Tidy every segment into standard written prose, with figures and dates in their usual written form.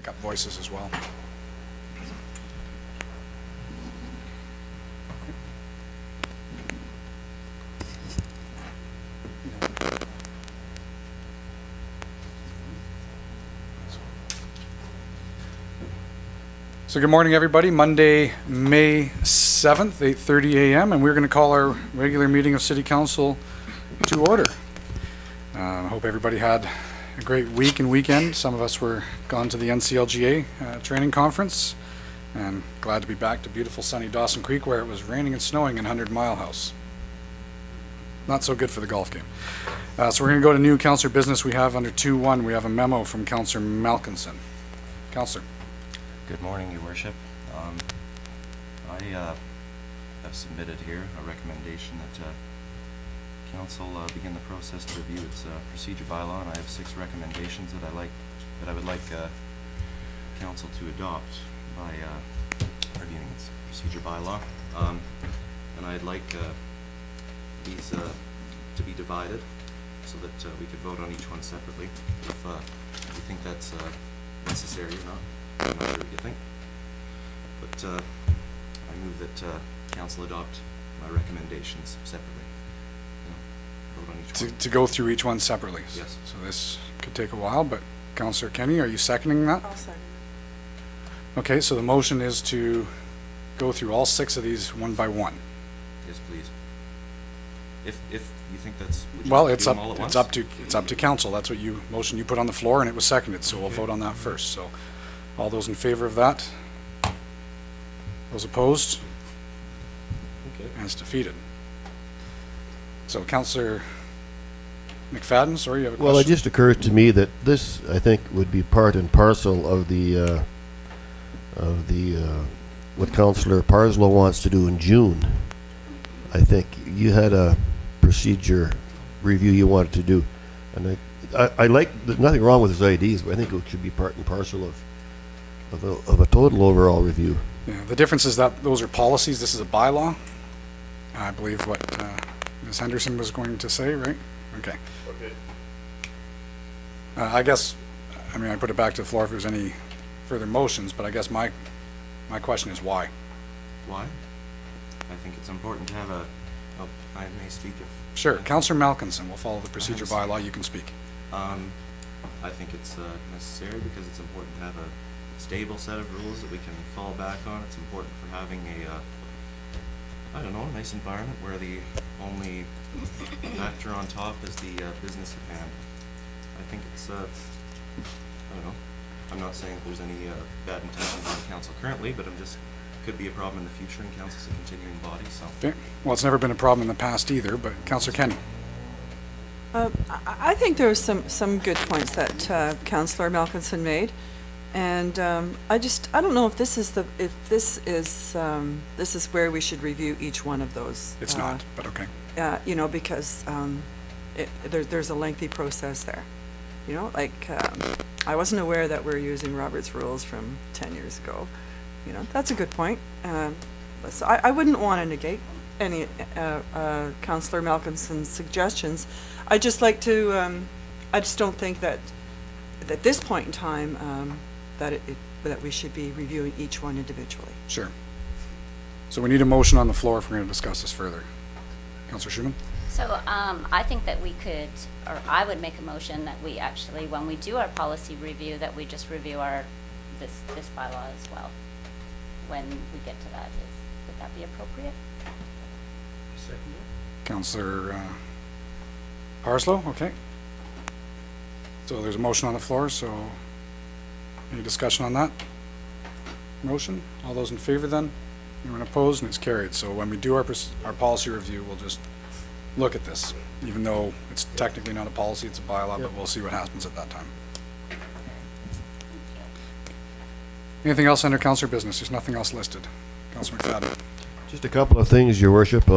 pick up voices as well. So good morning, everybody. Monday, May 7th, 8:30 a.m., and we're going to call our regular meeting of City Council to order. I hope everybody had a great week and weekend. Some of us were gone to the NCLGA training conference, and glad to be back to beautiful sunny Dawson Creek, where it was raining and snowing in 100 Mile House. Not so good for the golf game. So we're going to go to new councillor business. We have under 2.1, we have a memo from Councillor Malkinson. Councillor. Good morning, Your Worship. I have submitted here a recommendation that Council begin the process to review its procedure bylaw, and I have 6 recommendations that I would like Council to adopt by reviewing its procedure bylaw. And I'd like these to be divided so that we could vote on each one separately if you think that's necessary or not. I'm not sure what you think, but I move that Council adopt my recommendations separately. Vote on each one. To go through each one separately. Yes. So this could take a while, but Councillor Kenny, are you seconding that? I'll second it. Okay, so the motion is to go through all 6 of these one by one. Yes, please. If you think that's well, it's up to Council. That's what motion you put on the floor, and it was seconded. So we'll vote on that first. So. All those in favor of that? Those opposed? Okay. And it's defeated. So, Councillor McFadden, sorry, you have a question? Well, it just occurs to me that this, I think, would be part and parcel of the what Councillor Parslow wants to do in June. I think you had a procedure review you wanted to do, and I like, there's nothing wrong with his ideas, but I think it should be part and parcel of a total overall review. Yeah, the difference is that those are policies. This is a bylaw. I believe what Ms. Henderson was going to say, right? Okay. Okay. I guess, I mean, I put it back to the floor if there's any further motions, but I guess my question is why? Why? I think it's important to have a, oh, I may speak if... Sure. Councillor Malkinson will follow the procedure bylaw. You can speak. I think it's necessary because it's important to have a stable set of rules that we can fall back on. It's important for having a, I don't know, a nice environment where the only factor on top is the business at hand. I think it's, I don't know, I'm not saying that there's any bad intentions on the council currently, but could be a problem in the future, and council's a continuing body, so. Okay. Well, it's never been a problem in the past either, but Councillor Kenny. I think there were some good points that Councillor Malkinson made. And I don't know if this is where we should review each one of those. It's not, but okay. You know, because there's a lengthy process there. You know, like I wasn't aware that we're using Robert's rules from 10 years ago. You know, that's a good point. So I wouldn't want to negate any Councillor Malkinson's suggestions. I just like to. I just don't think that at this point in time. That we should be reviewing each one individually. Sure. So we need a motion on the floor if we're going to discuss this further. Councillor Schumann? So I think that we could, or I would make a motion that we actually, when we do our policy review, that we just review this bylaw as well. When we get to that, would that be appropriate? Councillor Parslow, okay. So there's a motion on the floor, so any discussion on that motion? All those in favor then? Anyone opposed? And it's carried. So when we do our policy review, we'll just look at this. Even though it's technically not a policy, it's a bylaw, but we'll see what happens at that time. Anything else under councillor business? There's nothing else listed. Councillor McFadden. Just a couple of things, Your Worship.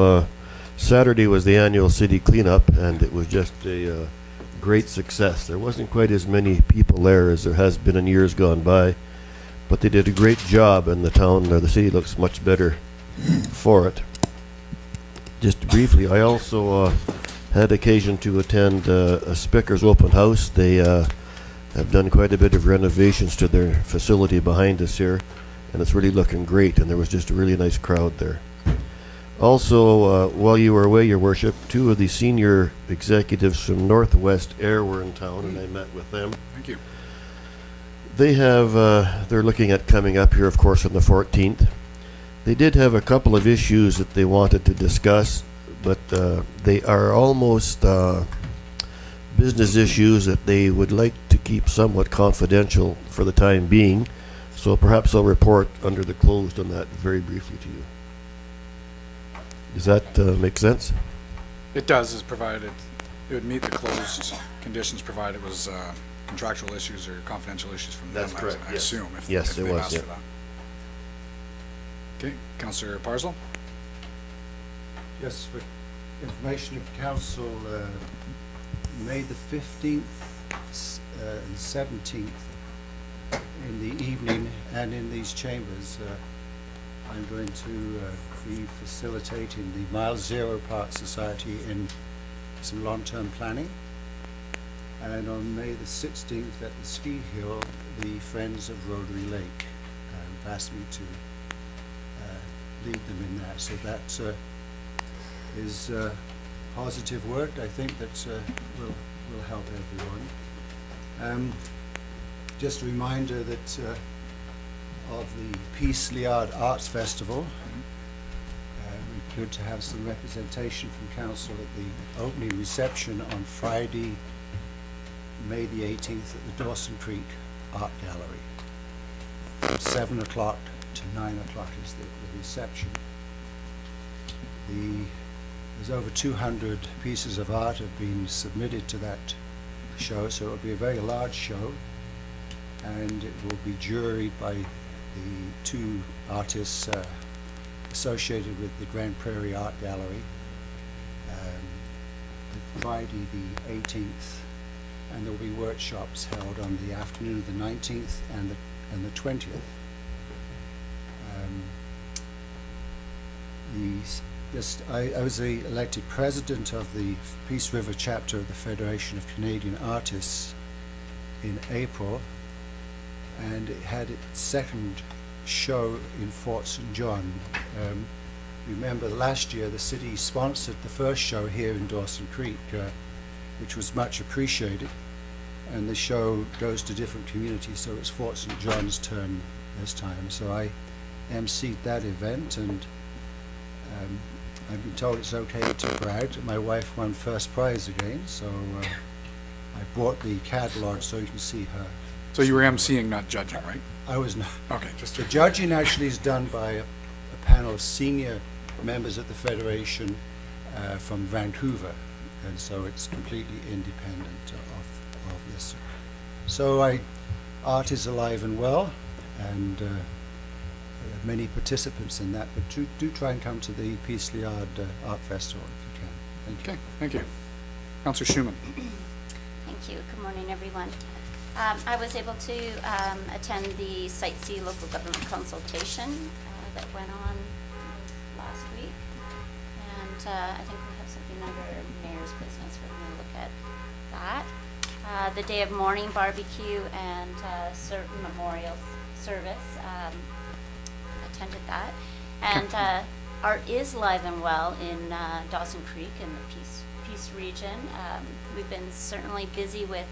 Saturday was the annual city cleanup, and it was just a great success. There wasn't quite as many people there as there has been in years gone by, but they did a great job, and the town or the city looks much better for it. Just briefly, I also had occasion to attend a Spicker's open house. They have done quite a bit of renovations to their facility behind us here, and it's really looking great, and there was just a really nice crowd there. Also, while you were away, Your Worship, 2 of the senior executives from Northwest Air were in town, and I met with them. Thank you. They have, they're looking at coming up here, of course, on the 14th. They did have a couple of issues that they wanted to discuss, but they are almost business issues that they would like to keep somewhat confidential for the time being. So perhaps I'll report under the closed on that very briefly to you. Does that make sense? It does, as provided it would meet the closed conditions, provided it was contractual issues or confidential issues from them. That's correct, I yes. assume, if Yes, it they've was, asked yeah. for that. Okay, Councillor Parslow? Yes, for information of council, May the 15th and 17th in the evening and in these chambers, I'm going to be facilitating the Mile Zero Park Society in some long-term planning. And on May the 16th at the ski hill, the Friends of Rotary Lake have asked me to lead them in that. So that is positive work. I think that will help everyone. Just a reminder that of the Peace Liard Arts Festival. We're good to have some representation from council at the opening reception on Friday, May the 18th at the Dawson Creek Art Gallery. From 7 o'clock to 9 o'clock is the reception. There's over 200 pieces of art have been submitted to that show, so it'll be a very large show, and it will be juried by the 2 artists associated with the Grand Prairie Art Gallery. Friday the 18th, and there will be workshops held on the afternoon of the 19th and the 20th. I was elected president of the Peace River chapter of the Federation of Canadian Artists in April, and it had its second show in Fort St. John. Remember last year the city sponsored the first show here in Dawson Creek, which was much appreciated, and the show goes to different communities, so it's Fort St. John's turn this time. So I emceed that event, and I've been told it's okay to brag. My wife won first prize again, so I brought the catalog so you can see her. So you were emceeing, not judging, right? I was not. Okay, just The judging actually is done by a panel of senior members of the Federation from Vancouver, and so it's completely independent of this. So art is alive and well, and many participants in that, but do try and come to the Peace Liard Art Festival if you can. Thank you. okay. Thank you, Councillor Schumann. Thank you. Good morning, everyone. I was able to attend the Site C local government consultation that went on last week, and I think we have something under mayor's business. We're going to look at that. The day of mourning barbecue and certain memorial service. Attended that, and art is alive and well in Dawson Creek in the Peace region. We've been certainly busy with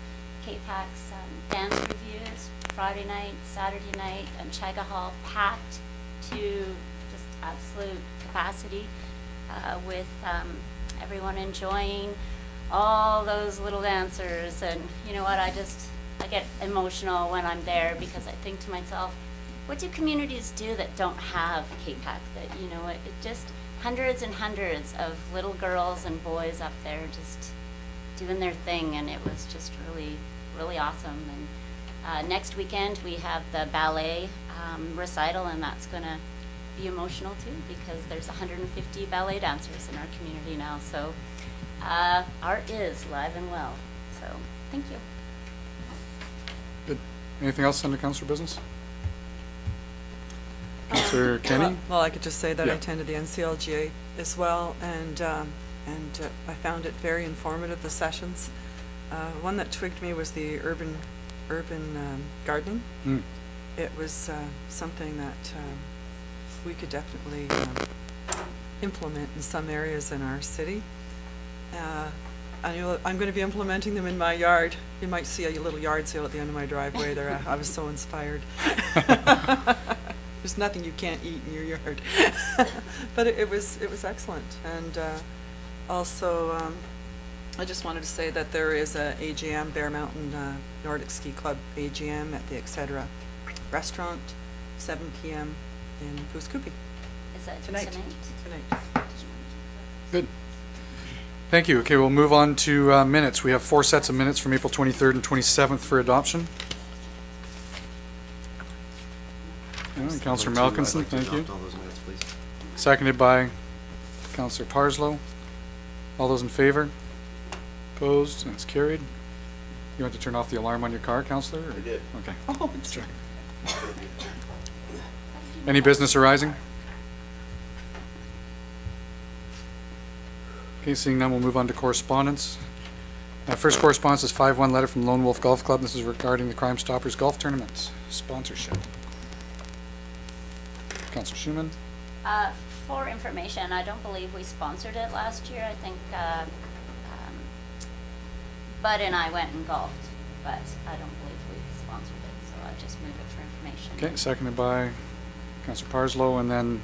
K-PAC's dance reviews, Friday night, Saturday night, and Chaga Hall packed to just absolute capacity, with everyone enjoying all those little dancers. And you know what, I get emotional when I'm there, because I think to myself, what do communities do that don't have K-PAC? That, you know, it just hundreds and hundreds of little girls and boys up there just doing their thing, and it was just really, really awesome. And next weekend we have the ballet recital, and that's going to be emotional too, because there's 150 ballet dancers in our community now. So art is alive and well. So thank you. Good. Anything else under councillor business? Councillor Kenny? Well, I could just say that I Yeah. attended the NCLGA as well, and I found it very informative, the sessions. One that twigged me was the urban urban gardening. Mm. It was something that we could definitely implement in some areas in our city. I'm going to be implementing them in my yard. You might see a little yard sale at the end of my driveway there. I was so inspired. There's nothing you can't eat in your yard. But it was excellent. And also, I just wanted to say that there is a AGM, Bear Mountain Nordic Ski Club AGM at the Etc. restaurant, 7 p.m. in Goosecoopie. Is that Tonight. tonight? Good. Thank you. Okay, we'll move on to minutes. We have 4 sets of minutes from April 23rd and 27th for adoption. Yeah, Councillor Malkinson, I'd like to thank you. adopt all those minutes, please. Seconded by Councillor Parslow. All those in favor? Opposed? And it's carried. You want to turn off the alarm on your car, Councillor? or- I did. Okay. Oh, it's Sure. Any business arising? Okay, seeing none, we'll move on to correspondence. First correspondence is 5-1 letter from Lone Wolf Golf Club. This is regarding the Crime Stoppers Golf Tournament sponsorship. Councillor Schumann. For information, I don't believe we sponsored it last year. I think Bud and I went and golfed, but I don't believe we sponsored it, so I just move it for information. Okay, seconded by Councillor Parslow, and then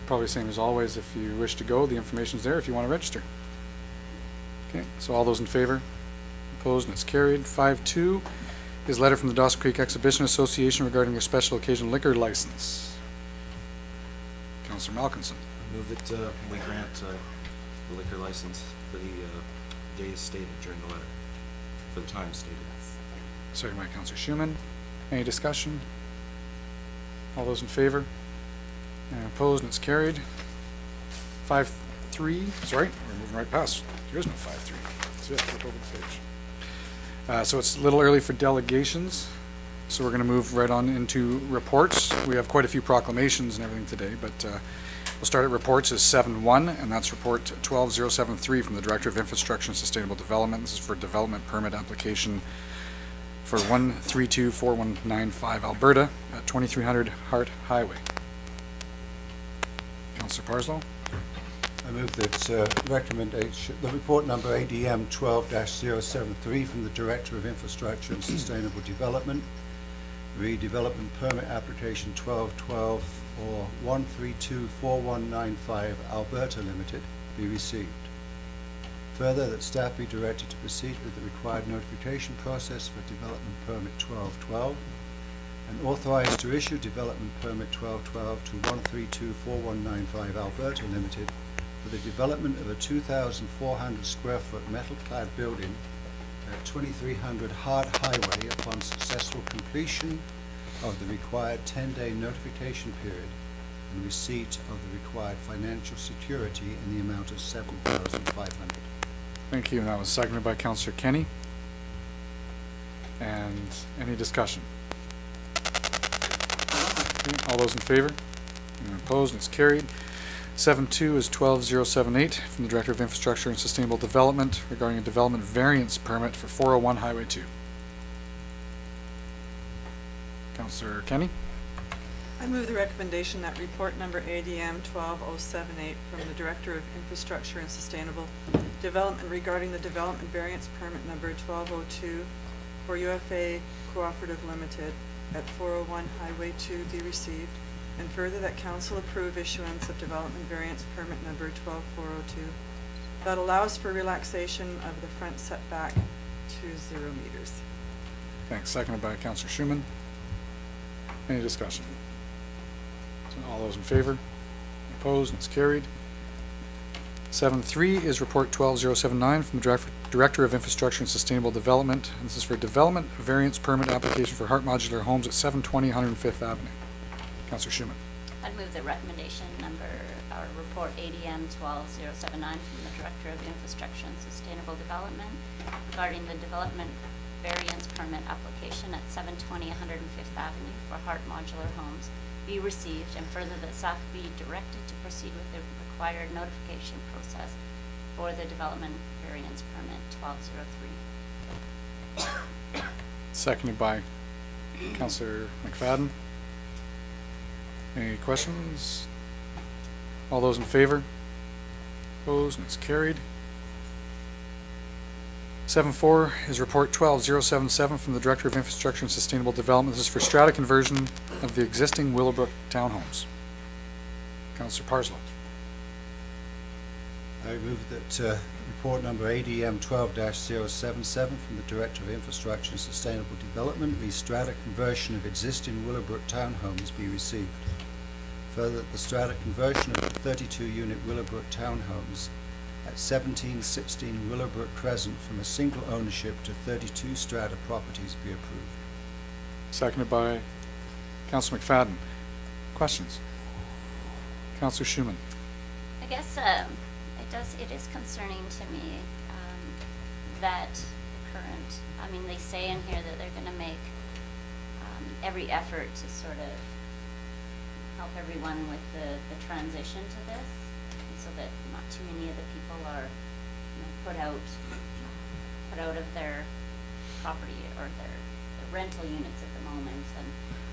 probably same as always, if you wish to go, the information's there if you want to register. Okay, so all those in favor? Opposed, and it's carried. 5-2 is a letter from the Dawson Creek Exhibition Association regarding their special occasion liquor license. Councillor Malkinson. I move that we grant the liquor license for the days stated during the letter, for the time stated. Seconded by Councillor Schumann. Any discussion? All those in favor? And opposed, and it's carried. 5-3, sorry, we're moving right past. There is no 5-3. See, I flip over the page. So it's a little early for delegations, so we're going to move right on into reports. We have quite a few proclamations and everything today, but we'll start at reports as 7-1, and that's report 12073 from the Director of Infrastructure and Sustainable Development. This is for development permit application for 1324195 Alberta at 2300 Hart Highway. Councillor Parslow. I move that recommendation, the report number ADM 12-073 from the Director of Infrastructure and Sustainable Development, redevelopment permit application 1212 for 1324195 Alberta Limited be received. Further, that staff be directed to proceed with the required notification process for development permit 1212 and authorized to issue development permit 1212 to 1324195 Alberta Limited for the development of a 2,400 square foot metal-clad building at 2300 Hart Highway upon successful completion of the required 10-day notification period and receipt of the required financial security in the amount of $7,500. Thank you. And that was seconded by Councillor Kenny. And any discussion? Okay, all those in favor? And opposed, and it's carried. 7-2 is 12078 from the Director of Infrastructure and Sustainable Development regarding a development variance permit for 401 Highway 2. Councillor Kenny. I move the recommendation that report number ADM 12078 from the Director of Infrastructure and Sustainable Development regarding the development variance permit number 1202 for UFA Cooperative Limited at 401 Highway 2 be received, and further that council approve issuance of development variance permit number 12402 that allows for relaxation of the front setback to 0 meters. Thanks. Seconded by Councillor Schumann. Any discussion? So all those in favor? Opposed? And it's carried. 7-3 is report 12079 from the Director of Infrastructure and Sustainable Development. This is for development variance permit application for Hart Modular Homes at 720 105th Avenue. Councillor Schumann. I'd move the recommendation number, or report ADM 12079 from the Director of Infrastructure and Sustainable Development regarding the development variance permit application at 720 105th Avenue for Hart Modular Homes be received, and further that staff be directed to proceed with the required notification process for the development variance permit 1203. Seconded by Councillor McFadden. Any questions? All those in favor? Opposed, and it's carried. 7.4 is report 12077 from the Director of Infrastructure and Sustainable Development. This is for strata conversion of the existing Willowbrook townhomes. Councillor Parslow. I move that report number ADM 12-077 from the Director of Infrastructure and Sustainable Development, the strata conversion of existing Willowbrook townhomes, be received. Further, that the strata conversion of the 32-unit Willowbrook townhomes at 1716 Willowbrook Crescent from a single ownership to 32 strata properties be approved. Seconded by Councillor McFadden. Questions? Councillor Schumann. I guess it is concerning to me that current, I mean, they say in here that they're going to make every effort to sort of help everyone with the transition to this, so that not too many of the people are, you know, put out of their property or their rental units at the moment. And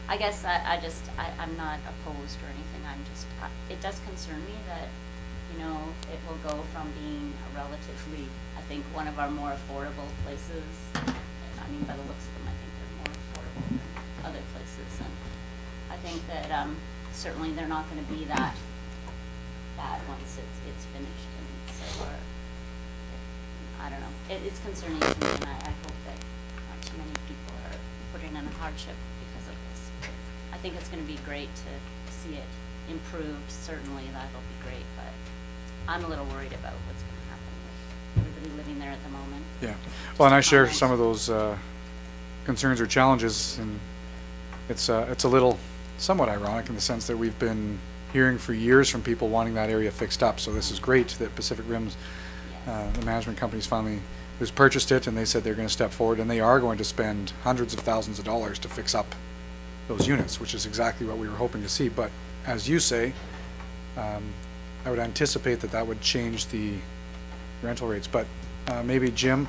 I guess I'm not opposed or anything. I'm just, it does concern me that, you know, it will go from being a relatively, I think, one of our more affordable places. I mean, by the looks of them, I think they're more affordable than other places. And I think that certainly they're not going to be that once it's finished. And so, I don't know. It's concerning to me, and I hope that not too many people are put in a hardship because of this. I think it's going to be great to see it improved. Certainly, that'll be great, but I'm a little worried about what's going to happen with everybody living there at the moment. Yeah. Well, and I share some of those concerns or challenges, and it's a little somewhat ironic in the sense that we've been hearing for years from people wanting that area fixed up. So this is great that Pacific Rim's, the management companies finally who's purchased it, and they said they're going to step forward, and they are going to spend hundreds of thousands of dollars to fix up those units, which is exactly what we were hoping to see. But as you say, I would anticipate that would change the rental rates. But maybe Jim,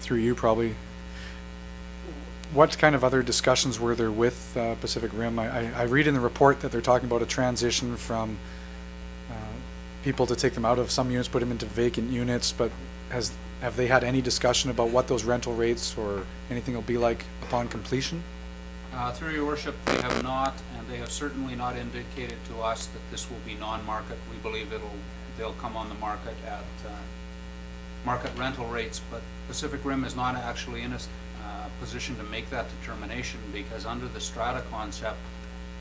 through you probably, what kind of other discussions were there with Pacific Rim? I read in the report that they're talking about a transition from people to take them out of some units, put them into vacant units, but have they had any discussion about what those rental rates or anything will be like upon completion? Through your worship, they have not, and they have certainly not indicated to us that this will be non-market. We believe they'll come on the market at market rental rates, but Pacific Rim is not actually in a position to make that determination, because under the strata concept,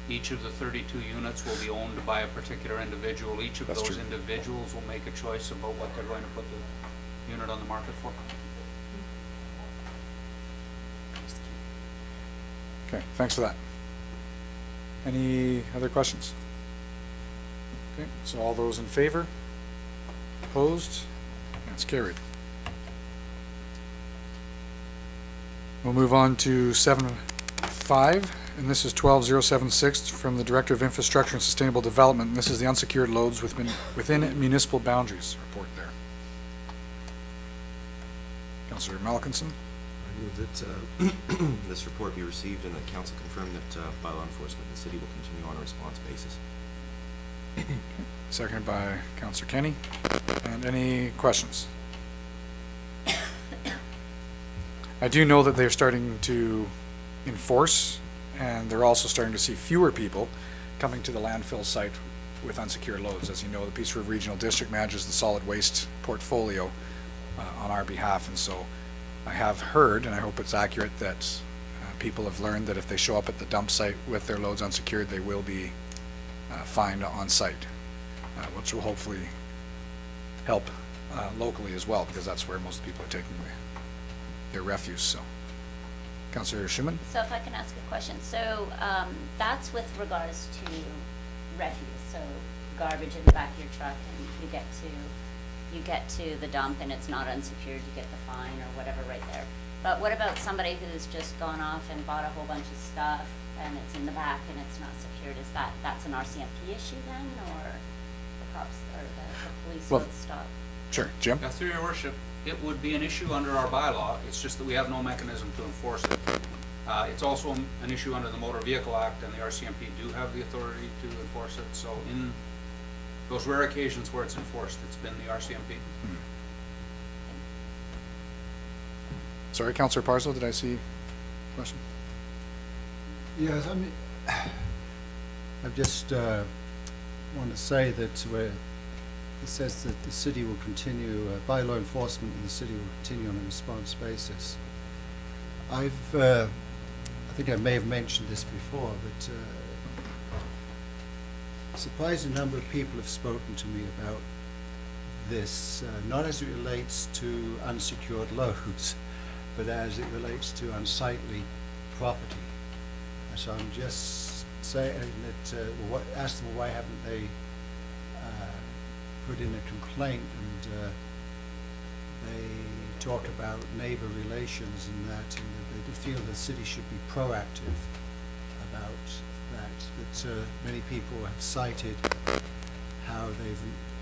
each of the 32 units will be owned by a particular individual. Each of those individuals will make a choice about what they're going to put the unit on the market for. Okay, thanks for that. Any other questions? Okay, so all those in favor? Opposed? That's carried. We'll move on to 7.5, and this is 12076 from the Director of Infrastructure and Sustainable Development. And this is the unsecured loads within municipal boundaries report there. Councillor Malkinson. I move that this report be received and that council confirm that by law enforcement the city will continue on a response basis. Okay. Seconded by Councillor Kenny. And any questions? I do know that they're starting to enforce, and they're also starting to see fewer people coming to the landfill site with unsecured loads. As you know, the Peace River Regional District manages the solid waste portfolio on our behalf, and so I have heard, and I hope it's accurate, that people have learned that if they show up at the dump site with their loads unsecured, they will be fined on site, which will hopefully help locally as well, because that's where most people are taking their refuse. So, Councillor Schumann. So if I can ask a question. So that's with regards to refuse. So garbage in the back of your truck, and you get to the dump and it's not unsecured, you get the fine or whatever right there. But what about somebody who's just gone off and bought a whole bunch of stuff and it's in the back and it's not secured? Is that's an RCMP issue then, or the cops or the police will stop? Sure. Jim? Through your worship, it would be an issue under our bylaw, it's just that we have no mechanism to enforce it. It's also an issue under the Motor Vehicle Act, and the RCMP do have the authority to enforce it, so in those rare occasions where it's enforced, it's been the RCMP. Sorry, Councillor Parslow, did I see a question? Yes, I mean, I just want to say that it says that the city will continue, bylaw enforcement in the city will continue on a response basis. I think I may have mentioned this before, but a surprising number of people have spoken to me about this, not as it relates to unsecured loads, but as it relates to unsightly property. So I'm just saying that, ask them why haven't they put in a complaint, and they talk about neighbor relations and that, and they feel the city should be proactive about that many people have cited how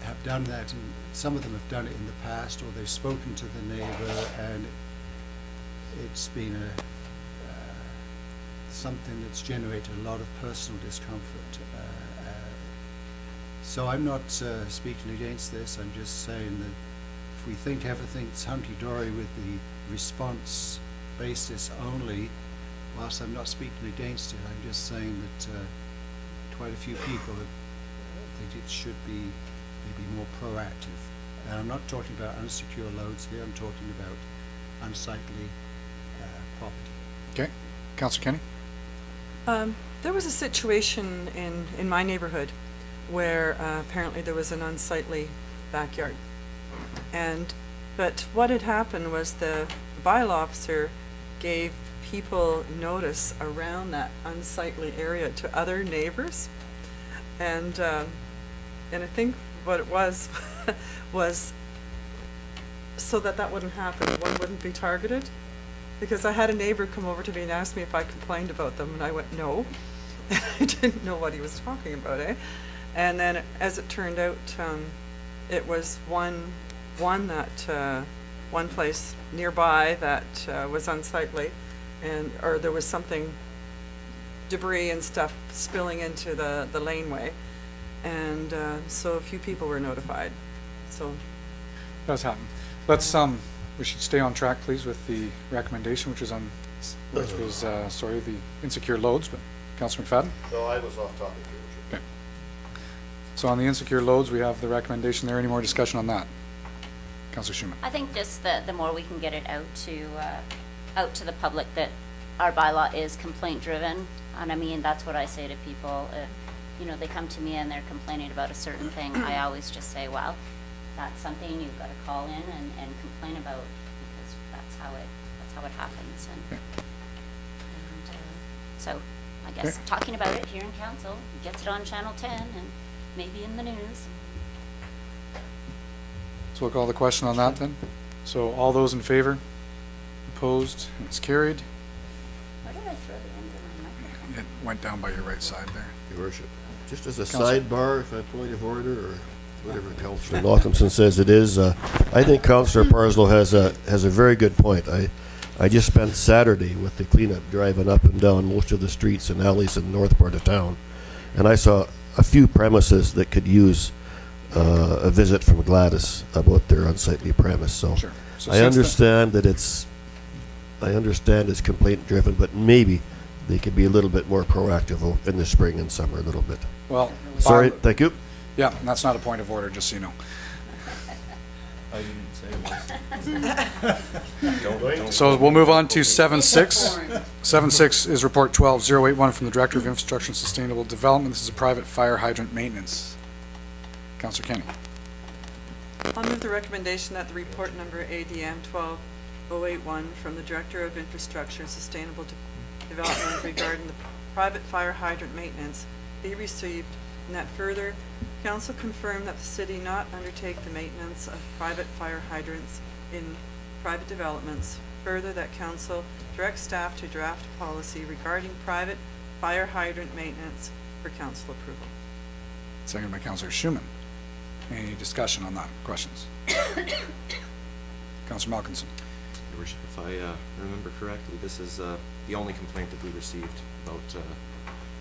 have done that, and some of them have done it in the past, or they've spoken to the neighbor and it's been something that's generated a lot of personal discomfort. So I'm not speaking against this, I'm just saying that if we think everything's hunky-dory with the response basis only, whilst I'm not speaking against it, I'm just saying that quite a few people think it should be maybe more proactive. And I'm not talking about unsecure loads here, I'm talking about unsightly property. Okay. Councillor Kenny? There was a situation in my neighborhood where apparently there was an unsightly backyard. But what had happened was the bylaw officer gave people notice around that unsightly area to other neighbors. And I think what it was was so that wouldn't happen, one wouldn't be targeted. Because I had a neighbor come over to me and ask me if I complained about them, and I went, no. I didn't know what he was talking about, eh? And then, as it turned out, it was one place nearby that was unsightly, or there was something, debris and stuff spilling into the laneway, and so a few people were notified. So Does happen. Let's we should stay on track, please, with the recommendation, which was the insecure loads. But Councillor McFadden. No, I was off topic here. Okay. So on the insecure loads, we have the recommendation there. Any more discussion on that? Councillor Schumann. I think just the more we can get it out to the public that our bylaw is complaint driven, and I mean that's what I say to people. If they come to me and they're complaining about a certain thing, I always just say, well, that's something you've got to call in and complain about, because that's how it happens. And so I guess talking about it here in council gets it on Channel 10 and maybe in the news. So we'll call the question on that then. So all those in favor? Opposed? It's carried. Where did I throw the end of my microphone? It went down by your right side there. Your worship. Just as a Councillor. sidebar, if I point of order, or whatever Councillor Malcolmson says it is, I think Councillor Parslow has a very good point. I just spent Saturday with the cleanup driving up and down most of the streets and alleys in the north part of town, and I saw a few premises that could use a visit from Gladys about their unsightly premise. So, Sure. So I understand that it's complaint driven, but maybe they could be a little bit more proactive in the spring and summer a little bit. Well, Sorry, thank you. Yeah, and that's not a point of order, just so you know. I didn't say it was. So we'll move on to 7.6. 7.6 is Report 12081 from the Director of Infrastructure and Sustainable Development. This is a private fire hydrant maintenance. Councillor Kenny. I'll move the recommendation that the report number ADM 12081 from the Director of Infrastructure and Sustainable Development regarding the private fire hydrant maintenance be received, and that further, Council confirm that the city not undertake the maintenance of private fire hydrants in private developments. Further, that Council direct staff to draft a policy regarding private fire hydrant maintenance for Council approval. Seconded by Councillor Schumann. Any discussion on that? Questions? Councillor Malkinson. Your worship, if I remember correctly, this is the only complaint that we received about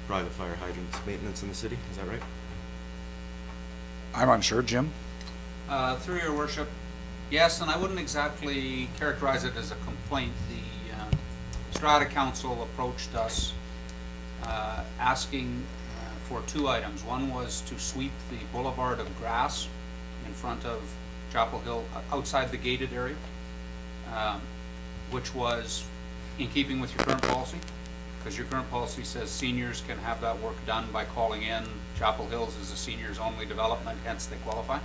private fire hydrants maintenance in the city. Is that right? I'm unsure. Jim? Through your worship, yes, and I wouldn't exactly characterize it as a complaint. The Strata Council approached us asking for two items. One was to sweep the boulevard of grass in front of Chapel Hill, outside the gated area, which was in keeping with your current policy, because your current policy says seniors can have that work done by calling in. Chapel Hills is a seniors only development, hence they qualify.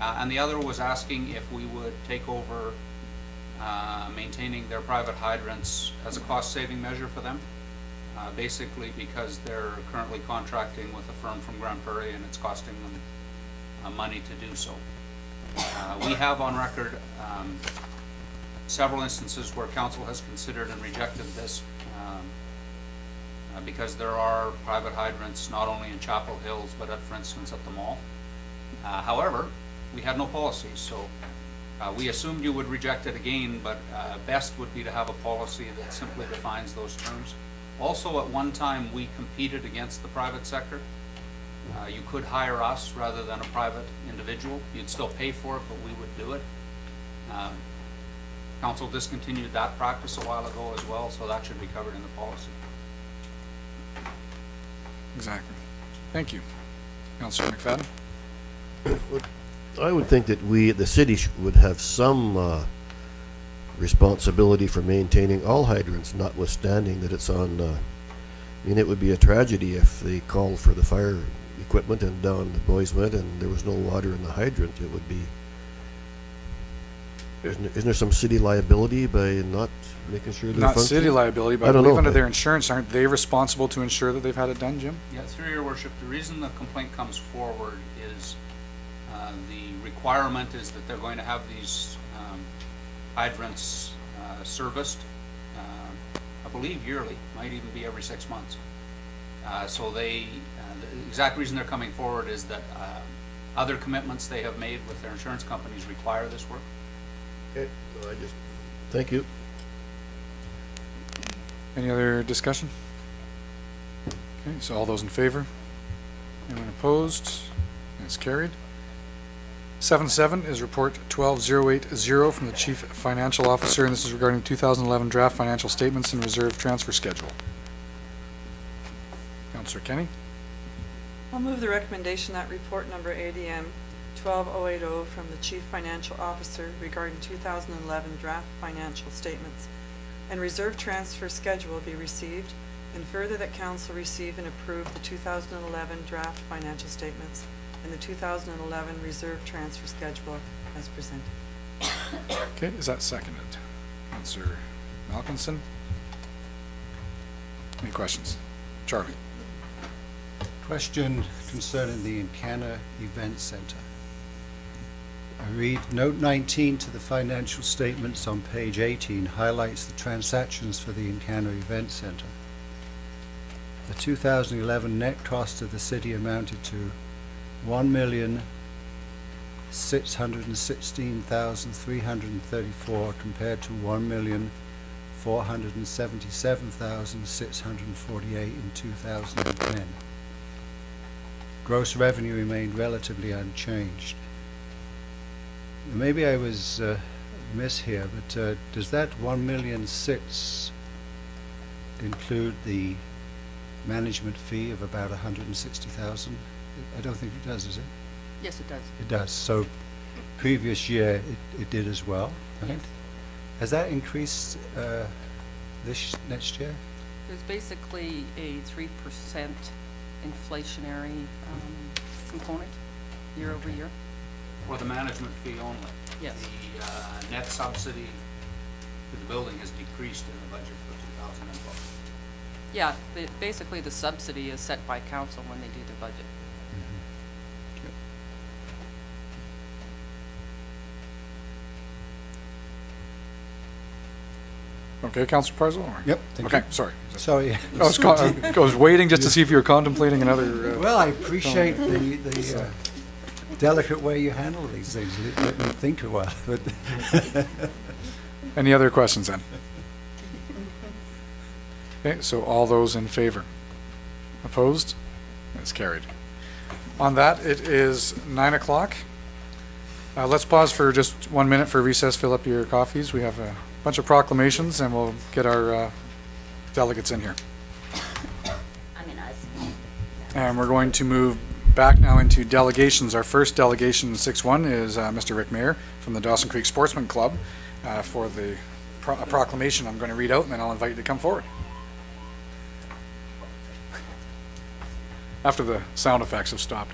And the other was asking if we would take over maintaining their private hydrants as a cost-saving measure for them. Basically because they're currently contracting with a firm from Grand Prairie and it's costing them money to do so. We have on record several instances where council has considered and rejected this because there are private hydrants not only in Chapel Hills but at, for instance, at the mall. However, we had no policy, so we assumed you would reject it again, but best would be to have a policy that simply defines those terms. Also, at one time, we competed against the private sector. You could hire us rather than a private individual. You'd still pay for it, but we would do it. Council discontinued that practice a while ago as well, so that should be covered in the policy. Exactly. Thank you. Councillor McFadden? I would think that the city would have some responsibility for maintaining all hydrants, notwithstanding that it's on, I mean, it would be a tragedy if they called for the fire equipment and down the boys went and there was no water in the hydrant. It would be, isn't there some city liability by not making sure they're Not functioning? city liability, but I I don't believe know, under but- their insurance, aren't they responsible to ensure that they've had it done, Jim? Yeah, through your worship, the reason the complaint comes forward is the requirement is that they're going to have these hydrants serviced, I believe yearly, might even be every 6 months. So they, the exact reason they're coming forward is that other commitments they have made with their insurance companies require this work. Okay, so thank you. Any other discussion? Okay, so all those in favor? Anyone opposed? It's carried. 7.7 is report 12080 from the Chief Financial Officer, and this is regarding 2011 draft financial statements and reserve transfer schedule. Councillor Kenny? I'll move the recommendation that report number ADM 12080 from the Chief Financial Officer regarding 2011 draft financial statements and reserve transfer schedule be received, and further that council receive and approve the 2011 draft financial statements and the 2011 reserve transfer schedule as presented. Okay, is that seconded? Councillor Malkinson? Any questions? Charlie? Question concerning the Encana Event Center. I read note 19 to the financial statements on page 18 highlights the transactions for the Encana Event Center. The 2011 net cost of the city amounted to $1,616,334 compared to $1,477,648 in 2010. Gross revenue remained relatively unchanged. Maybe I was amiss here, but does that $1,006,000 include the management fee of about $160,000? I don't think it does, is it? Yes, it does. It does. So previous year it did as well, right? Yes. Has that increased next year? There's basically a 3% inflationary component year over year. For the management fee only. Yes. The net subsidy to the building has decreased in the budget for 2012. Yeah, basically the subsidy is set by council when they do their budget. Okay, Councillor Parzell? or- Yep. Thank Okay, you. sorry. Sorry. I was waiting just to see if you were contemplating another. Well, I appreciate the delicate way you handle these things. Let me think a while. But Any other questions then? Okay, so all those in favor? Opposed? It's carried. On that, it is 9 o'clock. Let's pause for just 1 minute for recess, fill up your coffees. We have a bunch of proclamations and we'll get our delegates in here. I mean, us. And we're going to move back now into delegations. Our first delegation, 6-1, is Mr. Rick Mayer from the Dawson Creek Sportsman Club for the proclamation I'm going to read out, and then I'll invite you to come forward. After the sound effects have stopped.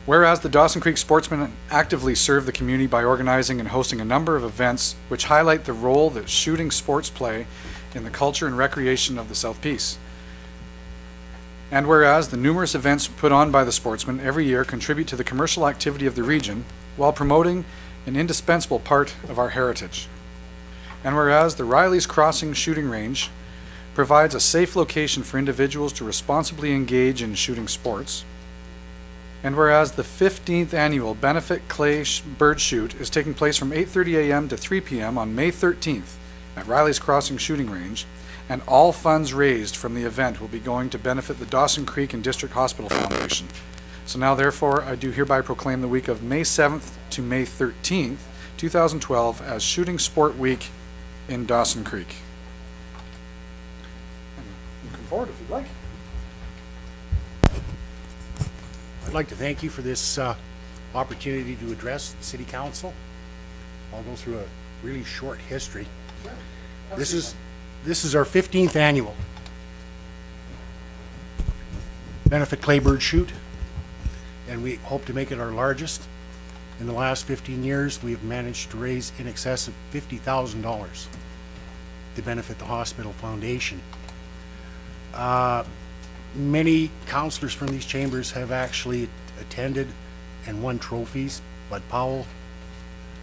Whereas the Dawson Creek Sportsmen actively serve the community by organizing and hosting a number of events which highlight the role that shooting sports play in the culture and recreation of the South Peace. And whereas the numerous events put on by the sportsmen every year contribute to the commercial activity of the region while promoting an indispensable part of our heritage. And whereas the Riley's Crossing shooting range provides a safe location for individuals to responsibly engage in shooting sports. And whereas the 15th annual Benefit Clay Bird Shoot is taking place from 8:30 a.m. to 3 p.m. on May 13th at Riley's Crossing Shooting Range, and all funds raised from the event will be going to benefit the Dawson Creek and District Hospital Foundation. So now, therefore, I do hereby proclaim the week of May 7th to May 13th, 2012 as Shooting Sport Week in Dawson Creek. You can come forward if you'd like. I'd like to thank you for this opportunity to address the City Council. I'll go through a really short history. This is our 15th annual Benefit Claybird Shoot, and we hope to make it our largest. In the last 15 years, we have managed to raise in excess of $50,000 to benefit the Hospital Foundation. Many councillors from these chambers have actually attended and won trophies. Bud Powell,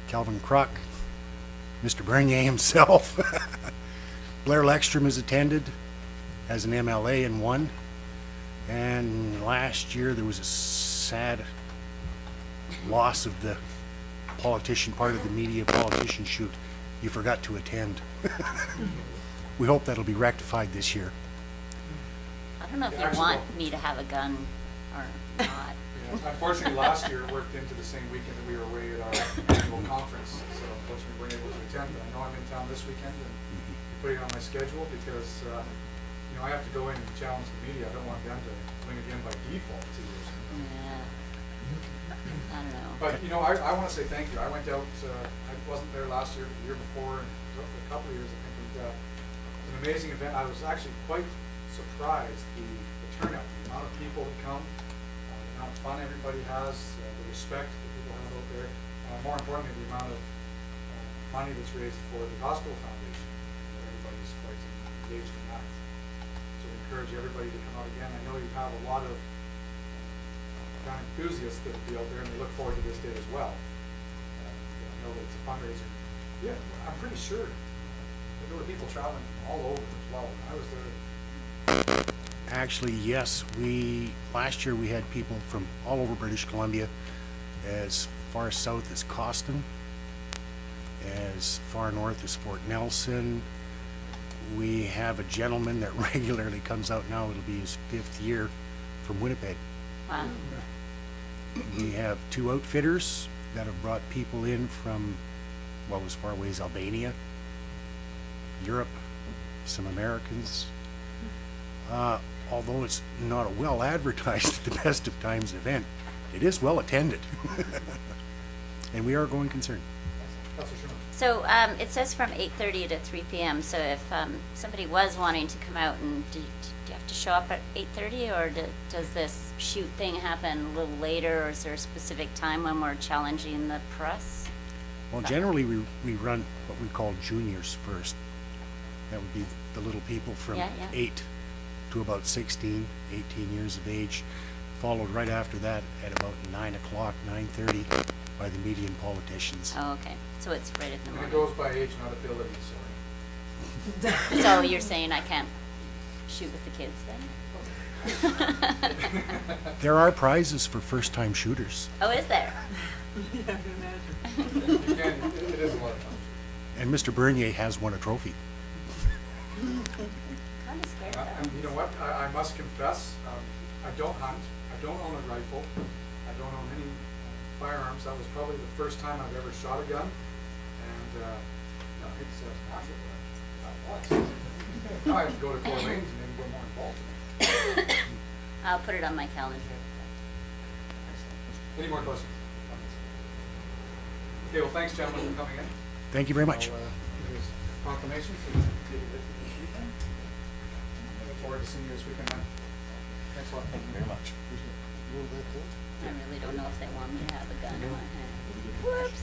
Calvin Kruk, Mr. Bernier himself. Blair Leckstrom has attended as an MLA and won. And last year there was a sad loss of the politician, part of the media politician shoot. You forgot to attend. We hope that'll be rectified this year. I don't know if you want me to have a gun or not. Yeah, unfortunately, last year it worked into the same weekend that we were away at our annual conference, so unfortunately we weren't able to attend. But I know I'm in town this weekend and putting it on my schedule because you know, I have to go in and challenge the media. I don't want them to win again by default 2 years. Yeah. I don't know. But you know, I want to say thank you. I went out. I wasn't there last year, but the year before, and for a couple of years. I think it was an amazing event. I was actually quite surprised the turnout, the amount of people that come, the amount of fun everybody has, the respect that people have out there. More importantly, the amount of money that's raised for the Hospital Foundation. Everybody's quite engaged in that. So we encourage everybody to come out again. I know you have a lot of gun enthusiasts that will be out there, and they look forward to this day as well. I know that it's a fundraiser. Yeah, I'm pretty sure there were people traveling from all over as well. I was there. Actually, yes. Last year we had people from all over British Columbia, as far south as Coston, as far north as Fort Nelson. We have a gentleman that regularly comes out now. It'll be his 5th year from Winnipeg. Wow. We have 2 outfitters that have brought people in from, well, as far away as Albania, Europe, some Americans. Although it's not a well advertised at the best of times event, it is well attended. And we are a going concern. So it says from 8:30 to 3 p.m. So if somebody was wanting to come out, and do you have to show up at 8:30, or does this shoot thing happen a little later, or is there a specific time when we're challenging the press? Well, generally we run what we call juniors first. That would be the little people from 8 to about 16, 18 years of age, followed right after that at about 9 o'clock, 9:30 by the median politicians. Oh, okay. So it's right at the And morning. it goes by age, not ability, sorry. So you're saying I can't shoot with the kids then. There are prizes for first-time shooters, Oh, is there? It is a lot of fun. and Mr. Bernier has won a trophy. Kind of scared And though. you know what, I must confess, I don't hunt, I don't own a rifle, I don't own any firearms. That was probably the first time I've ever shot a gun, and, no, it's natural, but now I have to go to Coeur d'Alene and maybe get more involved. I'll put it on my calendar. Any more questions? Okay, well, thanks, gentlemen, for coming in. Thank you very much. I'll, here's proclamations, so you can take it with you this weekend. I look forward to seeing you this weekend, man. Thanks a lot. Thank you very much. I really don't know if they want me to have a gun in my hand. Whoops.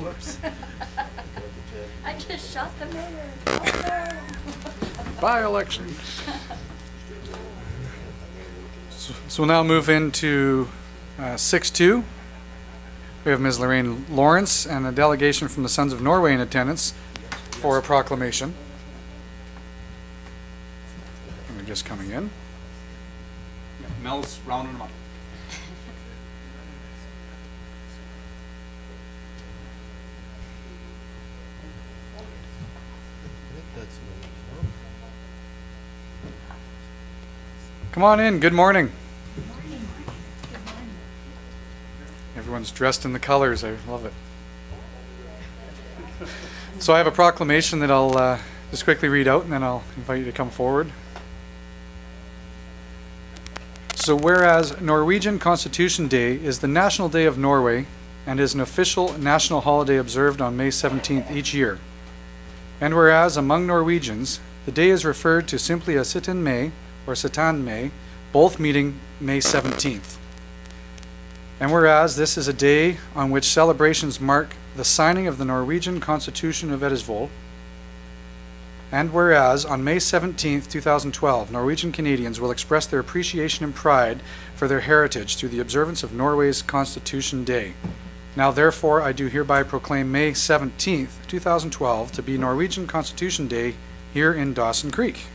Whoops. I just shot the mayor. Oh, no. By-election. So we'll now move into 6-2. We have Ms. Lorraine Lawrence and a delegation from the Sons of Norway in attendance for a proclamation. And they're just coming in. Mel's rounding them up. Come on in. Good morning. Everyone's dressed in the colors. I love it. So I have a proclamation that I'll just quickly read out, and then I'll invite you to come forward. So whereas Norwegian Constitution Day is the National Day of Norway and is an official national holiday observed on May 17th each year. And whereas among Norwegians, the day is referred to simply as Sitten May or Satan May, both meaning May 17th. And whereas this is a day on which celebrations mark the signing of the Norwegian Constitution of Edisvold, and whereas on May 17th, 2012, Norwegian Canadians will express their appreciation and pride for their heritage through the observance of Norway's Constitution Day. Now therefore I do hereby proclaim May 17th, 2012 to be Norwegian Constitution Day here in Dawson Creek.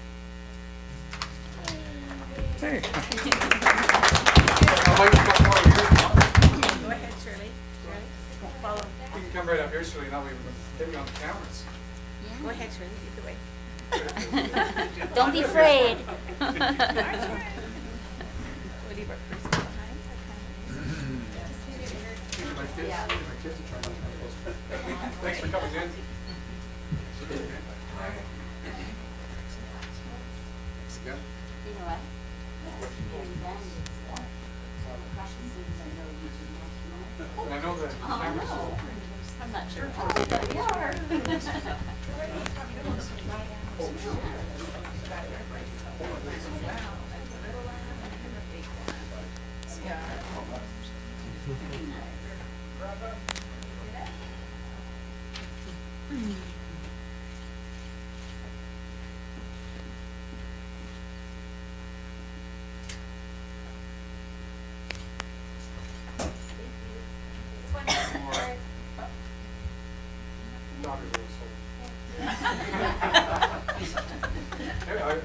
Hey. Go ahead, Shirley. Follow. You can come right up here, Shirley, that way we can get you on the cameras. Go ahead, Shirley, lead the way. Don't be afraid. We'll leave our person behind. My kids are trying to come closer. Thanks for coming in. Thanks again. You know what? And I know the cameras. I'm not sure.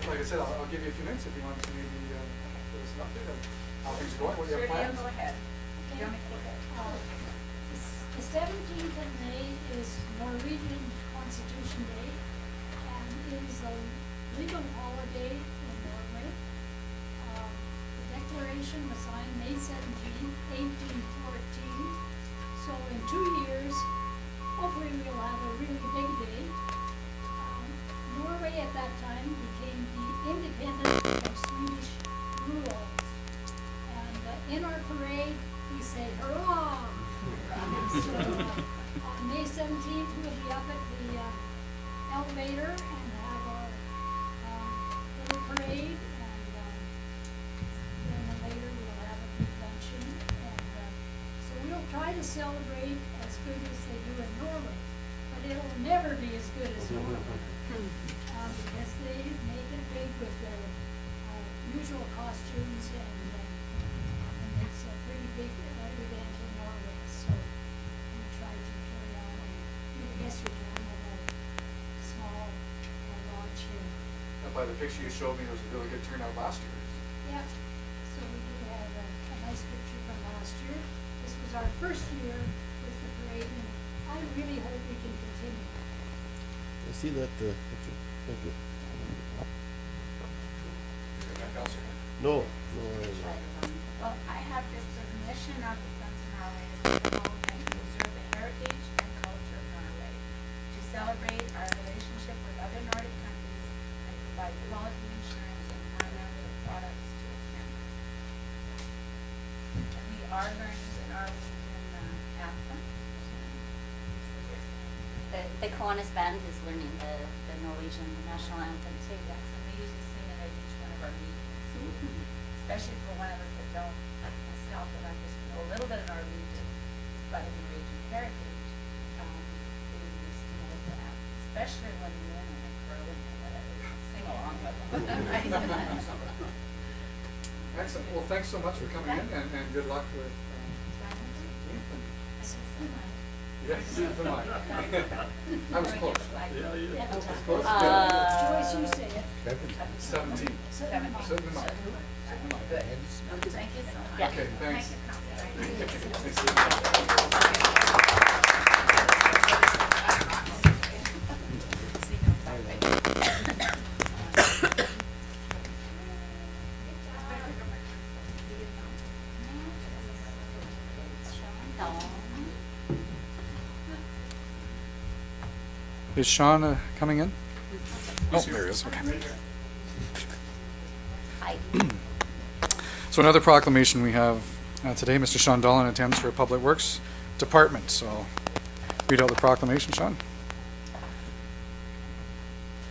Like I said, I'll give you a few minutes if you want to maybe give us an update of how things are going, what you have planned. Go ahead. The 17th of May is Norwegian Constitution Day and is a legal holiday in Norway. The declaration was signed May 17th, 1814. So in 2 years, hopefully we'll have a really big day. Norway at that time became independent of Swedish rule. And in our parade, we say hurrah! So on May 17th, we'll be up at the elevator and have our little parade, and then later we'll have a big luncheon. And so we'll try to celebrate as good as they do in Norway, but it'll never be as good as Norway. Because they make it big with their usual costumes, and it's a pretty big event in Norway. So we try to carry on and do the best we can with a small launch here. By by the picture you showed me, there was a really good turnout last year. Yep, so we do have a nice picture from last year. This was our first year with the parade, and I really hope we can continue. I see that picture. Thank you. No, no. Well, I have this, the mission of the Sons of Norway is to promote and preserve the heritage and culture of Norway, to celebrate our relationship with other Nordic countries, and provide quality insurance and environmental products to its members. And we are learning in our anthem. The Kiwanis band is learning the Norwegian national anthem too. Yes, and we usually sing it at each one of our meetings. Especially for one of us that don't, like myself, that I just know a little bit of Norwegian, but in Norwegian heritage, we used to know that, especially when the women are growing or whatever, sing along with them. Excellent. Well, thanks so much for coming in, and good luck with. Yes, the mic. I was close. Yeah, you were close. Joyce, you say it. 17. Sit in the mic. Sit in the mic. Good. Thank you so much. Yeah. Okay, thanks. Is Sean coming in? Oh, there he is. Okay. Hi. So another proclamation we have today. Mr. Sean Dolan attends for Public Works Department. So read out the proclamation, Sean.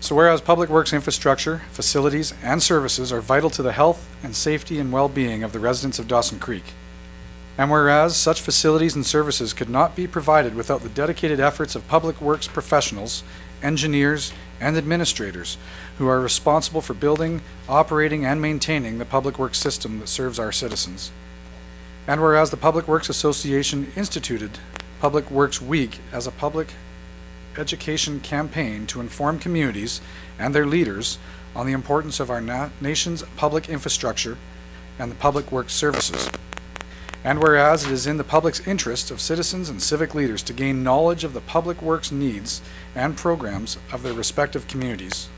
So whereas public works infrastructure, facilities, and services are vital to the health and safety and well-being of the residents of Dawson Creek. And whereas such facilities and services could not be provided without the dedicated efforts of public works professionals, engineers, and administrators who are responsible for building, operating, and maintaining the public works system that serves our citizens. And whereas the Public Works Association instituted Public Works Week as a public education campaign to inform communities and their leaders on the importance of our nation's public infrastructure and the public works services. And whereas it is in the public's interest of citizens and civic leaders to gain knowledge of the public works needs and programs of their respective communities.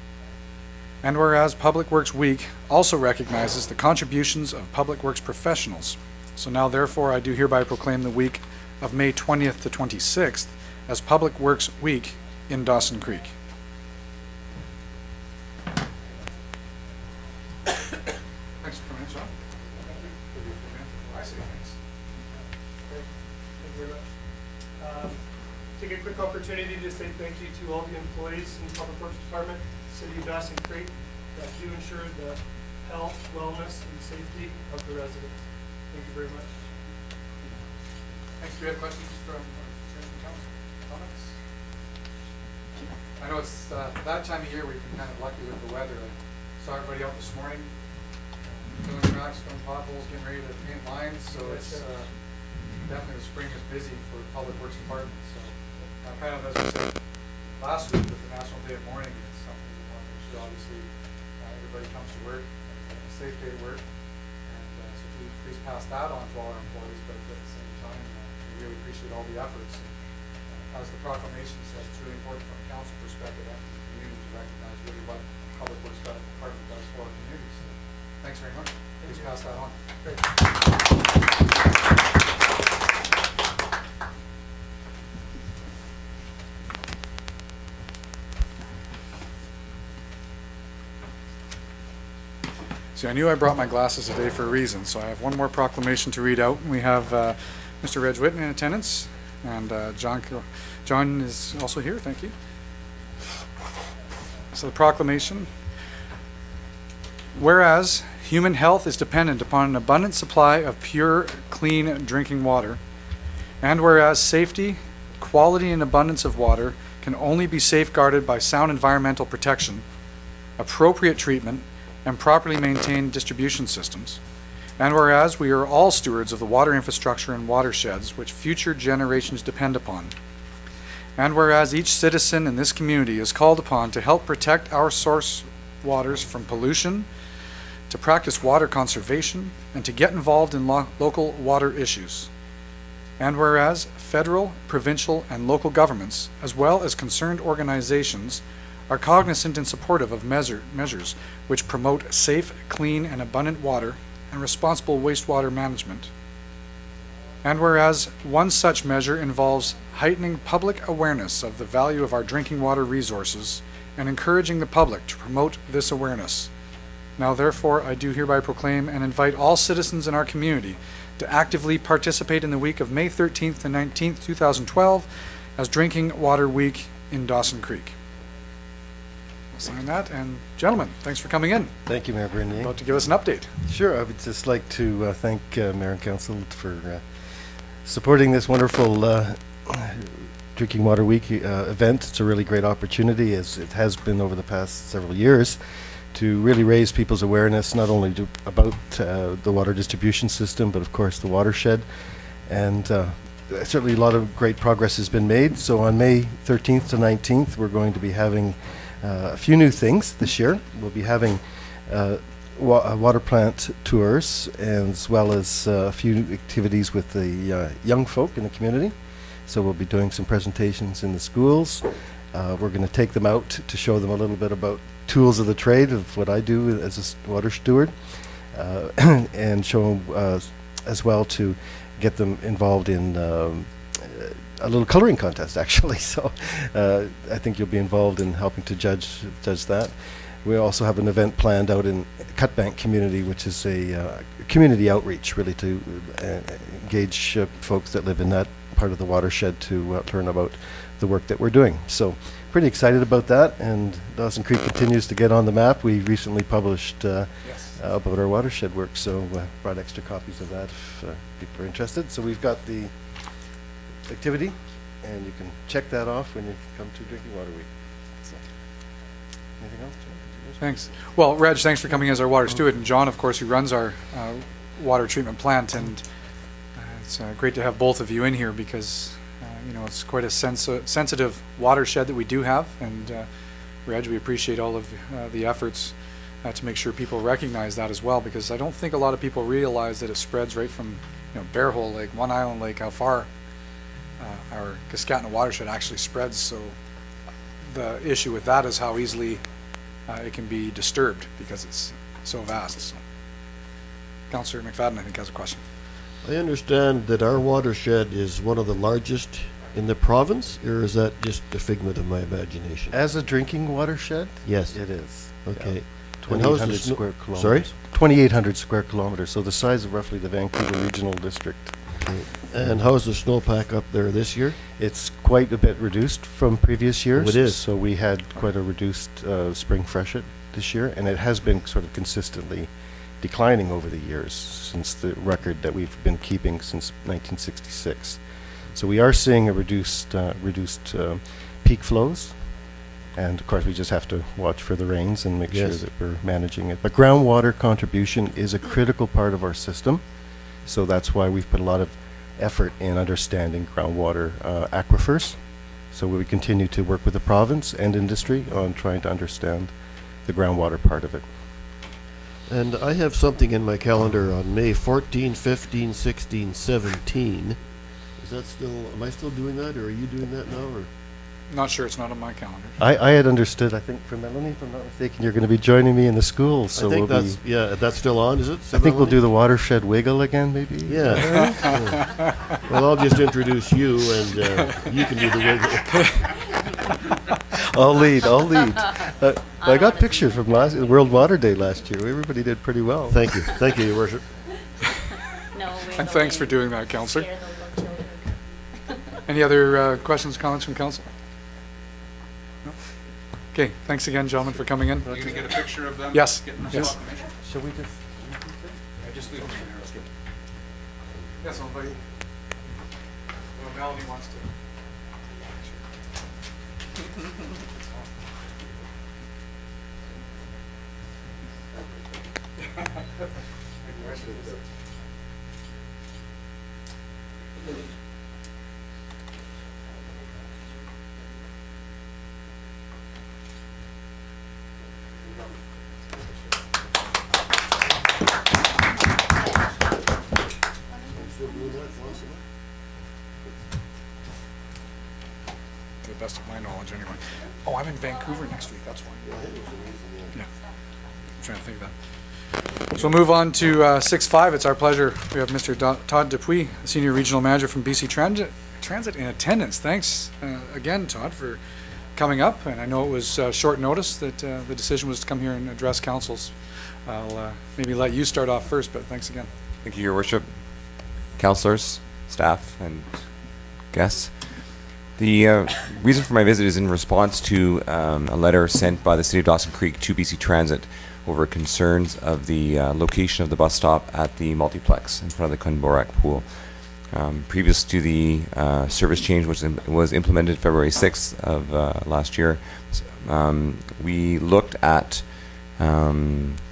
And whereas Public Works Week also recognizes the contributions of public works professionals. So now therefore I do hereby proclaim the week of May 20th to 26th as Public Works Week in Dawson Creek. Thanks for coming in, Sean. Take a quick opportunity to say thank you to all the employees in the Public Works Department, City of Dawson Creek, that do ensure the health, wellness, and safety of the residents. Thank you very much. Thanks. Do you have questions from council? Comments? I know it's that time of year we've been kind of lucky with the weather. I saw everybody out this morning filling tracks, filling potholes, getting ready to paint lines. So it's definitely the spring is busy for the Public Works Department. So kind of as we said last week with the National Day of Mourning, it's something we want to make sure obviously everybody comes to work and a safe day at work. And so please pass that on to all our employees, but at the same time, we really appreciate all the efforts. And, as the proclamation says, it's really important from a council perspective and from the community to recognize really what Public Works Department does for our community. So thanks very much. Please pass that on. Great. See, I knew I brought my glasses today for a reason, so I have one more proclamation to read out. We have Mr. Reg Whitten in attendance, and John is also here. Thank you. So the proclamation. Whereas human health is dependent upon an abundant supply of pure, clean drinking water, and whereas safety, quality, and abundance of water can only be safeguarded by sound environmental protection, appropriate treatment, and properly maintained distribution systems. And whereas we are all stewards of the water infrastructure and watersheds which future generations depend upon. And whereas each citizen in this community is called upon to help protect our source waters from pollution, to practice water conservation, and to get involved in local water issues. And whereas federal, provincial, and local governments, as well as concerned organizations, are cognizant and supportive of measures which promote safe, clean, and abundant water and responsible wastewater management. And whereas one such measure involves heightening public awareness of the value of our drinking water resources and encouraging the public to promote this awareness. Now therefore I do hereby proclaim and invite all citizens in our community to actively participate in the week of May 13th to 19th, 2012 as Drinking Water Week in Dawson Creek. I'll sign that, and gentlemen, thanks for coming in. Thank you, Mayor Bernier. About to give us an update. Sure, I would just like to thank Mayor and Council for supporting this wonderful Drinking Water Week event. It's a really great opportunity, as it has been over the past several years, to really raise people's awareness, not only about the water distribution system, but of course the watershed. And certainly a lot of great progress has been made. So on May 13th to 19th, we're going to be having a few new things this year. We'll be having water plant tours, as well as a few activities with the young folk in the community. So we'll be doing some presentations in the schools. We're going to take them out to show them a little bit about tools of the trade of what I do as a water steward, and show them as well to get them involved in a little coloring contest, actually. So I think you'll be involved in helping to judge that. We also have an event planned out in Cutbank community, which is a community outreach, really, to engage folks that live in that part of the watershed to learn about the work that we're doing. So pretty excited about that, and Dawson Creek continues to get on the map. We recently published about our watershed work, so brought extra copies of that if people are interested. So we've got the activity, and you can check that off when you come to Drinking Water Week. So, anything else, John? Thanks. Well, Reg, thanks for coming as our water steward, and John, of course, who runs our water treatment plant, and it's great to have both of you in here because you know, it's quite a sensitive watershed that we do have, and Reg, we appreciate all of the efforts to make sure people recognize that as well, because I don't think a lot of people realize that it spreads right from, you know, Bear Hole Lake, One Island Lake, how far our Kaskatna watershed actually spreads. So the issue with that is how easily it can be disturbed because it's so vast. So. Councillor McFadden, I think, has a question. I understand that our watershed is one of the largest in the province, or is that just a figment of my imagination? As a drinking watershed? Yes. It is. Okay. Yeah. 2,800 square kilometers. Sorry? 2,800 square kilometers, so the size of roughly the Vancouver Regional District. Okay. And how's the snowpack up there this year? It's quite a bit reduced from previous years. Oh, it is. So we had quite a reduced spring freshet this year, and it has been sort of consistently declining over the years since the record that we've been keeping since 1966. So we are seeing a reduced peak flows, and of course we just have to watch for the rains and make sure that we're managing it. But groundwater contribution is a critical part of our system, so that's why we've put a lot of effort in understanding groundwater aquifers. So we continue to work with the province and industry on trying to understand the groundwater part of it. And I have something in my calendar on May 14, 15, 16, 17. Is that still, am I still doing that, or are you doing that now? Or? Not sure, it's not on my calendar. I had understood, I think from Melanie, if I'm not mistaken, you're going to be joining me in the school. So I think we'll that's, yeah, that's still on, is it? I think we'll do the watershed wiggle again, maybe? Yeah. Yeah. Well, I'll just introduce you, and you can do the wiggle. I'll lead. I got pictures from World Water Day last year. Everybody did pretty well. Thank you. Thank you, Your Worship. And thanks for doing that, Councillor. Any other questions, comments from Council? No? Okay, thanks again, gentlemen, for coming in. Are you going to get a picture of them? Yes. Yes. Shall we just... Just leave them in there. Let's go. Yes, somebody. Well, Melanie wants to. best of my knowledge anyway. Oh, I'm in Vancouver next week, that's why. Yeah, I'm trying to think of that. So we'll move on to 6.5. It's our pleasure. We have Mr. Todd Dupuis, Senior Regional Manager from BC Transit in attendance. Thanks again, Todd, for coming up. And I know it was short notice that the decision was to come here and address councils. I'll maybe let you start off first, but thanks again. Thank you, Your Worship, councillors, staff, and guests. The reason for my visit is in response to a letter sent by the City of Dawson Creek to BC Transit over concerns of the location of the bus stop at the multiplex in front of the Kunborak pool. Previous to the service change, which was implemented February 6th of last year, we looked at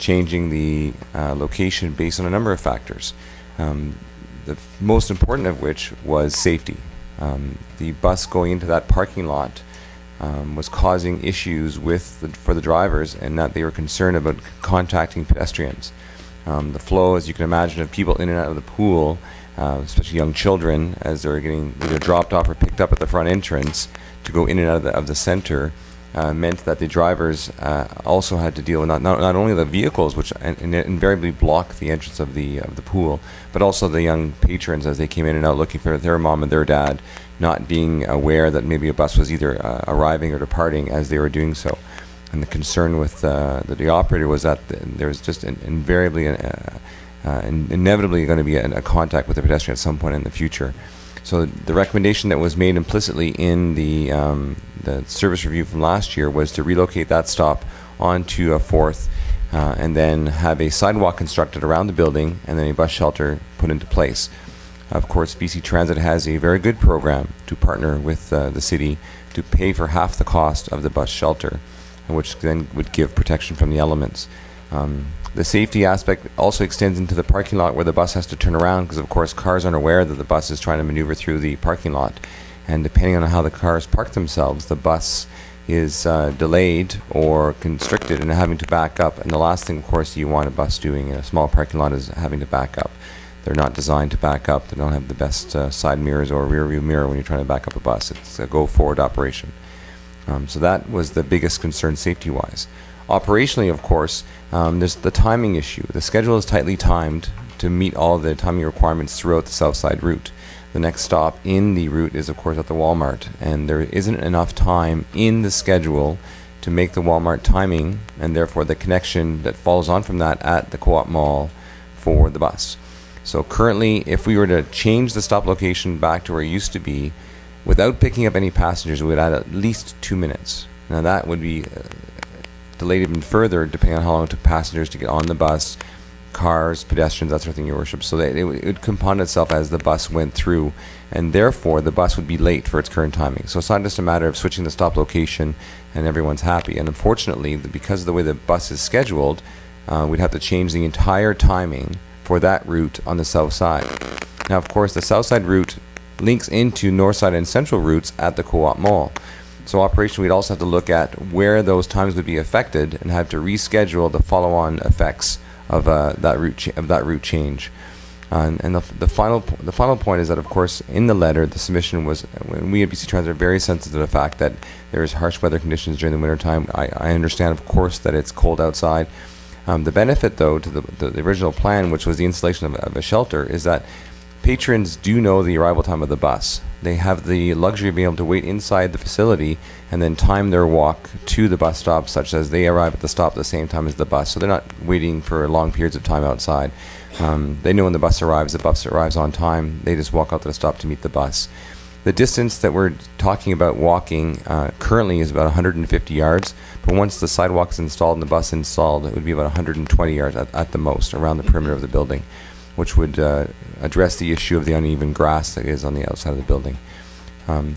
changing the location based on a number of factors. The most important of which was safety. The bus going into that parking lot was causing issues for the drivers, and that they were concerned about contacting pedestrians. The flow, as you can imagine, of people in and out of the pool, especially young children, as they're getting either dropped off or picked up at the front entrance to go in and out of the center, meant that the drivers also had to deal with not only the vehicles, which invariably block the entrance of the pool, but also the young patrons as they came in and out looking for their mom and their dad, not being aware that maybe a bus was either arriving or departing as they were doing so. And the concern with the operator was that there was just invariably, inevitably going to be a contact with the pedestrian at some point in the future. So the recommendation that was made implicitly in the service review from last year was to relocate that stop onto a 4th and then have a sidewalk constructed around the building and then a bus shelter put into place. Of course, BC Transit has a very good program to partner with the city to pay for half the cost of the bus shelter, which then would give protection from the elements. The safety aspect also extends into the parking lot where the bus has to turn around, because of course cars aren't aware that the bus is trying to maneuver through the parking lot, and depending on how the cars park themselves, the bus is delayed or constricted and having to back up. And the last thing, of course, you want a bus doing in a small parking lot is having to back up. They're not designed to back up. They don't have the best side mirrors or rear view mirror when you're trying to back up a bus. It's a go forward operation. So that was the biggest concern safety wise. Operationally, of course, there's the timing issue. The schedule is tightly timed to meet all the timing requirements throughout the south side route. The next stop in the route is, of course, at the Walmart, and there isn't enough time in the schedule to make the Walmart timing, and therefore the connection that follows on from that at the Co-op Mall for the bus. So currently, if we were to change the stop location back to where it used to be, without picking up any passengers, we would add at least 2 minutes. Now that would be delayed even further, depending on how long it took passengers to get on the bus, cars, pedestrians, that sort of thing, Your Worship. So that it would compound itself as the bus went through, and therefore the bus would be late for its current timing. So it's not just a matter of switching the stop location and everyone's happy. And unfortunately, because of the way the bus is scheduled, we'd have to change the entire timing for that route on the south side. Now, of course, the south side route links into north side and central routes at the Co-op Mall. So operationally, we'd also have to look at where those times would be affected and have to reschedule the follow-on effects of that route change. And the final point is that, of course, in the letter, the submission was, when we at BC Transit are very sensitive to the fact that there is harsh weather conditions during the wintertime. I understand, of course, that it's cold outside. The benefit, though, to the original plan, which was the installation of a shelter, is that patrons do know the arrival time of the bus. They have the luxury of being able to wait inside the facility and then time their walk to the bus stop such as they arrive at the stop at the same time as the bus. So they're not waiting for long periods of time outside. They know when the bus arrives on time. They just walk out to the stop to meet the bus. The distance that we're talking about walking currently is about 150 yards, but once the sidewalk is installed and the bus installed, it would be about 120 yards at the most around the perimeter of the building, which would address the issue of the uneven grass that is on the outside of the building.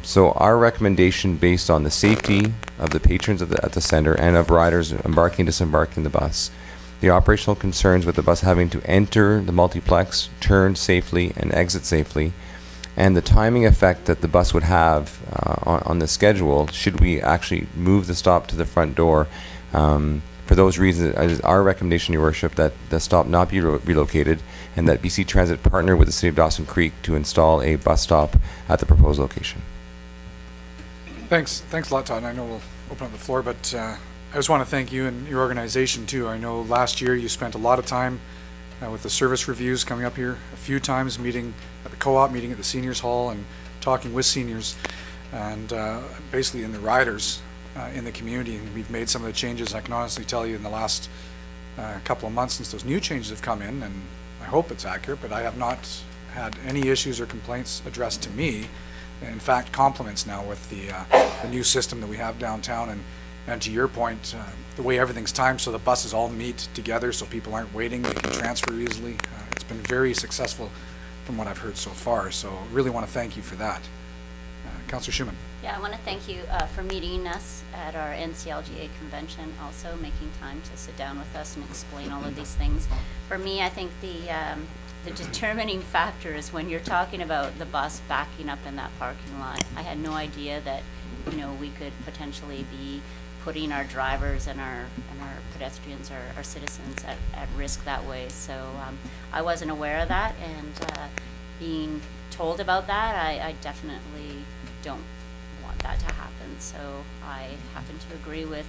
So our recommendation, based on the safety of the patrons at the center and of riders embarking and disembarking the bus, the operational concerns with the bus having to enter the multiplex, turn safely, and exit safely, and the timing effect that the bus would have on the schedule should we actually move the stop to the front door. For those reasons, it is our recommendation, Your Worship, that the stop not be relocated and that BC Transit partner with the City of Dawson Creek to install a bus stop at the proposed location. Thanks a lot, Todd. And I know we'll open up the floor, but I just want to thank you and your organization too. I know last year you spent a lot of time with the service reviews, coming up here a few times, meeting at the co-op, meeting at the seniors hall, and talking with seniors, and basically in the riders in the community. And we've made some of the changes. I can honestly tell you in the last couple of months since those new changes have come in, and I hope it's accurate, but I have not had any issues or complaints addressed to me. In fact, compliments now with the new system that we have downtown, and to your point, the way everything's timed so the buses all meet together so people aren't waiting, they can transfer easily. It's been very successful from what I've heard so far, so really want to thank you for that. Councillor Schumann. Yeah, I want to thank you for meeting us at our NCLGA convention, also making time to sit down with us and explain all of these things. For me, I think the determining factor is when you're talking about the bus backing up in that parking lot. I had no idea that, you know, we could potentially be putting our drivers and our pedestrians, our citizens at risk that way. So I wasn't aware of that, and being told about that, I definitely don't want that to happen. So I happen to agree with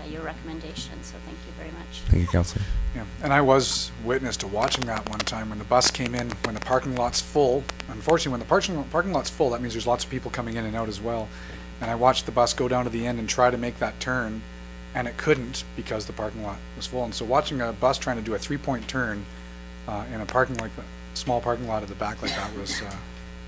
your recommendation, so thank you very much. Thank you, Councillor. Yeah, and I was witness to watching that one time when the bus came in, when the parking lot's full. Unfortunately, when the parking lot's full, that means there's lots of people coming in and out as well. And I watched the bus go down to the end and try to make that turn, and it couldn't because the parking lot was full. And so watching a bus trying to do a 3-point turn in a parking like that, small parking lot at the back like that was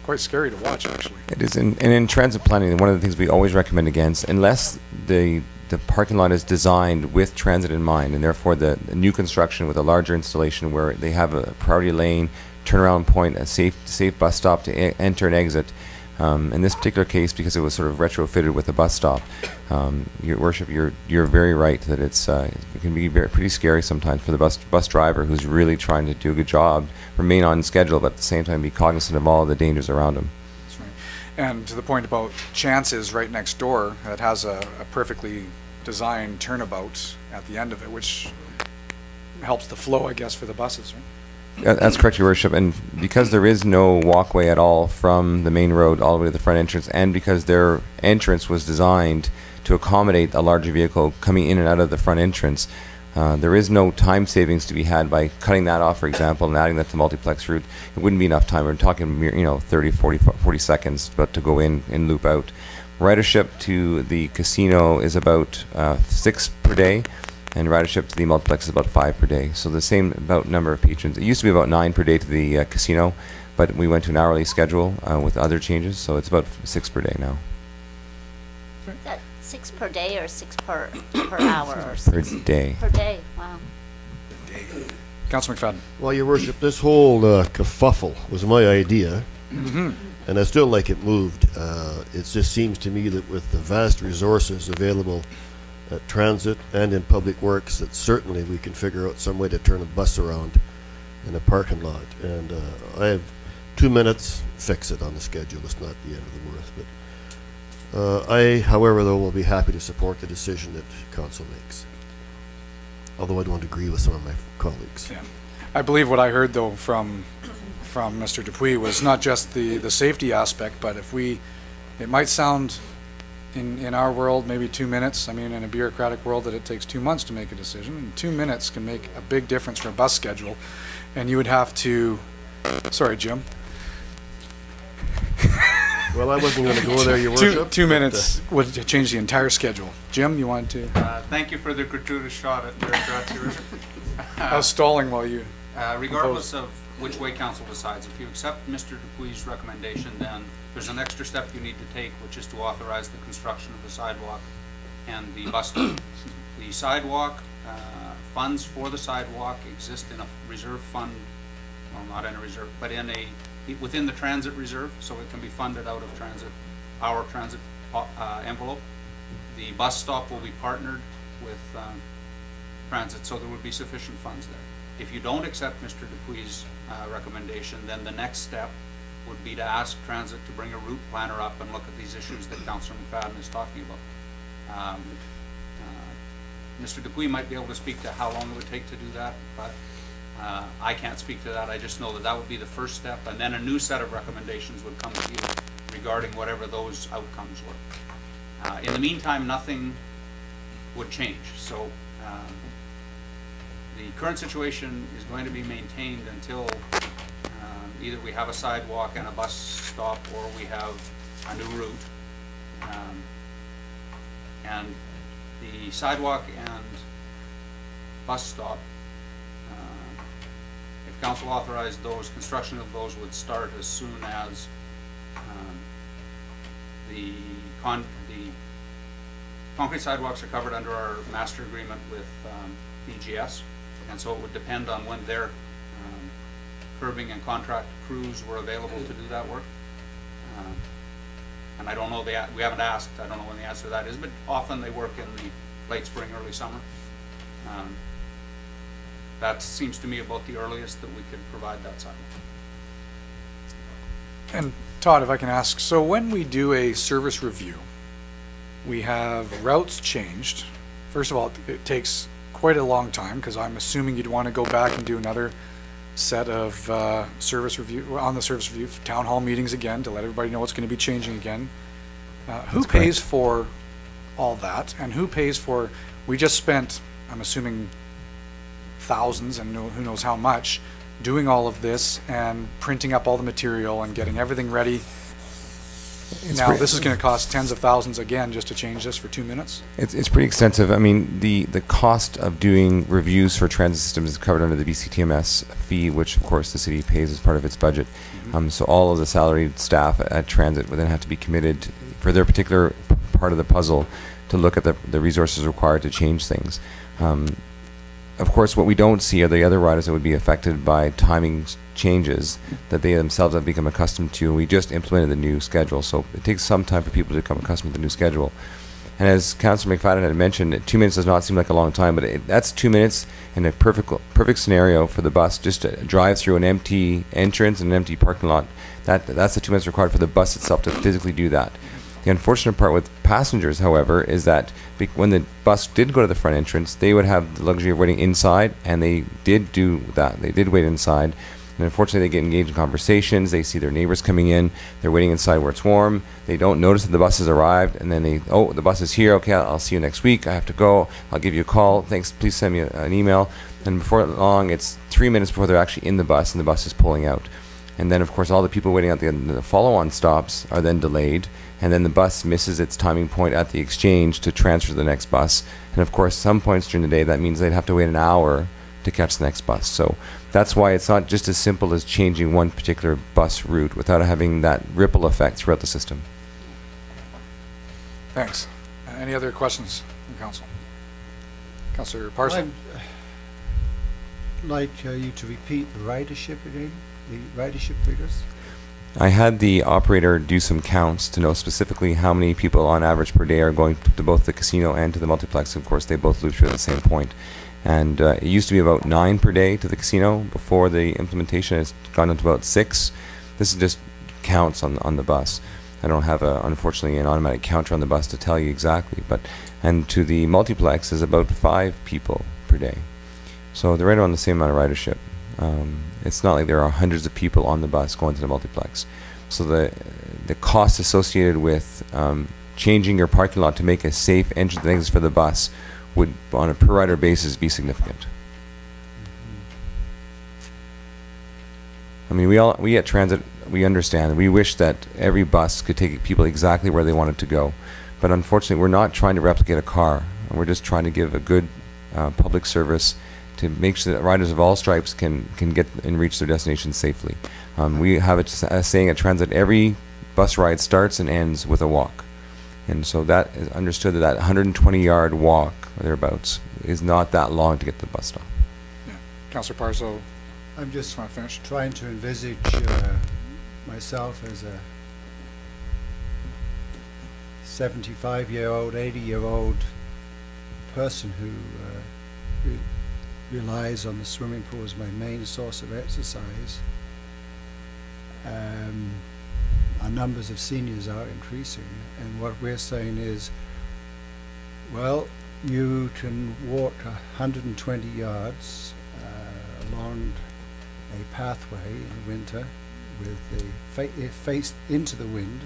quite scary to watch, actually. It is, and in transit planning, one of the things we always recommend against, unless the parking lot is designed with transit in mind, and therefore the new construction with a larger installation where they have a priority lane, turnaround point, a safe bus stop to enter and exit. In this particular case, because it was sort of retrofitted with a bus stop, Your Worship, you're very right that it can be pretty scary sometimes for the bus driver who's really trying to do a good job, remain on schedule, but at the same time be cognizant of all the dangers around him. That's right. And to the point about Chance's right next door, that has a perfectly designed turnabout at the end of it, which helps the flow, I guess, for the buses, right? That's correct, Your Worship, and because there is no walkway at all from the main road all the way to the front entrance, and because their entrance was designed to accommodate a larger vehicle coming in and out of the front entrance, there is no time savings to be had by cutting that off, for example, and adding that to multiplex route. It wouldn't be enough time. We're talking, 30, 40 seconds, but to go in and loop out. Ridership to the casino is about 6 per day. And ridership to the multiplex is about 5 per day. So the same about number of patrons. It used to be about 9 per day to the casino, but we went to an hourly schedule with other changes, so it's about 6 per day now. Is that 6 per day or 6 per hour? Or Per day. Per day, wow. Councillor McFadden. Well, Your Worship, this whole kerfuffle was my idea, and I still like it moved. It just seems to me that with the vast resources available at transit and in public works, that certainly we can figure out some way to turn a bus around in a parking lot. And I have 2 minutes, fix it on the schedule. It's not the end of the world. But I, however, though, will be happy to support the decision that council makes. Although I don't agree with some of my colleagues. Yeah, I believe what I heard though from Mr. Dupuis was not just the safety aspect, but it might sound in our world, maybe 2 minutes. I mean, in a bureaucratic world, that it takes 2 months to make a decision. And 2 minutes can make a big difference for a bus schedule. And you would have to, sorry, Jim. Well, I wasn't going to go there, Your Worship. 2 minutes would change the entire schedule. Jim, you wanted to? Thank you for the gratuitous shot at Your Worship. I was stalling while you regardless of which way council decides, if you accept Mr. Dupuis' recommendation, then there's an extra step you need to take, which is to authorize the construction of the sidewalk and the bus stop. The sidewalk, funds for the sidewalk exist in a reserve fund, well, not in a reserve, but within the transit reserve, so it can be funded out of our transit envelope. The bus stop will be partnered with transit, so there would be sufficient funds there. If you don't accept Mr. Dupuis' recommendation, then the next step would be to ask transit to bring a route planner up and look at these issues that Councillor McFadden is talking about. Mr. Dupuis might be able to speak to how long it would take to do that, but I can't speak to that. I just know that that would be the first step, and then a new set of recommendations would come to you regarding whatever those outcomes were. In the meantime, nothing would change. So the current situation is going to be maintained until either we have a sidewalk and a bus stop, or we have a new route. And the sidewalk and bus stop, if council authorized those, construction of those would start as soon as the concrete sidewalks are covered under our master agreement with BGS, and so it would depend on when their curbing and contract crews were available to do that work. And I don't know, we haven't asked, I don't know when the answer to that is, but often they work in the late spring, early summer. That seems to me about the earliest that we could provide that sidewalk. And Todd, if I can ask, so when we do a service review, we have routes changed. First of all, it takes quite a long time, because I'm assuming you'd want to go back and do another set of service review, on the service review, town hall meetings again, to let everybody know what's going to be changing again. Who pays for all that, and who pays for, we just spent, I'm assuming, thousands and who knows how much doing all of this and printing up all the material and getting everything ready. Now this is going to cost tens of thousands again just to change this for 2 minutes? It's pretty extensive. I mean, the cost of doing reviews for transit systems is covered under the BCTMS fee, which of course the city pays as part of its budget. So all of the salaried staff at transit would then have to be committed for their particular part of the puzzle to look at the resources required to change things. Of course, what we don't see are the other riders that would be affected by timing changes that they themselves have become accustomed to. And we just implemented the new schedule, so it takes some time for people to become accustomed to the new schedule. And as Councillor McFadden had mentioned, 2 minutes does not seem like a long time, but that's 2 minutes in a perfect scenario for the bus just to drive through an empty entrance and an empty parking lot. That's the 2 minutes required for the bus itself to physically do that. The unfortunate part with passengers, however, is that when the bus did go to the front entrance, they would have the luxury of waiting inside, and they did do that. They did wait inside, and unfortunately they get engaged in conversations. They see their neighbors coming in. They're waiting inside where it's warm. They don't notice that the bus has arrived, and then oh, the bus is here. Okay, I'll see you next week. I have to go. I'll give you a call. Thanks. Please send me an email. And before long, it's 3 minutes before they're actually in the bus, and the bus is pulling out. And then, of course, all the people waiting at the follow-on stops are then delayed, and then the bus misses its timing point at the exchange to transfer to the next bus. And of course, some points during the day, that means they'd have to wait an hour to catch the next bus. So that's why it's not just as simple as changing one particular bus route without having that ripple effect throughout the system. Thanks. Any other questions from Council? Councillor Parson? I'd like you to repeat the ridership again, the ridership figures. I had the operator do some counts to know specifically how many people on average per day are going to both the casino and to the multiplex. Of course, they both loop through at the same point. And it used to be about 9 per day to the casino. Before the implementation, it's gone up to about 6. This is just counts on the bus. I don't have, unfortunately, an automatic counter on the bus to tell you exactly. And to the multiplex is about 5 people per day. So they're right around the same amount of ridership. It's not like there are hundreds of people on the bus going to the multiplex. So the cost associated with changing your parking lot to make a safe entrance and exit for the bus would, on a per rider basis, be significant. I mean, we at Transit, we understand. We wish that every bus could take people exactly where they wanted to go. But unfortunately, we're not trying to replicate a car. We're just trying to give a good public service to make sure that riders of all stripes can get and reach their destination safely. We have a saying at Transit, every bus ride starts and ends with a walk. And so that is understood that 120-yard walk, or thereabouts, is not that long to get to the bus stop. Yeah. Councillor Parso, I'm just want to finish? trying to envisage myself as a 75-year-old, 80-year-old person who relies on the swimming pool as my main source of exercise. Our numbers of seniors are increasing, and what we're saying is, well, you can walk 120 yards along a pathway in the winter, with the face into the wind.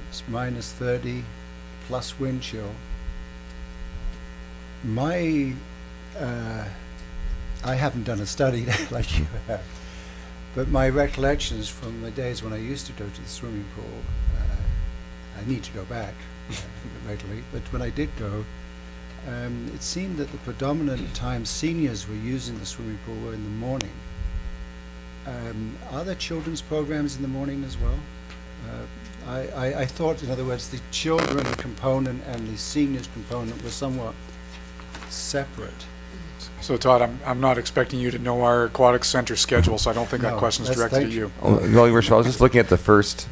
It's minus 30 plus wind chill. I haven't done a study like you have, but my recollections from the days when I used to go to the swimming pool, I need to go back regularly, but when I did go, it seemed that the predominant time seniors were using the swimming pool were in the morning. Are there children's programs in the morning as well? I thought, in other words, the children component and the seniors component were somewhat separate. So Todd, I'm not expecting you to know our aquatic center schedule, so I don't think that No, question's that's- directed at thank you. Well, Your Worship, I was just looking at the first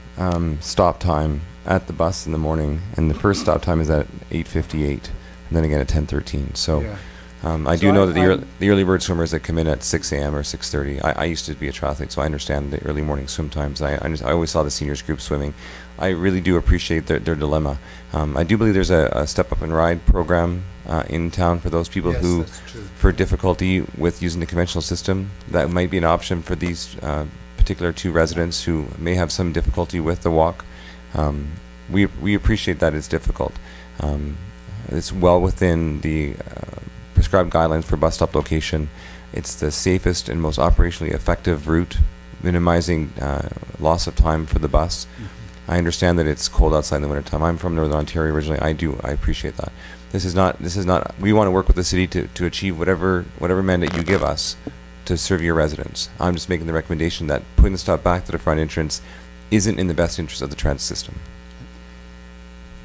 stop time at the bus in the morning, and the first stop time is at 8:58, and then again at 10:13. So Yeah. I So do know I- that the early bird swimmers that come in at 6 a.m. or 6:30. I used to be a triathlete, so I understand the early morning swim times. I always saw the seniors group swimming. I really do appreciate their dilemma. I do believe there's a step up and ride program in town for those people Yes, who, that's true. for difficulty with using the conventional system. That might be an option for these particular two residents who may have some difficulty with the walk. We appreciate that it's difficult. It's well within the prescribed guidelines for bus stop location. It's the safest and most operationally effective route, minimizing loss of time for the bus. I understand that it's cold outside in the wintertime. I'm from Northern Ontario originally. I appreciate that. This is not, we want to work with the city to achieve whatever mandate you give us to serve your residents. I'm just making the recommendation that putting the stop back to the front entrance isn't in the best interest of the transit system.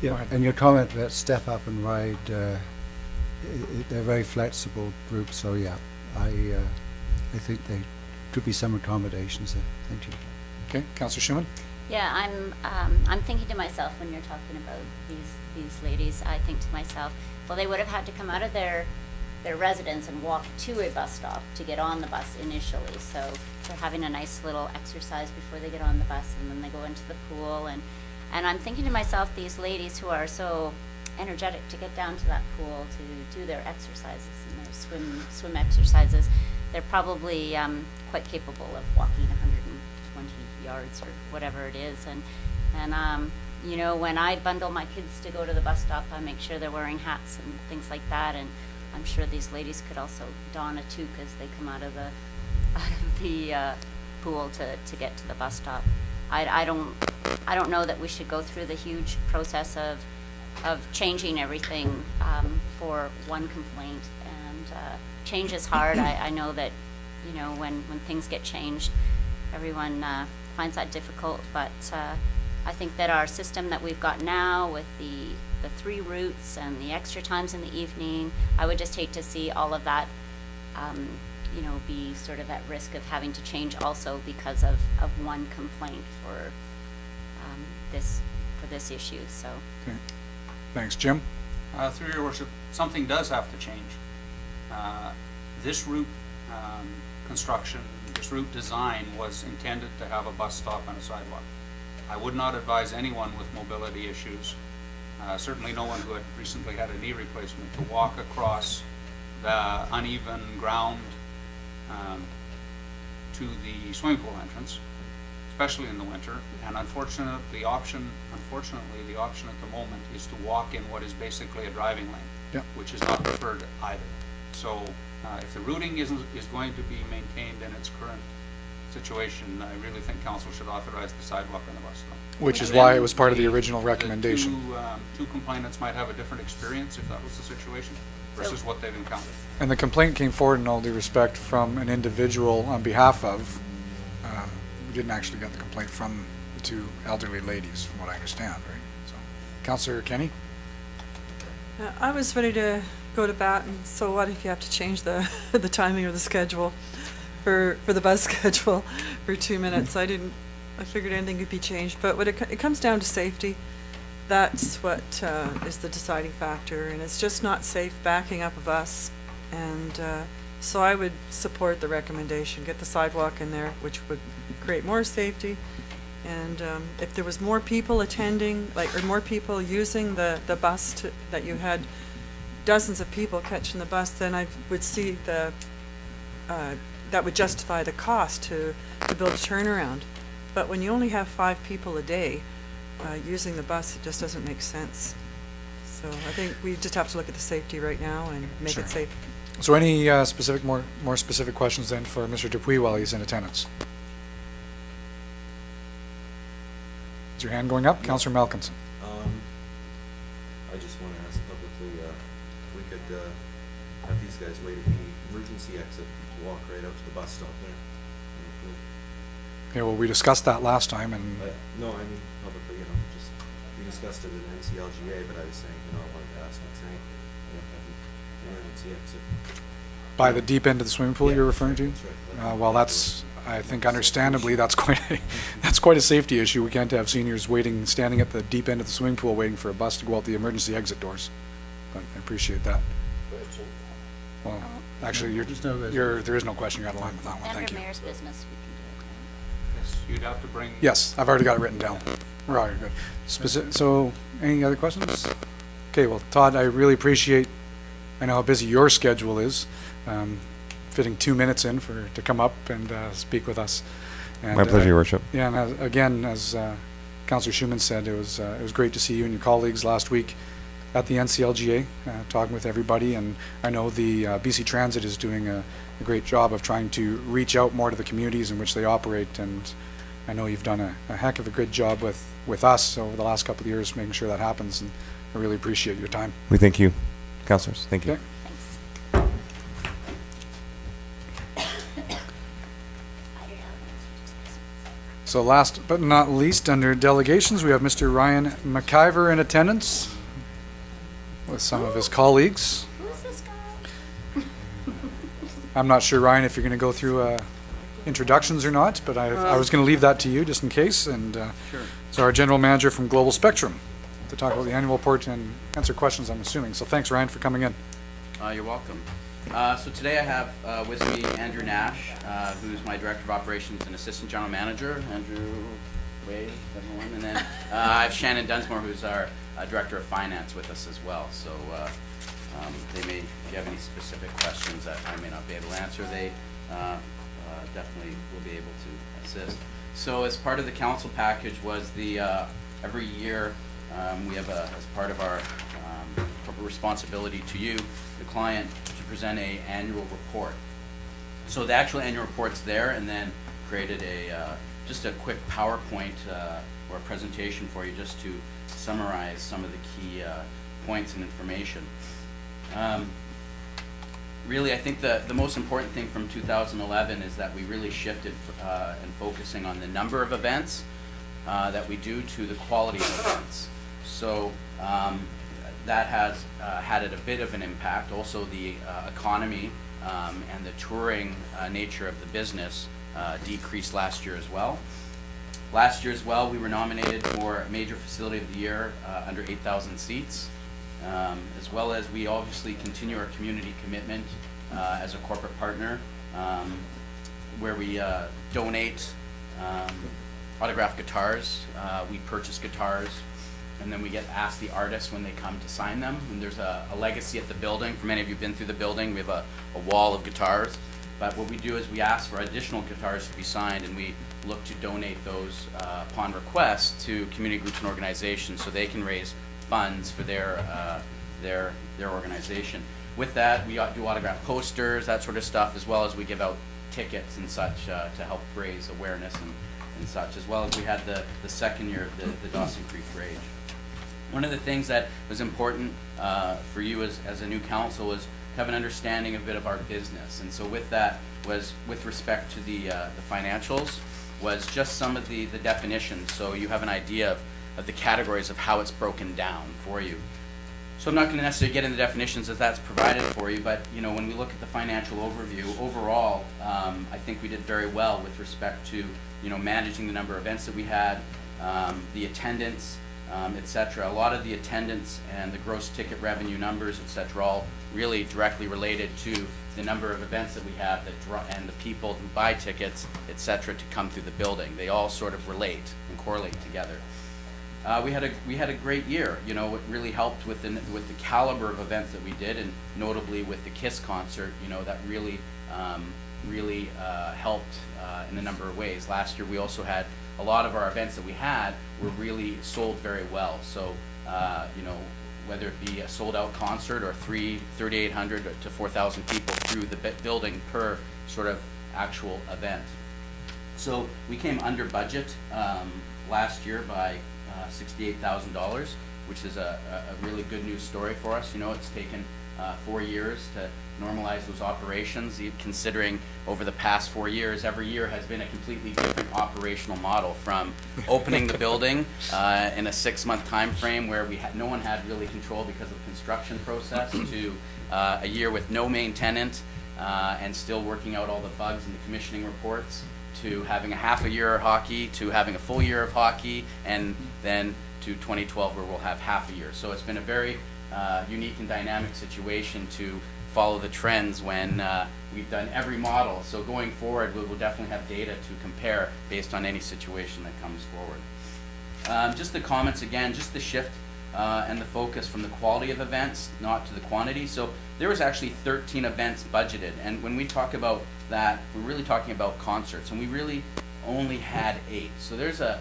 Yeah, and your comment about step up and ride, they're very flexible groups, so yeah, I think there could be some accommodations there. Thank you. Okay, Councillor Schumann? Yeah, I'm thinking to myself when you're talking about these ladies, I think to myself, well, they would have had to come out of their residence and walk to a bus stop to get on the bus initially. So they're having a nice little exercise before they get on the bus, and then they go into the pool. And I'm thinking to myself, these ladies who are so energetic to get down to that pool to do their exercises and their swim exercises, they're probably quite capable of walking 120 yards or whatever it is. And you know, when I bundle my kids to go to the bus stop, I make sure they're wearing hats and things like that. And I'm sure these ladies could also don a toque as they come out of the pool to get to the bus stop. I don't know that we should go through the huge process of changing everything for one complaint. And change is hard. I know that, you know, when things get changed, everyone finds that difficult. But I think that our system that we've got now with the 3 routes and the extra times in the evening, I would just hate to see all of that, you know, be sort of at risk of having to change also because of one complaint for this issue. So. Okay. Thanks, Jim. Through your worship, something does have to change. This route construction, this route design was intended to have a bus stop and a sidewalk. I would not advise anyone with mobility issues, certainly no one who had recently had a knee replacement, to walk across the uneven ground to the swimming pool entrance, especially in the winter. And unfortunately, the option at the moment is to walk in what is basically a driving lane, yeah, which is not preferred either. So if the routing is going to be maintained in its current situation, I really think council should authorize the sidewalk on the bus stop. Which is And why then it was part of the original recommendation. Two complainants might have a different experience if that was the situation versus what they've encountered. And the complaint came forward, in all due respect, from an individual on behalf of, we didn't actually get the complaint from the 2 elderly ladies, from what I understand, right? So, Councillor Kenny? I was ready to go to bat, and so what if you have to change the the timing of the schedule for the bus schedule for 2 minutes? I figured anything could be changed, but when it comes down to safety, that's what is the deciding factor, and it's just not safe backing up a bus. And so I would support the recommendation, get the sidewalk in there, which would create more safety. And if there was more people attending, or more people using the bus, that you had dozens of people catching the bus, then I would see the that would justify the cost to build a turnaround. But when you only have 5 people a day using the bus, it just doesn't make sense. So I think we just have to look at the safety right now and make Sure. it safe. So any specific, more specific questions then for Mr. Dupuis while he's in attendance? Is your hand going up? Councillor Malkinson. I just want to ask publicly if we could have these guys wait at the emergency exit to walk right out to the bus stop there. Okay, well, we discussed that last time, and No, I mean publicly, just, we discussed it at NCLGA, but I was saying, I wanted to ask it tonight, the emergency exit. by the deep end of the swimming pool Yeah, you're referring to? that's right. Well, that's, I think understandably, that's quite a safety issue. We can't have seniors standing at the deep end of the swimming pool waiting for a bus to go out the emergency exit doors. But I appreciate that. Well, actually, there is no question. You're out of line with that one. Thank Under you. mayor's business, we can do it. Yes, you'd have to bring. Yes, I've already got it written down. We're already good. So, any other questions? Okay, well, Todd, I really appreciate, I know how busy your schedule is, fitting 2 minutes in to come up and speak with us. And, My pleasure, Your Worship. Yeah, and again, as Councillor Schumann said, it was great to see you and your colleagues last week at the NCLGA, talking with everybody, and I know the BC Transit is doing a great job of trying to reach out more to the communities in which they operate, and I know you've done a heck of a good job with us over the last couple of years making sure that happens, and I really appreciate your time. We thank you, councillors. Thank you. Okay. Thanks. So last but not least, under delegations, we have Mr. Ryan McIver in attendance with some of his colleagues. Who's this guy? I'm not sure, Ryan, if you're going to go through introductions or not, but I was going to leave that to you just in case. And Sure. so our general manager from Global Spectrum to talk about the annual report and answer questions, I'm assuming. So thanks, Ryan, for coming in. You're welcome. So today I have with me Andrew Nash, who's my Director of Operations and Assistant General Manager. Andrew, wave, everyone. And then I have Shannon Dunsmore, who's our Director of Finance with us as well. So if you have any specific questions that I may not be able to answer, they definitely will be able to assist. So as part of the council package was every year we have as part of our corporate responsibility to you, the client, to present a annual report. So the actual annual report's there, and then created just a quick PowerPoint or a presentation for you just to summarize some of the key points and information. Really, I think the most important thing from 2011 is that we really shifted in focusing on the number of events that we do to the quality of events. So that has had a bit of an impact. Also, the economy and the touring nature of the business decreased last year as well. Last year as well, we were nominated for Major Facility of the Year under 8,000 seats, as well as we obviously continue our community commitment as a corporate partner, where we donate autographed guitars. We purchase guitars, and then we get asked the artists when they come to sign them. And there's a legacy at the building. For many of you who've been through the building, we have a wall of guitars. But what we do is we ask for additional guitars to be signed, and we look to donate those upon request to community groups and organizations so they can raise funds for their organization. With that, we do autograph posters, that sort of stuff, as well as we give out tickets and such to help raise awareness and such, as well as we had the second year of the Dawson Creek Rage. One of the things that was important for you as a new council was to have an understanding a bit of our business. And so with that was, with respect to the financials, was just some of the definitions, so you have an idea of the categories of how it's broken down for you. So I'm not going to necessarily get into definitions as that's provided for you, but when we look at the financial overview, overall, I think we did very well with respect to managing the number of events that we had, the attendance, etc. A lot of the attendance and the gross ticket revenue numbers, etc., all really directly related to the number of events that we have and the people who buy tickets, etc., to come through the building. They all sort of relate and correlate together. We had a great year. It really helped with the caliber of events that we did, and notably with the KISS concert. That really really helped in a number of ways. Last year we also had a lot of our events that we had were really sold very well. So, you know, whether it be a sold-out concert or 3,800 to 4,000 people through the building per sort of actual event. So we came under budget last year by $68,000, which is a really good news story for us. You know, it's taken 4 years to normalize those operations, considering over the past 4 years, every year has been a completely different operational model, from opening the building in a 6-month time frame where no one had really control because of the construction process, to a year with no main tenant and still working out all the bugs in the commissioning reports, to having a half a year of hockey, to having a full year of hockey, and then to 2012 where we'll have half a year. So it's been a very unique and dynamic situation to follow the trends when we've done every model. So going forward, we will definitely have data to compare based on any situation that comes forward. Just the comments again, just the shift and the focus from the quality of events, not to the quantity. So there was actually 13 events budgeted, and when we talk about that, we're really talking about concerts, and we really only had 8. So there's a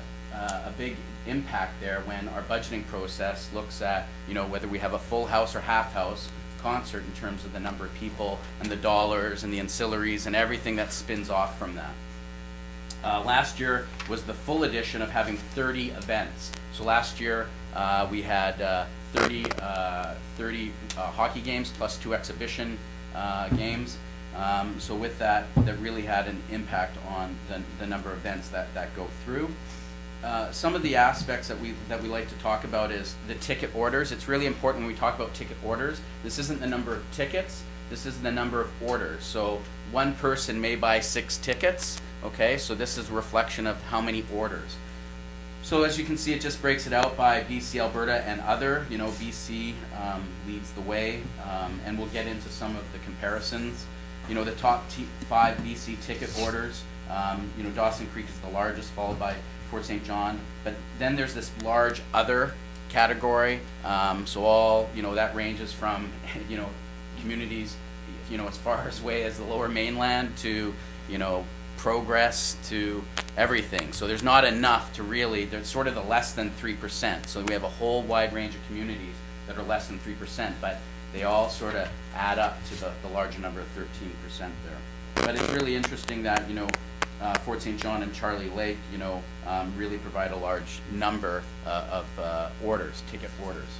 big impact there when our budgeting process looks at, you know, whether we have a full house or half house concert in terms of the number of people and the dollars and the ancillaries and everything that spins off from that. Last year was the full edition of having 30 events. So last year we had 30 hockey games plus 2 exhibition games. So with that, that really had an impact on the number of events that go through. Some of the aspects that we like to talk about is the ticket orders. It's really important when we talk about ticket orders. This isn't the number of tickets, this is the number of orders. So one person may buy 6 tickets, okay? So this is a reflection of how many orders. So as you can see, it just breaks it out by BC, Alberta, and other. You know, BC leads the way, and we'll get into some of the comparisons. You know, the top 5 BC ticket orders, you know, Dawson Creek is the largest, followed by Fort St. John, but then there's this large other category. So all, you know, that ranges from, you know, communities, you know, as far away as the Lower Mainland to, you know, Progress to everything. So there's not enough to really, there's sort of the less than 3%. So we have a whole wide range of communities that are less than 3%, but they all sort of add up to the larger number of 13% there. But it's really interesting that, you know, Fort St. John and Charlie Lake, you know, really provide a large number of orders, ticket orders.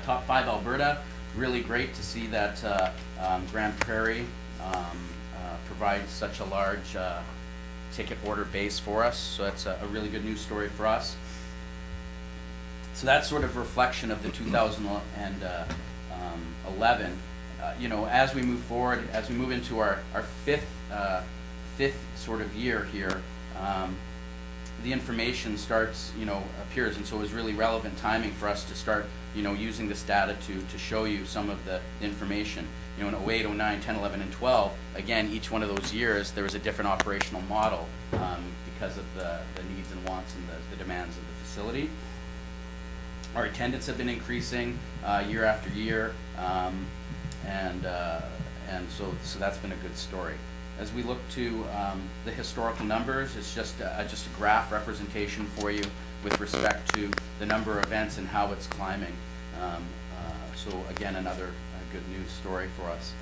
Top 5 Alberta, really great to see that Grand Prairie provides such a large ticket order base for us. So that's a really good news story for us. So that's sort of a reflection of the 2011. You know, as we move forward, as we move into our fifth sort of year here, the information starts, you know, appears, and so it was really relevant timing for us to start, you know, using this data to show you some of the information. You know, in 08, 09, 10, 11, and 12, again, each one of those years there was a different operational model because of the needs and wants and the demands of the facility. Our attendance have been increasing year after year, and so that's been a good story. As we look to the historical numbers, it's just a graph representation for you with respect to the number of events and how it's climbing. So again, another good news story for us.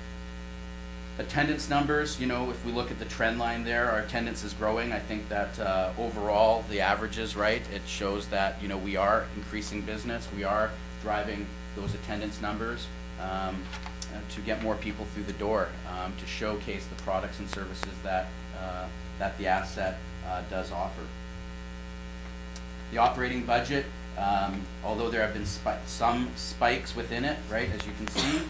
Attendance numbers, you know, if we look at the trend line there, our attendance is growing. I think that overall the average is right. It shows that, you know, we are increasing business. We are driving those attendance numbers to get more people through the door, to showcase the products and services that the asset does offer. The operating budget, although there have been some spikes within it, right, as you can see,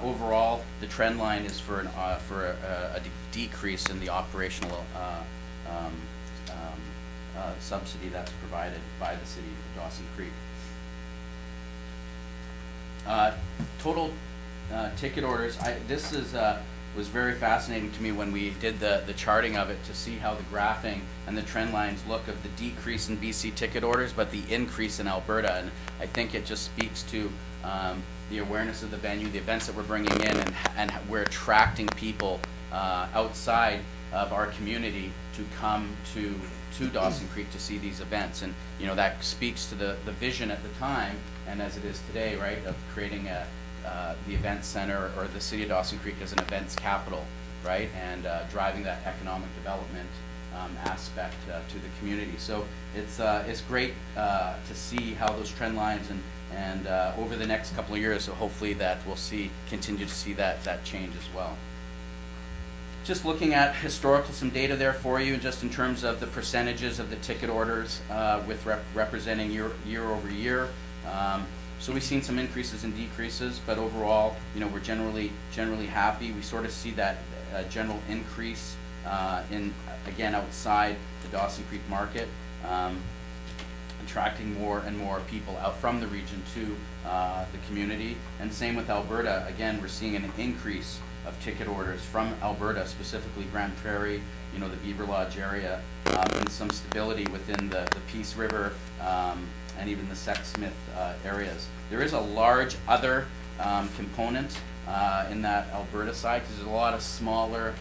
overall the trend line is for a decrease in the operational subsidy that's provided by the city of Dawson Creek. Total ticket orders. This was very fascinating to me when we did the charting of it, to see how the graphing and the trend lines look of the decrease in BC ticket orders, but the increase in Alberta. And I think it just speaks to the awareness of the venue, the events that we're bringing in, and we're attracting people outside of our community to come to Dawson Creek to see these events. And you know, that speaks to the vision at the time, and as it is today, right, of creating the event center, or the city of Dawson Creek as an events capital, right, and driving that economic development aspect to the community. So it's great to see how those trend lines and over the next couple of years, so hopefully that we'll continue to see that change as well. Just looking at some data there for you, just in terms of the percentages of the ticket orders with representing year over year. So we've seen some increases and decreases, but overall, you know, we're generally happy. We sort of see that general increase again, outside the Dawson Creek market, attracting more and more people out from the region to the community. And same with Alberta. Again, we're seeing an increase of ticket orders from Alberta, specifically Grande Prairie, you know, the Beaver Lodge area, and some stability within the Peace River and even the Sexsmith areas. There is a large other component in that Alberta side, because there's a lot of smaller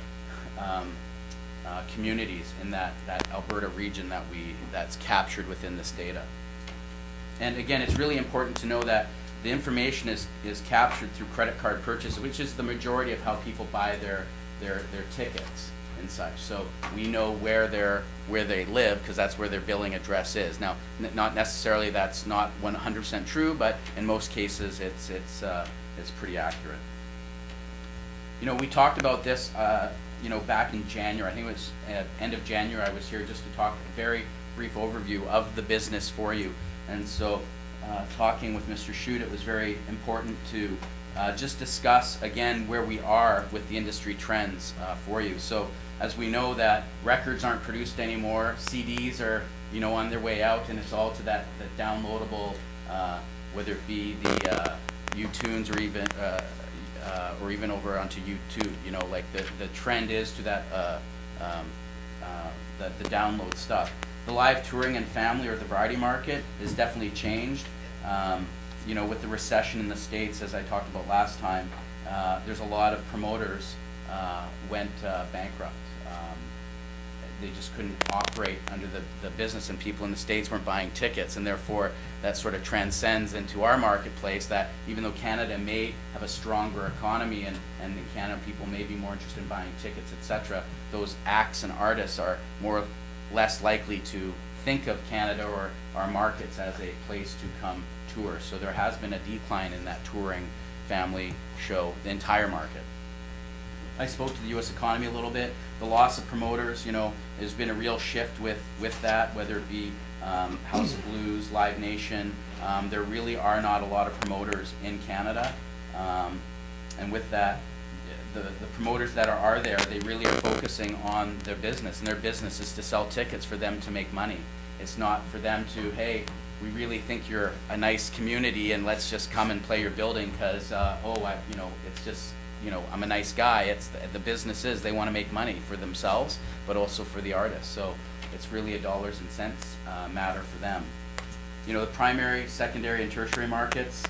communities in that Alberta region that's captured within this data. And again, it's really important to know that the information is captured through credit card purchase, which is the majority of how people buy their tickets and such. So we know where they live, because that's where their billing address is. Now, not necessarily that's not 100% true, but in most cases it's pretty accurate. You know, we talked about this you know, back in January. I think it was at end of January. I was here just to talk a very brief overview of the business for you. And so talking with Mr. Shute, it was very important to just discuss again where we are with the industry trends for you. So as we know that records aren't produced anymore, CDs are, you know, on their way out, and it's all to that downloadable, whether it be the uTunes or even over onto YouTube. You know, like the trend is to that the download stuff. The live touring and family, or the variety market, is definitely changed. You know, with the recession in the States, as I talked about last time, there's a lot of promoters went bankrupt. They just couldn't operate under the business, and people in the States weren't buying tickets, and therefore that sort of transcends into our marketplace, that even though Canada may have a stronger economy and in Canada people may be more interested in buying tickets, etc., those acts and artists are less likely to think of Canada or our markets as a place to come tour. So there has been a decline in that touring family show, the entire market. I spoke to the U.S. economy a little bit. The loss of promoters, you know, there's been a real shift with that, whether it be House of Blues, Live Nation. There really are not a lot of promoters in Canada. And with that, the promoters that are there, they really are focusing on their business, and their business is to sell tickets for them to make money. It's not for them to, hey, we really think you're a nice community and let's just come and play your building because, you know, it's just, you know, I'm a nice guy. It's the businesses, they want to make money for themselves, but also for the artists. So it's really a dollars and cents matter for them. You know, the primary, secondary, and tertiary markets,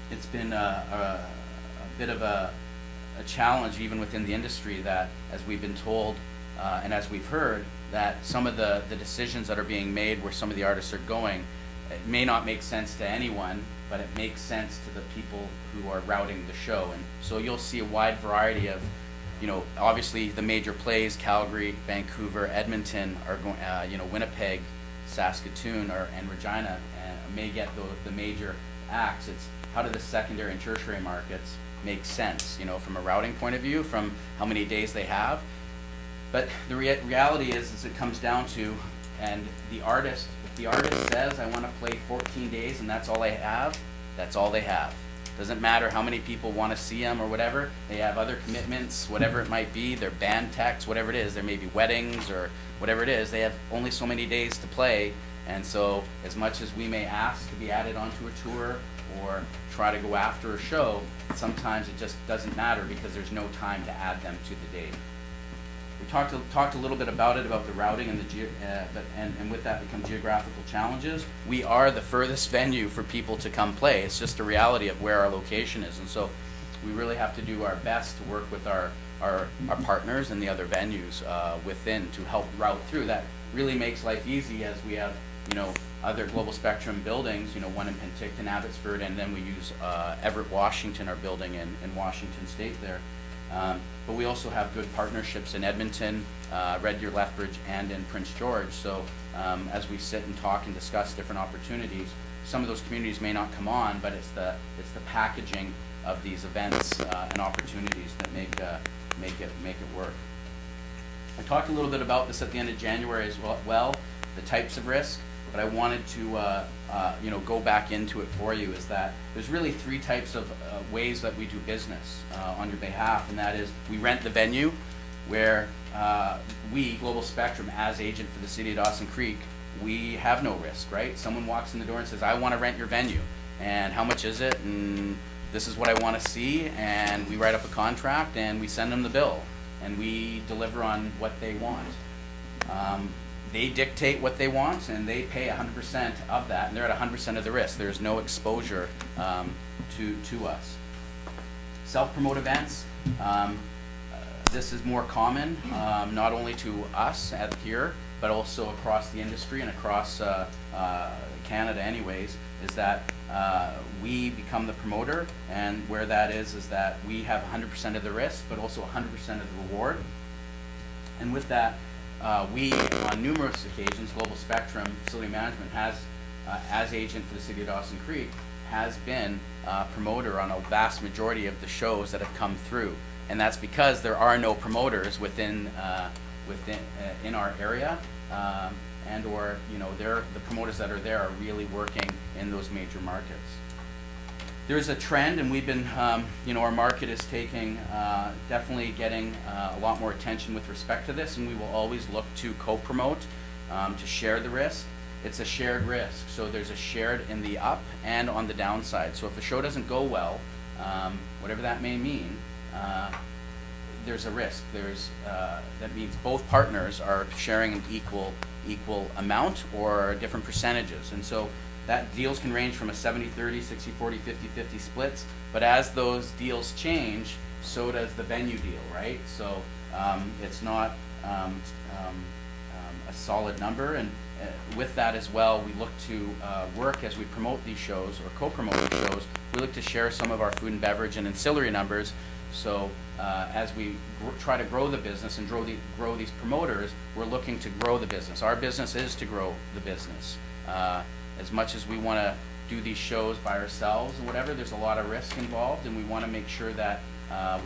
it's been a bit of a challenge even within the industry, that as we've been told and as we've heard, that some of the decisions that are being made where some of the artists are going, it may not make sense to anyone, but it makes sense to the people who are routing the show. And so you'll see a wide variety of, you know, obviously the major plays, Calgary, Vancouver, Edmonton are going, you know, Winnipeg, Saskatoon, and Regina may get the major acts. It's how do the secondary and tertiary markets make sense, you know, from a routing point of view, from how many days they have. But the reality is it comes down to, and the artist, if the artist says, I want to play 14 days and that's all I have, that's all they have. Doesn't matter how many people want to see them or whatever, they have other commitments, whatever it might be, their band techs, whatever it is, there may be weddings or whatever it is, they have only so many days to play. And so as much as we may ask to be added onto a tour or try to go after a show, sometimes it just doesn't matter because there's no time to add them to the date. We talked a little bit about it, about the routing and and with that become geographical challenges. We are the furthest venue for people to come play. It's just a reality of where our location is. And so we really have to do our best to work with our partners and the other venues within to help route through. That really makes life easy, as we have, you know, other Global Spectrum buildings, you know, one in Penticton, Abbotsford, and then we use Everett, Washington, our building in Washington State there. But we also have good partnerships in Edmonton, Red Deer, Lethbridge, and in Prince George. So as we sit and talk and discuss different opportunities, some of those communities may not come on, but it's the packaging of these events and opportunities that make it work. I talked a little bit about this at the end of January as well, the types of risk. But I wanted to, you know, go back into it for you. Is that there's really 3 types of ways that we do business on your behalf, and that is we rent the venue, where we, Global Spectrum, as agent for the City of Dawson Creek, we have no risk, right? Someone walks in the door and says, "I want to rent your venue," and how much is it? And this is what I want to see, and we write up a contract and we send them the bill, and we deliver on what they want. They dictate what they want, and they pay 100% of that, and they're at 100% of the risk. There's no exposure to us. Self-promote events. This is more common, not only to us here, but also across the industry and across Canada anyways, is that we become the promoter, and where that is that we have 100% of the risk, but also 100% of the reward. And with that, we, on numerous occasions, Global Spectrum Facility Management has, as agent for the City of Dawson Creek, has been promoter on a vast majority of the shows that have come through. And that's because there are no promoters within in our area, and or, you know, the promoters that are there are really working in those major markets. There's a trend, and we've been, you know, our market is taking, definitely getting a lot more attention with respect to this, and we will always look to co-promote, to share the risk. It's a shared risk, so there's a shared in the up and on the downside. So if a show doesn't go well, whatever that may mean, there's a risk. That means both partners are sharing an equal amount or different percentages, and so that deals can range from a 70-30, 60-40, 50-50 splits, but as those deals change, so does the venue deal, right? So it's not a solid number, and with that as well, we look to work as we promote these shows or co-promote these shows. We look to share some of our food and beverage and ancillary numbers. So as we try to grow the business and grow these promoters, we're looking to grow the business. Our business is to grow the business. As much as we want to do these shows by ourselves or whatever, there's a lot of risk involved, and we want to make sure that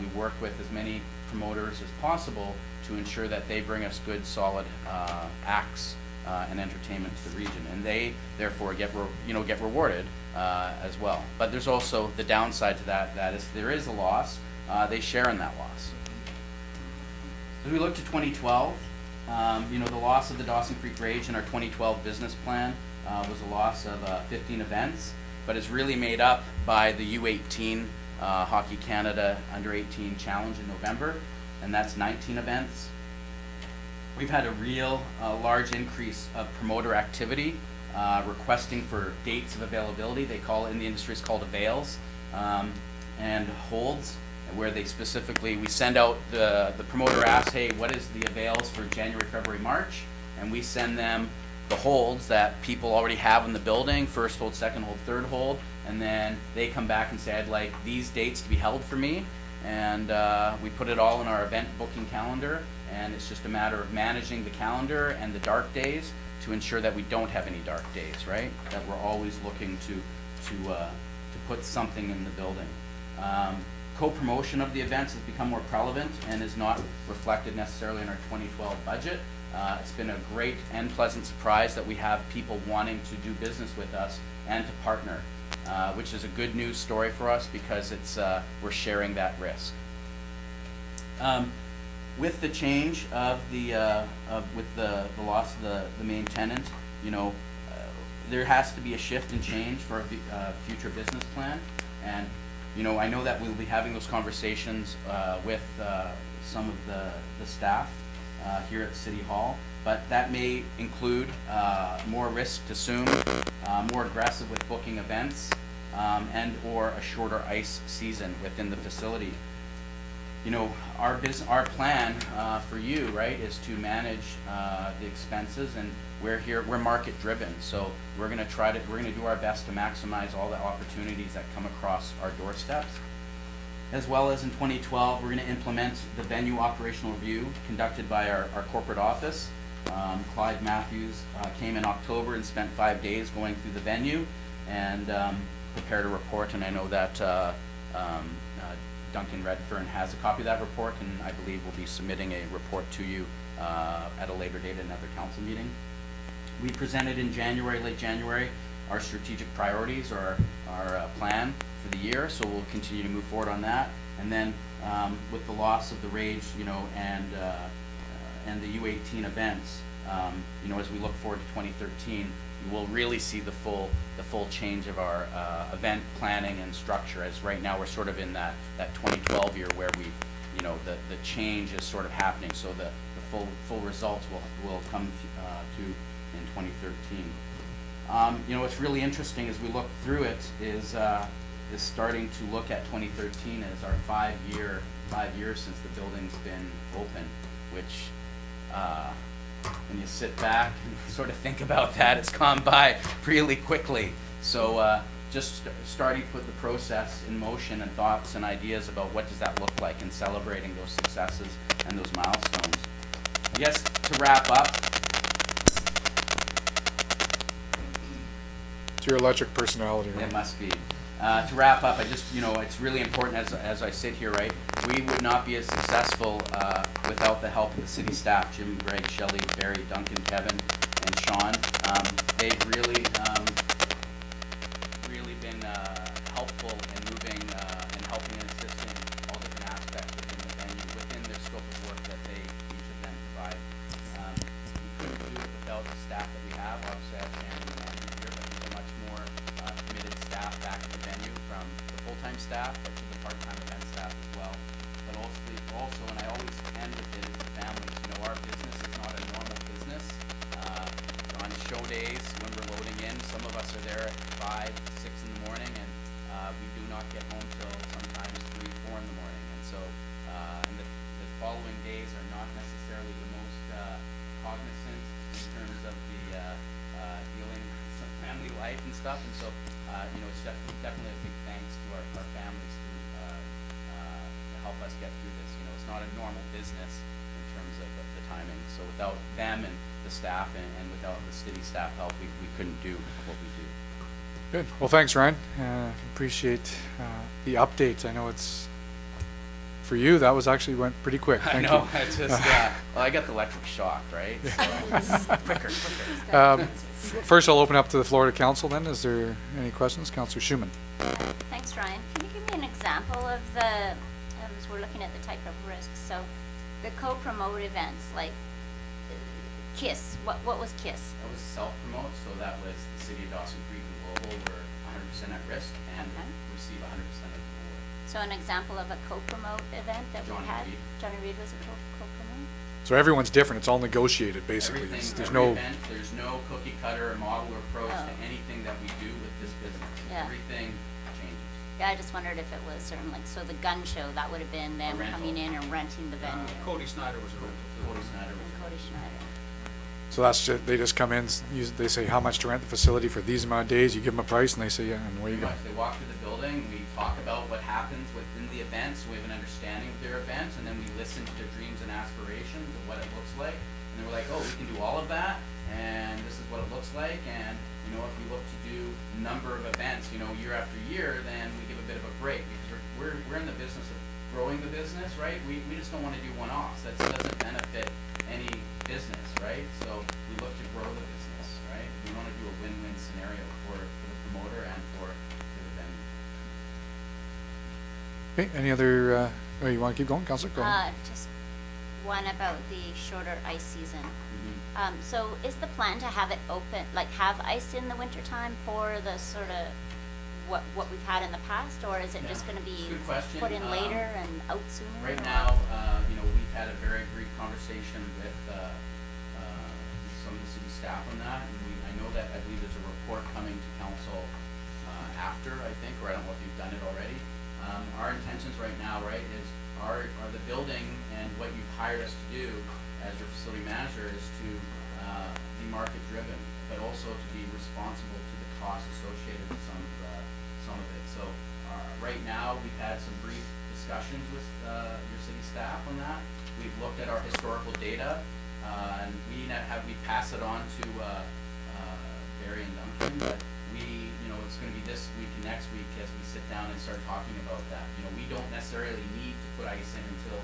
we work with as many promoters as possible to ensure that they bring us good, solid acts and entertainment to the region, and they therefore get rewarded as well. But there's also the downside to that. That is, there is a loss. They share in that loss. As we look to 2012, you know, the loss of the Dawson Creek Rage in our 2012 business plan was a loss of 15 events, but it's really made up by the U18 Hockey Canada Under-18 Challenge in November, and that's 19 events. We've had a real large increase of promoter activity, requesting for dates of availability. They call it, in the industry, it's called avails, and holds, where they specifically, we send out, the promoter asks, hey, what is the avails for January, February, March? And we send them the holds that people already have in the building, first hold, second hold, third hold, and then they come back and say, I'd like these dates to be held for me, and we put it all in our event booking calendar, and it's just a matter of managing the calendar and the dark days to ensure that we don't have any dark days, right? That we're always looking to put something in the building. Co-promotion of the events has become more prevalent and is not reflected necessarily in our 2012 budget. It's been a great and pleasant surprise that we have people wanting to do business with us and to partner, which is a good news story for us because it's we're sharing that risk. With the change of with the loss of the main tenant, you know, there has to be a shift and change for a future business plan, and you know, I know that we'll be having those conversations with some of the staff here at City Hall, but that may include more risk to assume, more aggressive with booking events, and/or a shorter ice season within the facility. You know, our plan for you, right, is to manage the expenses, and we're market driven. So we're going to do our best to maximize all the opportunities that come across our doorsteps. As well as in 2012, we're going to implement the venue operational review conducted by our corporate office. Clyde Matthews came in October and spent 5 days going through the venue and prepared a report, and I know that Duncan Redfern has a copy of that report, and I believe we'll be submitting a report to you at a later date at another council meeting. We presented in January, late January, our strategic priorities or our plan for the year, so we'll continue to move forward on that. And then with the loss of the Rage, you know, and the U18 events, you know, as we look forward to 2013, you will really see the full change of our event planning and structure. As right now we're sort of in that 2012 year where we, you know, the change is sort of happening. So the full results will come to in 2013. You know, what's really interesting as we look through it is starting to look at 2013 as our 5 years since the building's been open, which when you sit back and sort of think about that, it's gone by really quickly. So just starting to put the process in motion and thoughts and ideas about what does that look like, and celebrating those successes and those milestones. I guess to wrap up, It's your electric personality, right? It must be. To wrap up, I just, you know, it's really important as I sit here, right? We would not be as successful without the help of the city staff, Jim, Greg, Shelley, Barry, Duncan, Kevin, and Sean. They've really been helpful in moving and helping and assisting all different aspects within the venue, within their scope of work that they each of them provide. We couldn't do it without the staff that we have. Obviously, I have Shannon and Andrew here, but there's a much more committed staff back at the venue, from the full-time staff but to the part-time event staff as well. But also, and I always end with it, is the families. You know, our business is not a normal business. On show days when we're loading in, some of us are there at 5, 6 in the morning, and we do not get home till sometimes 3, 4 in the morning. And so, and the following days are not necessarily the most cognizant in terms of the dealing with some family life and stuff. And so, you know, it's definitely a big thanks to our families to help us get through this. You know, it's not a normal business in terms of the timing. So without them and the staff and without the city staff help, we couldn't do what we do. Good. Well, thanks, Ryan. Appreciate the updates. I know it's, for you, that was actually went pretty quick. Thank I know. you. It's just, well, I got the electric shock, right? So, quicker. First, I'll open up to the Florida Council then. Is there any questions? Councillor Schumann. Thanks, Ryan. Can you give me an example of the, as we're looking at the type of risks, so the co-promote events, like KISS, what was KISS? That was self-promote, so that was the city of Dawson Creek and Global were 100% at risk and receive 100% of the award. So an example of a co-promote event that we had? Johnny Reed was a co-promote? So everyone's different. It's all negotiated, basically. There's no cookie cutter or model or approach to anything that we do with this business. Yeah. Everything changes. Yeah, I just wondered if it was certain, like, so the gun show, that would have been them coming in and renting the venue. Cody Snyder was a rental. Cody Snyder was a Cody Schneider. So that's just, they just come in, they say how much to rent the facility for these amount of days, you give them a price, and they say, yeah, and away you go. They walk through the building, we talk about what happens within the event, so we have an understanding of their event, and then we listen to their dreams and aspirations of what it looks like, and then we're like, oh, we can do all of that, and this is what it looks like, and, you know, if we look to do a number of events, you know, year after year, then we give a bit of a break, because we're in the business of growing the business, right? We just don't want to do one-offs. That doesn't benefit any business, right? So we look to grow the business, right? We want to do a win-win scenario for the promoter and for the venue. Okay, any other, oh, you want to keep going, Councillor? Go ahead. Just one about the shorter ice season. So is the plan to have it open, like have ice in the wintertime for the sort of what we've had in the past, or is it just going to be put in later and out sooner? Right now, you know, we've had a very brief conversation with some of the city staff on that, and I know that I believe there's a report coming to council after, I think, hired us to do as your facility manager is to be market driven, but also to be responsible to the costs associated with some of it. So right now, we've had some brief discussions with your city staff on that. We've looked at our historical data, and we pass it on to Barry and Duncan, but it's going to be this week and next week as we sit down and start talking about that. We don't necessarily need to put ice in until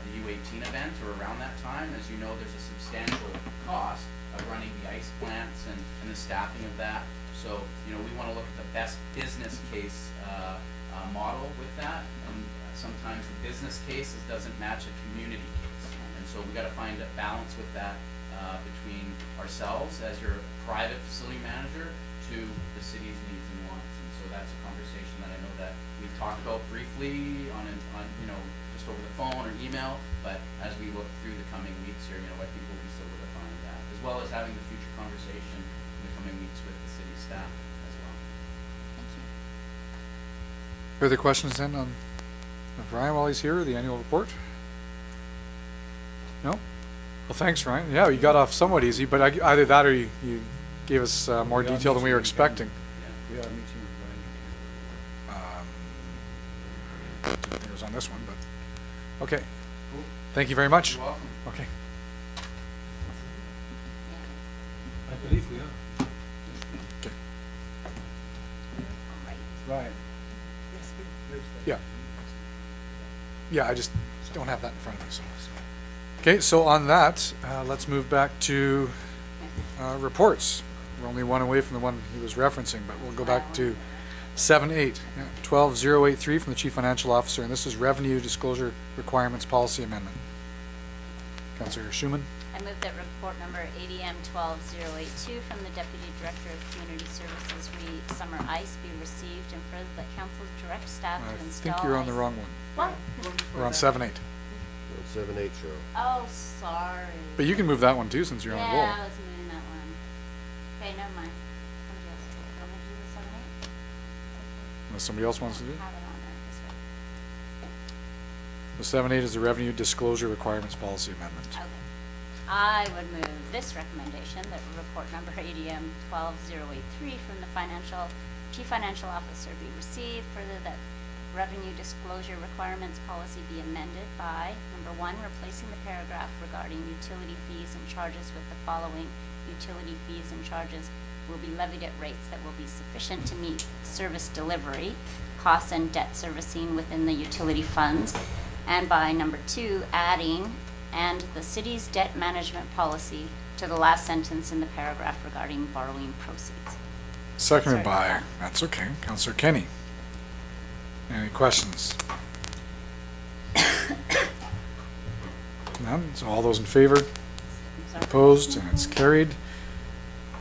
the U18 event or around that time. As you know, there's a substantial cost of running the ice plants and the staffing of that. So, we want to look at the best business case model with that, and sometimes the business case doesn't match a community case, and so we got to find a balance with that between ourselves as your private facility manager to the city's needs and wants. And so that's a conversation that I know that we've talked about briefly on just over the phone or email, but as we look through the coming weeks here, I think we'll be solidifying that, as well as having the future conversation in the coming weeks with the city staff as well. Thank you. Further questions then on Ryan while he's here, the annual report? No? Well, thanks, Ryan. Yeah, you got off somewhat easy, but either that or you gave us more detail than we were expecting. We are meeting with Didn't think it was on this one, but okay. Thank you very much. You're welcome. Okay. I believe we are. Okay. Right. Yeah. Yeah, I just don't have that in front of me. So. Okay, so on that, let's move back to reports. We're only one away from the one he was referencing, but we'll go back to 12083 from the Chief Financial Officer, and this is Revenue Disclosure Requirements Policy Amendment. Councillor Schumann. I move that report number ADM 12082 from the Deputy Director of Community Services Summer Ice be received, and further that council direct staff to install I think you're on the ice. wrong one. What? We're on 7-8. 7-8, Cheryl. Oh, sorry. But you can move that one too, since you're on the roll. Yeah, I was moving that one. Okay, never mind. Somebody else. Do you want me to do the 7-8? Unless somebody else wants to do it. Have it on there this way. The 7-8 is the Revenue Disclosure Requirements Policy Amendment. Okay. I would move this recommendation that report number ADM 12083 from the Chief Financial Officer be received. Further, that Revenue Disclosure Requirements Policy be amended by, number 1, replacing the paragraph regarding utility fees and charges with the following: utility fees and charges will be levied at rates that will be sufficient to meet service delivery, costs, and debt servicing within the utility funds. And by number 2, adding, and the city's debt management policy to the last sentence in the paragraph regarding borrowing proceeds. Seconded by, that's okay, Councillor Kenny. Any questions? None. So all those in favor? Opposed, and it's carried.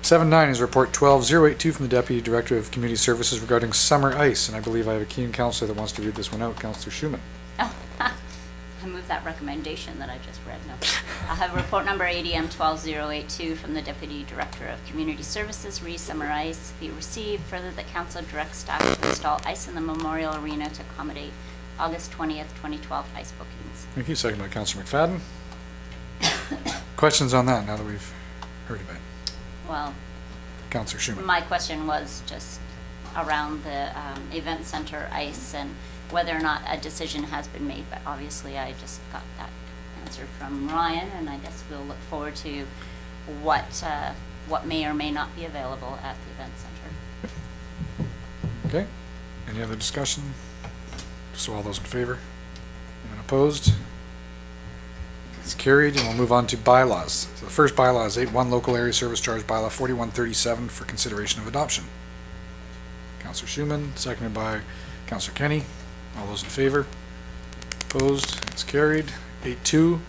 7-9 is report 12082 from the Deputy Director of Community Services regarding summer ice, and I believe I have a keen councillor that wants to read this one out, Councillor Schumann. Oh, I move that recommendation that I just read. No, I have report number ADM 12082 from the Deputy Director of Community Services, summer ice be received. Further, that council directs staff to install ice in the Memorial Arena to accommodate August 20th, 2012 ice bookings. Thank you. Second by Councillor McFadden. Questions on that now that we've heard about it? Well, Councillor Schumann. my question was just around the event center ice and whether or not a decision has been made, but obviously I just got that answer from Ryan, and I guess we'll look forward to what may or may not be available at the event center. Okay. Any other discussion? So all those in favor? Anyone opposed? It's carried, and we'll move on to bylaws. So the first bylaw is 8.1 Local Area Service Charge Bylaw 4137 for consideration of adoption. Councillor Schumann, seconded by Councillor Kenny. All those in favor? Opposed? It's carried. 8.2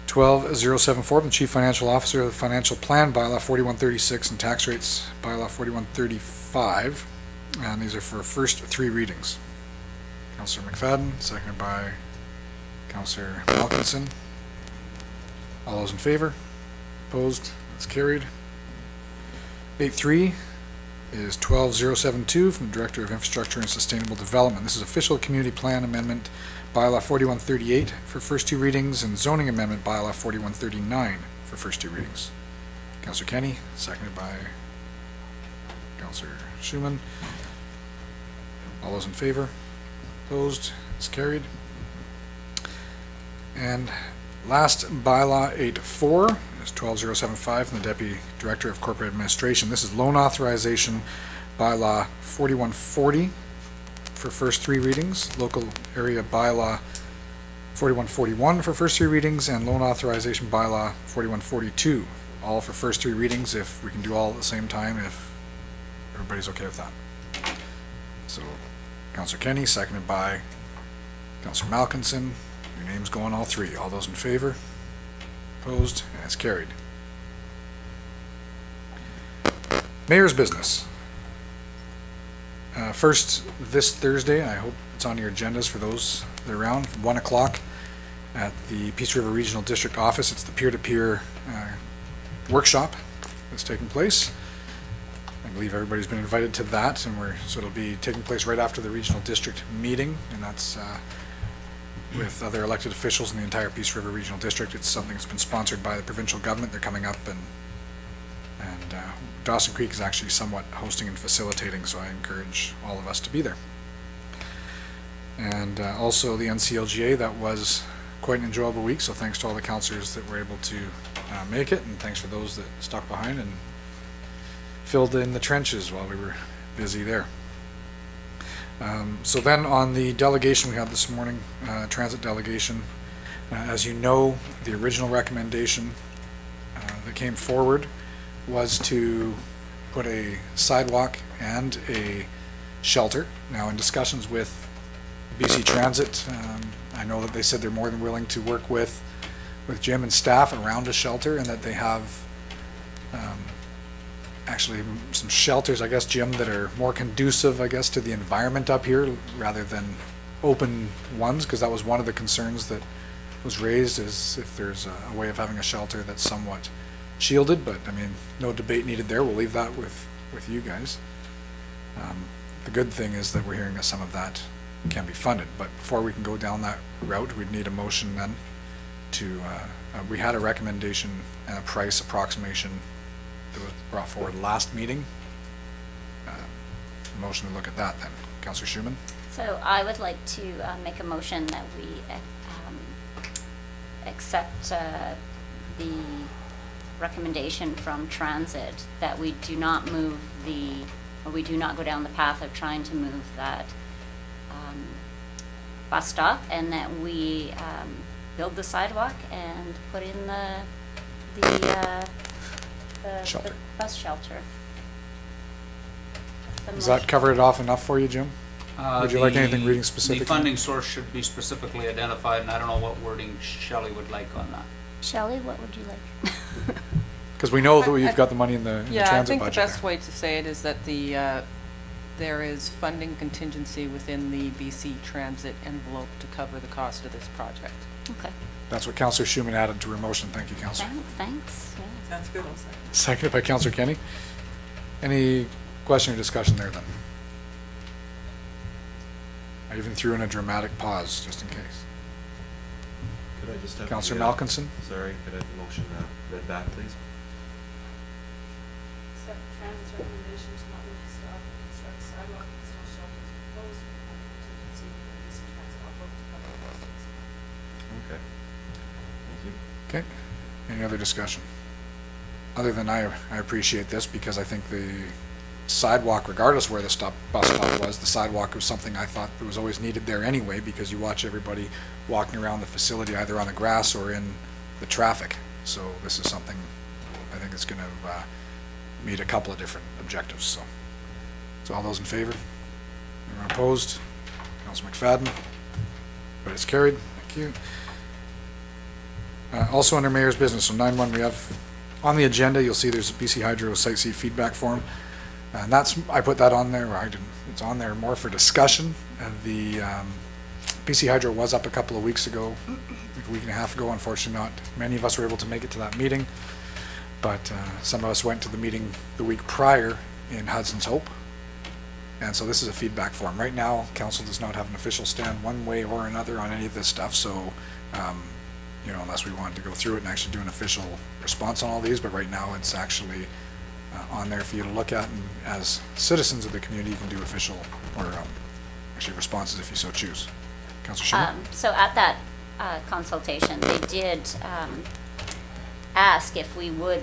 12074 from the Chief Financial Officer of the Financial Plan Bylaw 4136 and Tax Rates Bylaw 4135. And these are for first 3 readings. Councillor McFadden, seconded by Councillor Malkinson. All those in favor? Opposed? That's carried. 8.3 is 12072 from the Director of Infrastructure and Sustainable Development. This is official community plan amendment bylaw 4138 for first two readings and zoning amendment bylaw 4139 for first two readings. Councillor Kenny, seconded by Councillor Schumann. All those in favor? Opposed? It's carried. And last bylaw 84 is 12075 from the Deputy Director of Corporate Administration. This is loan authorization bylaw 4140 for first three readings, local area bylaw 4141 for first three readings, and loan authorization bylaw 4142, all for first three readings, if we can do all at the same time, if everybody's okay with that. So, Councillor Kenny, seconded by Councillor Malkinson. Your name's going all three. All those in favor? Opposed? And it's carried. Mayor's business. First, this Thursday, I hope it's on your agendas for those that are around, 1 o'clock at the Peace River Regional District Office. It's the peer-to-peer workshop that's taking place. I believe everybody's been invited to that, so it'll be taking place right after the regional district meeting, and that's with other elected officials in the entire Peace River Regional District. It's something that's been sponsored by the provincial government. They're coming up, and Dawson Creek is actually somewhat hosting and facilitating, so I encourage all of us to be there. And also the NCLGA, that was quite an enjoyable week, so thanks to all the councillors that were able to make it, and thanks for those that stuck behind and filled in the trenches while we were busy there. So then on the delegation we had this morning, transit delegation, as you know, the original recommendation that came forward was to put a sidewalk and a shelter. Now, in discussions with BC Transit, I know that they said they're more than willing to work with Jim and staff around a shelter, and that they have actually some shelters, I guess, Jim, that are more conducive, I guess, to the environment up here rather than open ones, because that was one of the concerns that was raised, is if there's a way of having a shelter that's somewhat shielded. But I mean, no debate needed there. We'll leave that with you guys. The good thing is that we're hearing that some of that can be funded, but before we can go down that route, we'd need a motion then to we had a recommendation and a price approximation that was brought forward last meeting. Motion to look at that then. Councillor Schumann. So I would like to make a motion that we accept the recommendation from Transit that we do not move we do not go down the path of trying to move that bus stop, and that we build the sidewalk and put in the Shelter. The bus shelter. Does that cover it off enough for you, Jim? Would you like anything reading specific? The funding source should be specifically identified, and I don't know what wording Shelley would like on that. Shelley, what would you like? Because we know that we've got the money in the, transit budget. Yeah, I think the there. best way to say it is that there is funding contingency within the BC Transit envelope to cover the cost of this project. Okay. That's what Councillor Schumann added to her motion. Thank you, Councillor. Thanks. Yeah. That's good, I'll second. Seconded by Councillor Kenny. Any question or discussion there then? I even threw in a dramatic pause just in case. Could I just have Councillor the, Malkinson. Sorry, could I have the motion read back, please? Accept Transit's recommendation to not move the stop and construct sidewalk and install shelters proposed with funding contingency in the BC Transit envelope to cover the cost of this project. Okay. Thank you. Okay. Any other discussion? Other than I appreciate this, because I think the sidewalk, regardless where the bus stop was, the sidewalk was something I thought that was always needed there anyway, because you watch everybody walking around the facility either on the grass or in the traffic. So this is something I think it's going to meet a couple of different objectives. So all those in favor? Anyone opposed? Councillor McFadden? But it's carried. Thank you. Also under Mayor's business, so 9-1, we have on the agenda, you'll see there's a BC Hydro Site C feedback form. And I put that on there, or I didn't, it's on there more for discussion. The BC Hydro was up a couple of weeks ago, a week and a half ago. Unfortunately, not many of us were able to make it to that meeting, but some of us went to the meeting the week prior in Hudson's Hope. And so this is a feedback form. Right now, council does not have an official stand one way or another on any of this stuff, so you know, unless we wanted to go through it and actually do an official response on all these, but right now it's actually on there for you to look at, and as citizens of the community, you can do official or actually responses if you so choose. Councillor Schimmer? So at that consultation, they did ask if we would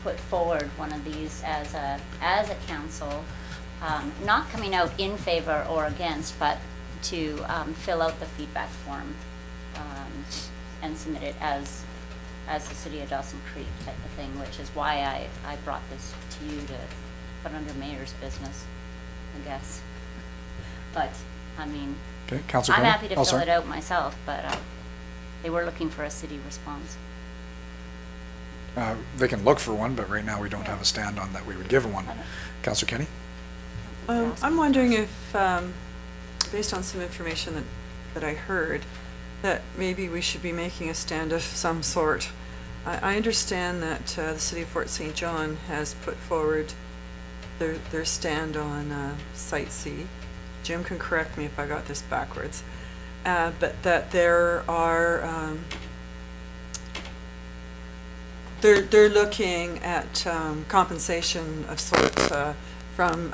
put forward one of these as a council, not coming out in favor or against, but to fill out the feedback form and submit it as the City of Dawson Creek type of thing, which is why I brought this to you to put under mayor's business, I guess. But, I mean, okay, Councillor I'm Kenny? happy to fill it out myself, but they were looking for a city response. They can look for one, but right now we don't have a stand on that we would give one. Councillor Kenny? I'm wondering if, based on some information that I heard, that maybe we should be making a stand of some sort. I understand that the City of Fort St. John has put forward their stand on Site C. Jim can correct me if I got this backwards. But that there are, they're looking at compensation of sorts from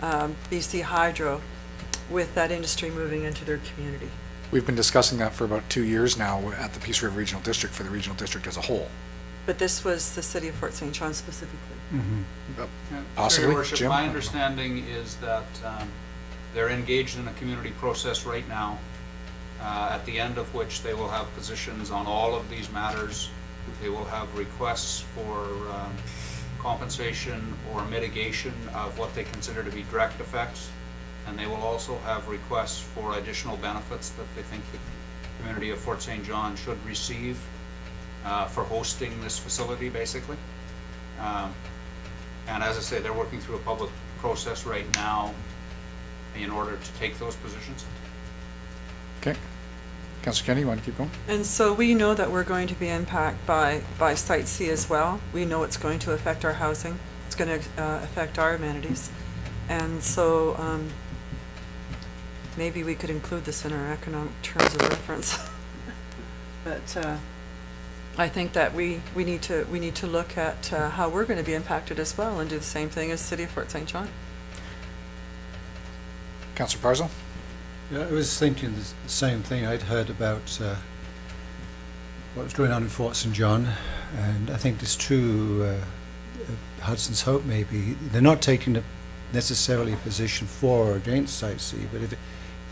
BC Hydro with that industry moving into their community. We've been discussing that for about 2 years now at the Peace River Regional District for the regional district as a whole. But this was the City of Fort St. John specifically. Possibly, Your Worship, Jim? my understanding is that they're engaged in a community process right now, at the end of which they will have positions on all of these matters. They will have requests for compensation or mitigation of what they consider to be direct effects. And they will also have requests for additional benefits that they think the community of Fort St. John should receive for hosting this facility, basically. And as I say, they're working through a public process right now in order to take those positions. Okay. Councillor Kenny, you want to keep going? And so we know that we're going to be impacted by Site C as well. We know it's going to affect our housing. It's going to affect our amenities. And so maybe we could include this in our economic terms of reference. But I think that we need to look at how we're going to be impacted as well and do the same thing as City of Fort St. John. Councillor Parzo? Yeah, I was thinking the same thing. I'd heard about what was going on in Fort St. John, and I think it's true. Hudson's Hope, maybe they're not taking necessarily a position for or against Site C, but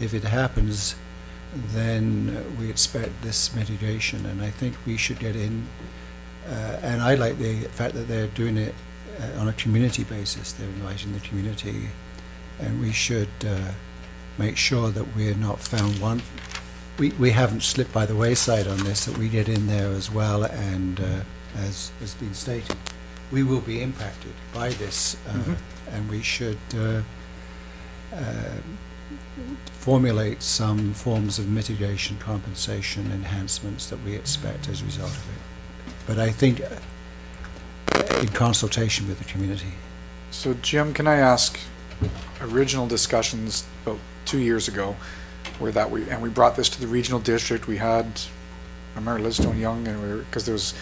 if it happens, then we expect this mitigation, and I think we should get in. And I like the fact that they're doing it on a community basis. They're inviting the community, and we should make sure that we're not found one. We haven't slipped by the wayside on this, that we get in there as well, and as has been stated, we will be impacted by this, and we should formulate some forms of mitigation, compensation, enhancements that we expect as a result of it. But I think in consultation with the community. So Jim, can I ask, original discussions about 2 years ago where that we brought this to the regional district. We had, I remember Liz Stone Young, and because there was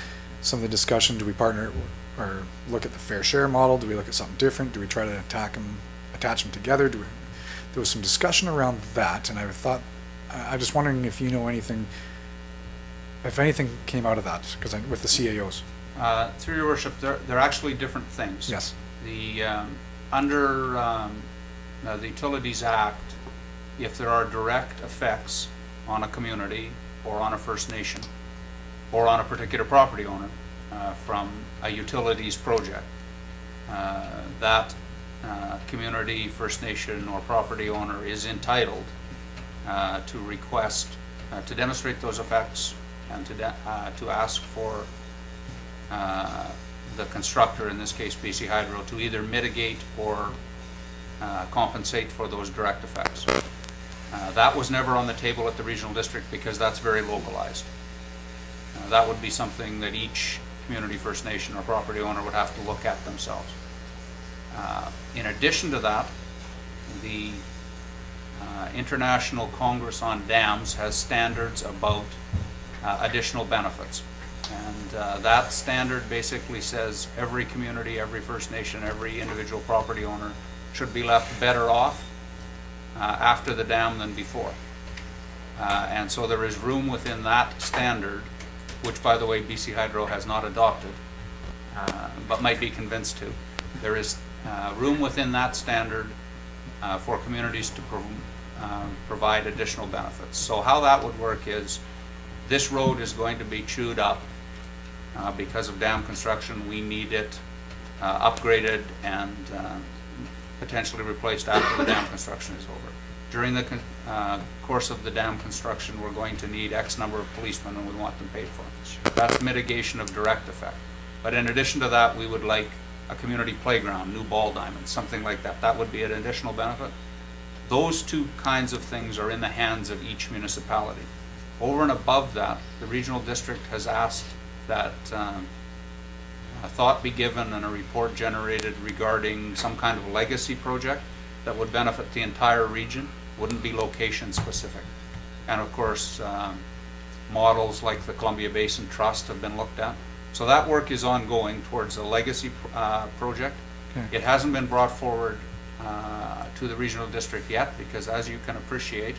some of the discussion, do we partner or look at the fair share model? Do we look at something different? Do we try to attach them together? There was some discussion around that, and I thought, I'm just wondering if you know anything, if anything came out of that, because with the CAOs. Through your worship, they're actually different things. Yes. The under the Utilities Act, if there are direct effects on a community or on a First Nation or on a particular property owner from a utilities project, that community, First Nation, or property owner is entitled to request, to demonstrate those effects and to ask for the constructor, in this case BC Hydro, to either mitigate or compensate for those direct effects. That was never on the table at the regional district because that's very localized. That would be something that each community, First Nation, or property owner would have to look at themselves. In addition to that, the International Congress on Dams has standards about additional benefits. And that standard basically says every community, every First Nation, every individual property owner should be left better off after the dam than before. And so there is room within that standard, which, by the way, BC Hydro has not adopted, but might be convinced to. There is room within that standard for communities to provide additional benefits. So how that would work is, this road is going to be chewed up because of dam construction. We need it upgraded and potentially replaced after the dam construction is over. During the course of the dam construction, we're going to need X number of policemen, and we want them paid for. That's mitigation of direct effect. But in addition to that, we would like a community playground, new ball diamonds, something like that. That would be an additional benefit. Those two kinds of things are in the hands of each municipality. Over and above that, the regional district has asked that a thought be given and a report generated regarding some kind of legacy project that would benefit the entire region, wouldn't be location specific. And of course, models like the Columbia Basin Trust have been looked at. So that work is ongoing towards a legacy project. Okay. It hasn't been brought forward to the regional district yet, because as you can appreciate,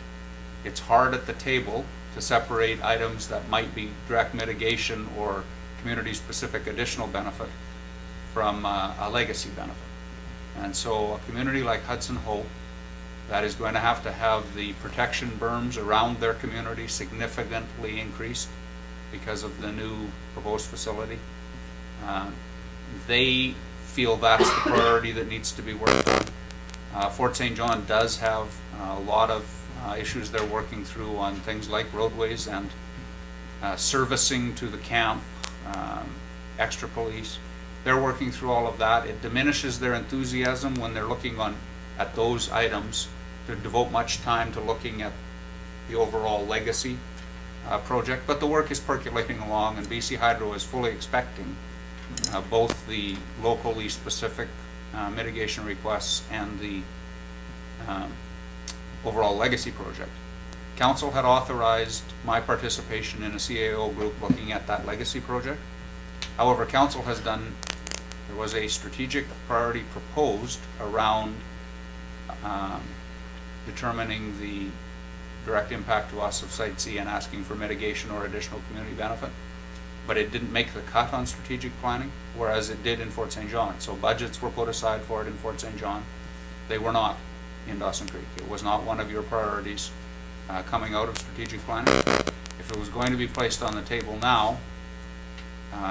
it's hard at the table to separate items that might be direct mitigation or community-specific additional benefit from a legacy benefit. And so a community like Hudson Hope that is going to have the protection berms around their community significantly increased because of the new proposed facility. They feel that's the priority that needs to be worked on. Fort St. John does have a lot of issues they're working through on things like roadways and servicing to the camp, extra police. They're working through all of that. It diminishes their enthusiasm when they're looking at those items to devote much time to looking at the overall legacy project. But the work is percolating along, and BC Hydro is fully expecting both the locally specific mitigation requests and the overall legacy project. Council had authorized my participation in a CAO group looking at that legacy project. However, Council has there was a strategic priority proposed around determining the direct impact to us of Site C and asking for mitigation or additional community benefit. But it didn't make the cut on strategic planning, whereas it did in Fort St. John. So budgets were put aside for it in Fort St. John. They were not in Dawson Creek. It was not one of your priorities coming out of strategic planning. If it was going to be placed on the table now,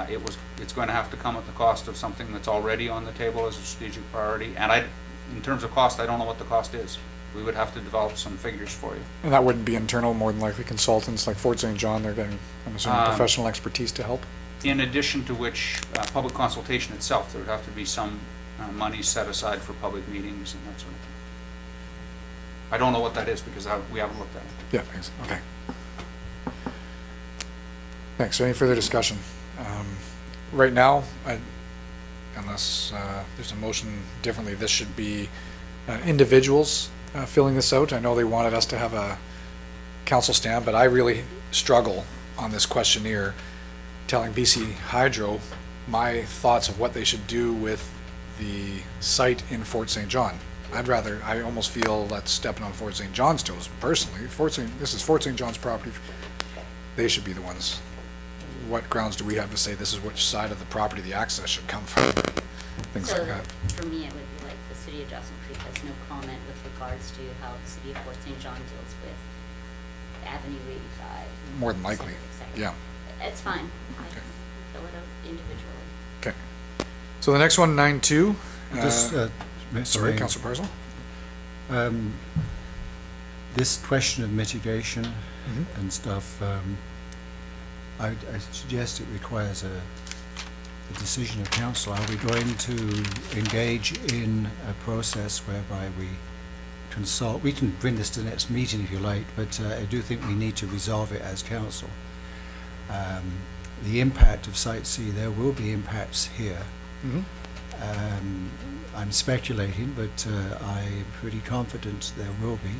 it's going to have to come at the cost of something that's already on the table as a strategic priority. And in terms of cost, I don't know what the cost is. We would have to develop some figures for you. And that wouldn't be internal, more than likely consultants like Fort St. John. They're getting, I'm assuming, professional expertise to help. In addition to which, public consultation itself, there would have to be some money set aside for public meetings and that sort of thing. I don't know what that is because we haven't looked at it. Yeah, thanks. Okay. Thanks. So any further discussion? Right now, unless there's a motion differently, this should be individuals filling this out. I know they wanted us to have a council stand, but I really struggle on this questionnaire telling BC Hydro my thoughts of what they should do with the site in Fort St. John. I almost feel that's stepping on Fort St. John's toes personally. This is Fort St. John's property. They should be the ones. What grounds do we have to say this is which side of the property the access should come from? Things like that. For me, it would be like the city of Dawson Creek has no comment with regards to how the city of Fort St. John deals with Avenue 85. More than likely, yeah. It's fine. I can fill it out individually. Okay. So the next one, 9.2. Sorry, Mayor, Councillor Parsel. This question of mitigation and stuff, I suggest it requires a decision of council. Are we going to engage in a process whereby we consult? We can bring this to the next meeting if you like, but I do think we need to resolve it as council. The impact of Site C, there will be impacts here. I'm speculating, but I'm pretty confident there will be,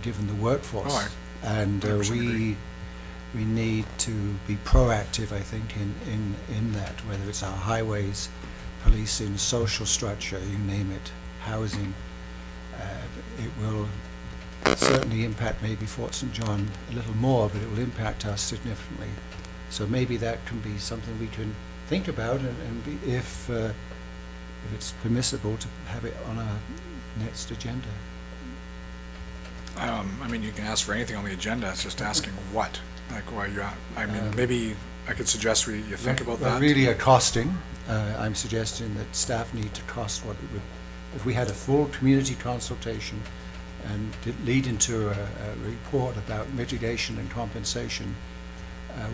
given the workforce. Oh, And agree. we need to be proactive, I think, in that, whether it's our highways, policing, social structure, you name it, housing. It will certainly impact maybe Fort St. John a little more, but it will impact us significantly. So maybe that can be something we can think about, and be, if it's permissible, to have it on our next agenda. I mean, you can ask for anything on the agenda, it's just asking what, like why you, I mean, maybe I could suggest you think about that. Really a costing, I'm suggesting that staff need to cost what it would, if we had a full community consultation and lead into a report about mitigation and compensation,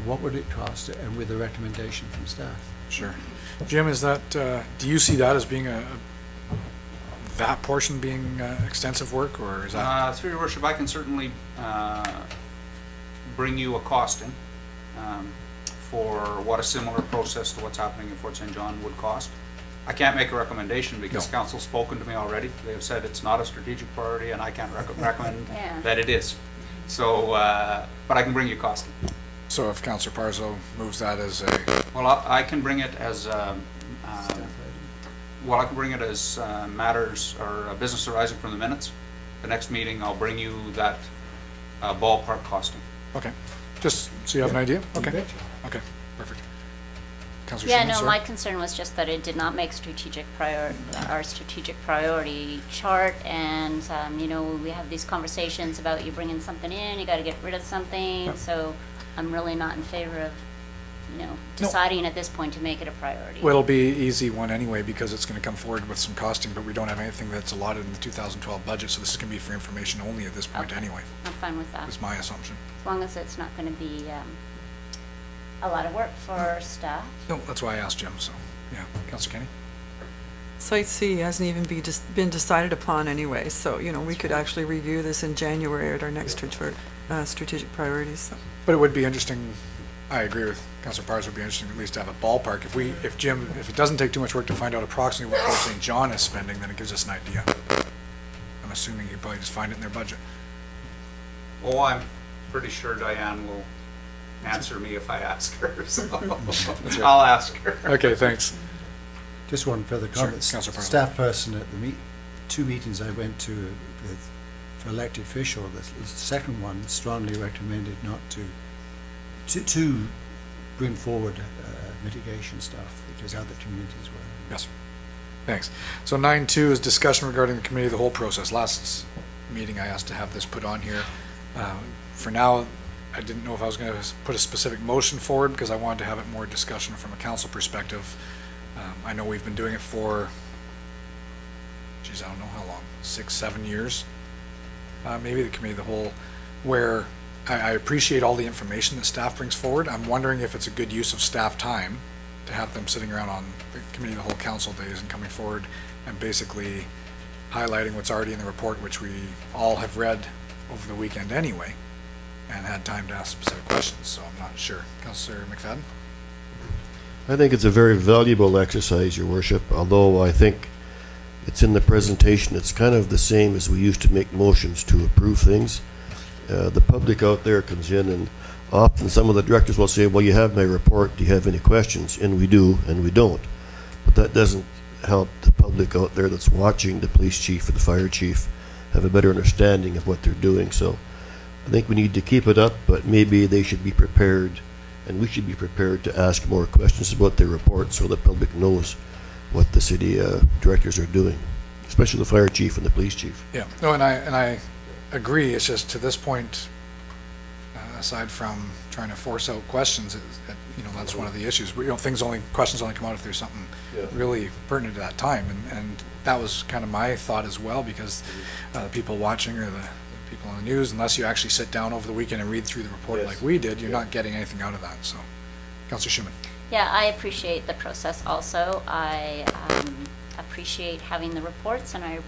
what would it cost, and with a recommendation from staff? Sure. Jim, is that, do you see that as being that portion being extensive work, or is that? Through your worship, I can certainly bring you a costing for what a similar process to what's happening in Fort St. John would cost. I can't make a recommendation because council's spoken to me already. They have said it's not a strategic priority, and I can't recommend that it is. So, but I can bring you costing. So if Councillor Parzo moves that as a... Well, I can bring it as well, I can bring it as matters or a business arising from the minutes. The next meeting, I'll bring you that ballpark costing. Okay. Just so you have an idea? Okay. Okay, perfect. Councillor Yeah, Schumann, no, sorry? my concern was just that it did not make our strategic priority chart, and, you know, we have these conversations about you bringing something in, you gotta get rid of something, so I'm really not in favor of, you know, deciding at this point to make it a priority. Well, it'll be an easy one anyway, because it's going to come forward with some costing, but we don't have anything that's allotted in the 2012 budget, so this is going to be for information only at this point anyway. I'm fine with that. That's my assumption. As long as it's not going to be a lot of work for staff. No, that's why I asked Jim, so, yeah. Councillor Kenny? Site C hasn't even been decided upon anyway, so, you know, we could actually review this in January at our next strategic priorities. But it would be interesting, I agree with Councillor Pars, it would be interesting at least to have a ballpark. If Jim, if it doesn't take too much work to find out approximately what Fort St. John is spending, then it gives us an idea. I'm assuming you probably just find it in their budget. Oh, I'm pretty sure Diane will answer me if I ask her, so I'll ask her. Okay, thanks. Just one further comment. Sure, Councillor Parzo. Staff person at the two meetings I went to with for elected official, the second one strongly recommended not to bring forward mitigation stuff because other communities were. Yes. Thanks. So 9.2 is discussion regarding the committee of the whole process. Last meeting I asked to have this put on here. For now, I didn't know if I was going to put a specific motion forward because I wanted to have it more discussion from a council perspective. I know we've been doing it for, geez, I don't know how long, 6-7 years. Maybe the committee of the whole, where I appreciate all the information that staff brings forward. I'm wondering if it's a good use of staff time to have them sitting around on the committee of the whole council days and coming forward and basically highlighting what's already in the report, which we all have read over the weekend anyway and had time to ask specific questions, so I'm not sure. Councillor McFadden? I think it's a very valuable exercise, Your Worship, although I think it's in the presentation. It's kind of the same as we used to make motions to approve things. The public out there comes in, and often some of the directors will say, well, you have my report, do you have any questions? And we do, and we don't. But that doesn't help the public out there that's watching the police chief or the fire chief have a better understanding of what they're doing. So I think we need to keep it up, but maybe they should be prepared, and we should be prepared to ask more questions about their report so the public knows what the city directors are doing, especially the fire chief and the police chief. Yeah, no, and I agree. It's just to this point, aside from trying to force out questions, you know, that's one of the issues. You know, questions only come out if there's something really pertinent to that time, and that was kind of my thought as well, because the people watching or the people on the news, unless you actually sit down over the weekend and read through the report like we did, you're not getting anything out of that. So, Councillor Schumann. Yeah, I appreciate the process also. I appreciate having the reports, and I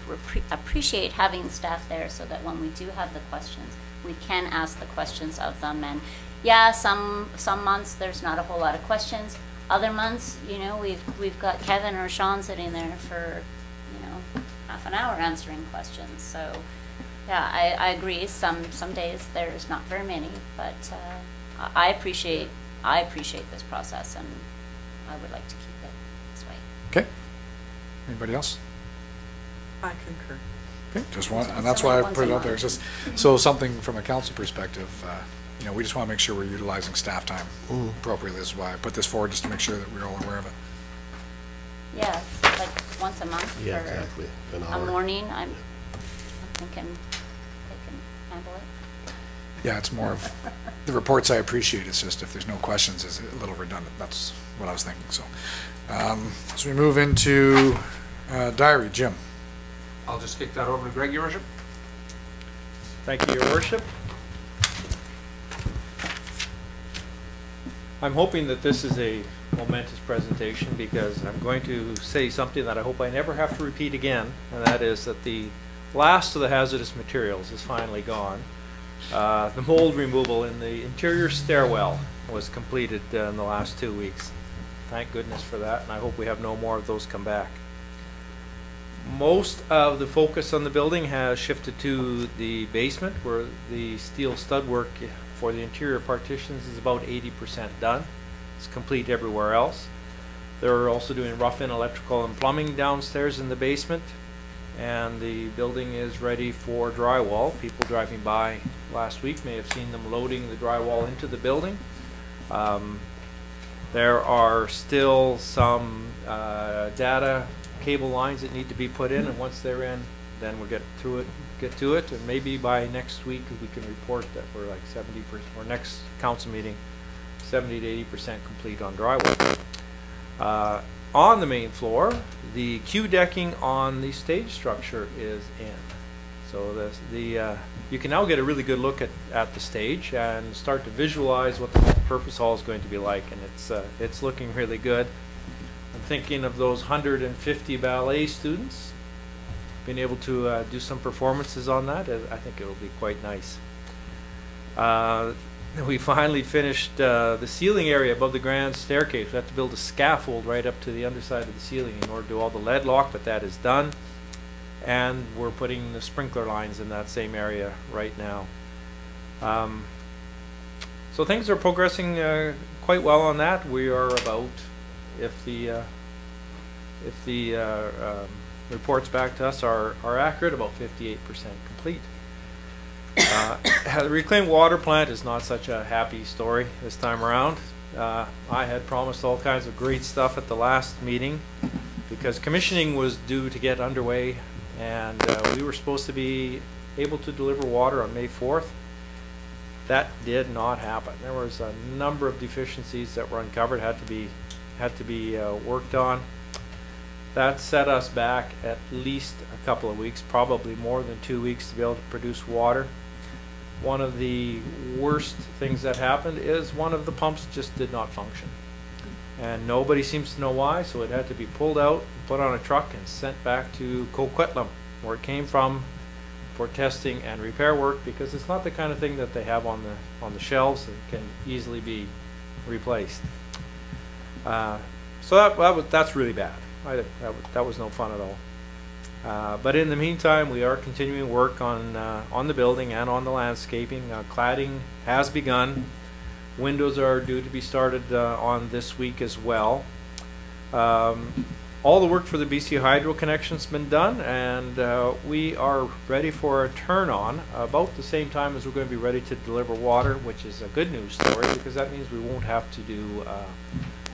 appreciate having staff there so that when we do have the questions, we can ask the questions of them. And yeah, some months there's not a whole lot of questions. Other months, you know, we've got Kevin or Sean sitting there for, you know, half an hour answering questions. So, yeah, I agree. Some days there's not very many, but I appreciate this process, and I would like to keep it this way. Okay. Anybody else? I concur. Okay, just one, and that's why I put it out there. It's just so something from a council perspective. You know, we just want to make sure we're utilizing staff time appropriately. This is why I put this forward, just to make sure that we're all aware of it. Yeah, like once a month Yeah, for exactly. An a hour. morning. I'm thinking they can handle it. Yeah, it's more of the reports I appreciate. It's just if there's no questions, it's a little redundant. That's what I was thinking. So, so we move into diary. Jim. I'll just kick that over to Greg, Your Worship. Thank you, Your Worship. I'm hoping that this is a momentous presentation because I'm going to say something that I hope I never have to repeat again, and that is that the last of the hazardous materials is finally gone. The mold removal in the interior stairwell was completed in the last 2 weeks. Thank goodness for that, and I hope we have no more of those come back. Most of the focus on the building has shifted to the basement, where the steel stud work for the interior partitions is about 80% done. It's complete everywhere else. They're also doing rough-in electrical and plumbing downstairs in the basement, and the building is ready for drywall. People driving by last week may have seen them loading the drywall into the building. There are still some data cable lines that need to be put in, and once they're in, then we'll get to it, and maybe by next week we can report that we're like 70%, or next council meeting, 70 to 80% complete on drywall. On the main floor, the Q decking on the stage structure is in. So you can now get a really good look at the stage and start to visualize what the multi-purpose hall is going to be like, and it's looking really good. I'm thinking of those 150 ballet students, being able to do some performances on that. I think it'll be quite nice. We finally finished the ceiling area above the grand staircase. We had to build a scaffold right up to the underside of the ceiling in order to do all the lead lock, but that is done. And we're putting the sprinkler lines in that same area right now. So things are progressing quite well on that. We are about, if the reports back to us are accurate, about 58% complete. The reclaimed water plant is not such a happy story this time around. I had promised all kinds of great stuff at the last meeting because commissioning was due to get underway, and we were supposed to be able to deliver water on May 4th. That did not happen. There was a number of deficiencies that were uncovered, had to be worked on. That set us back at least a couple of weeks, probably more than 2 weeks, to be able to produce water. One of the worst things that happened is one of the pumps just did not function. And nobody seems to know why, so it had to be pulled out, put on a truck, and sent back to Coquitlam, where it came from, for testing and repair work, because it's not the kind of thing that they have on the shelves and can easily be replaced. So that's really bad. That was no fun at all. But in the meantime, we are continuing work on the building and on the landscaping. Cladding has begun. Windows are due to be started on this week as well. All the work for the BC Hydro connection's been done, and we are ready for a turn-on about the same time as we're going to be ready to deliver water, which is a good news story because that means we won't have to do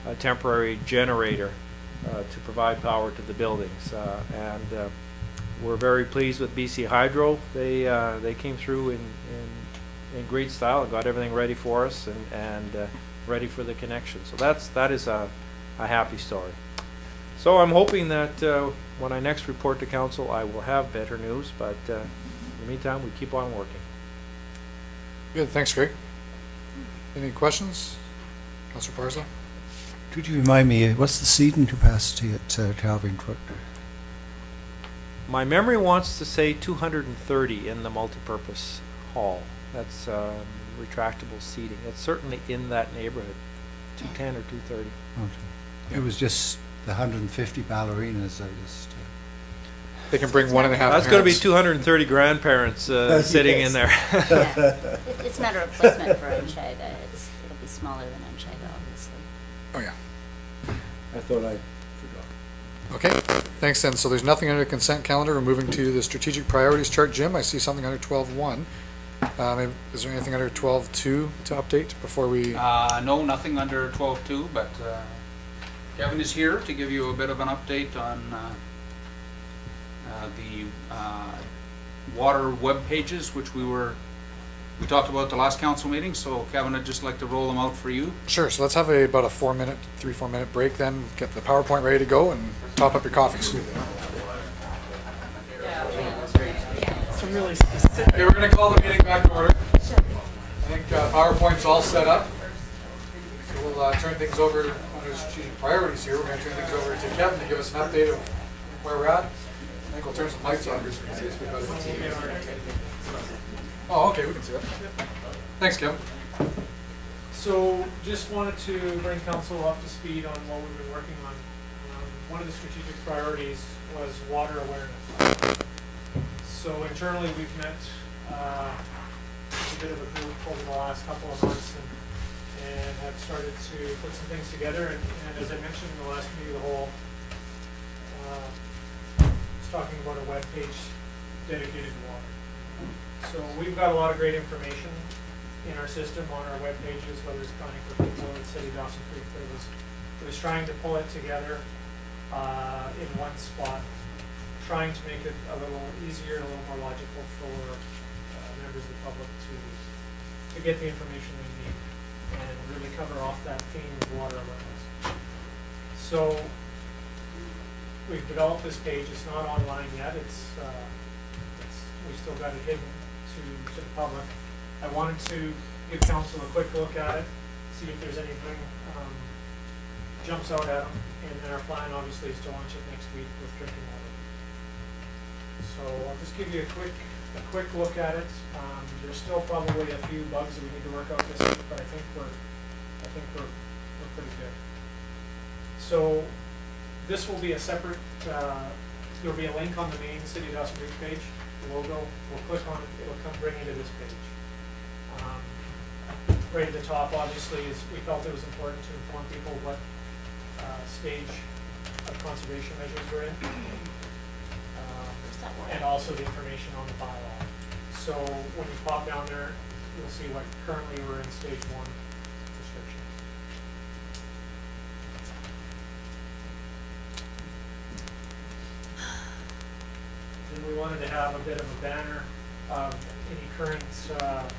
a temporary generator to provide power to the buildings. And we're very pleased with BC Hydro. They came through in great style and got everything ready for us and ready for the connection. So that is a happy story. So I'm hoping that when I next report to council, I will have better news, but in the meantime, we keep on working. Good, thanks, Greg. Any questions? Councillor Parslow? Could you remind me, what's the seating capacity at Calvin Crook? My memory wants to say 230 in the multipurpose hall. That's retractable seating. It's certainly in that neighborhood. 2:10 or 2:30. It was just the 150 ballerinas. I just. They can bring 1.5 That's going to be parents. 230 grandparents sitting in there. Yeah. It's a matter of placement for Enchega. It'll be smaller than Enchega, obviously. Oh, yeah. I thought I forgot. Okay, thanks then. So there's nothing under the consent calendar. We're moving to the strategic priorities chart. Jim, I see something under 12.1. Is there anything under 12.2 to update before we? No, nothing under 12.2, but Kevin is here to give you a bit of an update on the water web pages, which we talked about at the last council meeting. So Kevin, I'd just like to roll them out for you. Sure. So let's have about a 3-4 minute break then. Get the PowerPoint ready to go and top up your coffees. Really specific. Okay, we're going to call the meeting back to order. I think PowerPoint's all set up. So we'll turn things over under strategic priorities here. We're going to turn things over to Kevin to give us an update of where we're at. I think we'll turn some lights on here so we can see this better. Oh, okay, we can see that. Thanks, Kevin. So just wanted to bring council up to speed on what we've been working on. One of the strategic priorities was water awareness. So internally we've met a bit of a group over the last couple of months and have started to put some things together. And as I mentioned in the last meeting of the whole, was talking about a web page dedicated to water. So we've got a lot of great information in our system on our web pages, whether it's Planning for People or City of Dawson Creek, but it was trying to pull it together in one spot, trying to make it a little easier and a little more logical for members of the public to get the information they need and really cover off that theme of water awareness. So we've developed this page. It's not online yet. We still got it hidden to the public. I wanted to give council a quick look at it, see if there's anything jumps out at them, and then our plan obviously is to launch it next week with drinking water. So I'll just give you a quick look at it. There's still probably a few bugs that we need to work out this week, but I think we're pretty good. So this will be a separate. There'll be a link on the main City of Dawson Creek page. The logo. We'll click on it. It'll bring you to this page. Right at the top, obviously, is we felt it was important to inform people what stage of conservation measures we're in. And also the information on the bylaw. So when you pop down there, you'll see what currently we're in stage 1 restrictions. Then we wanted to have a bit of a banner of any current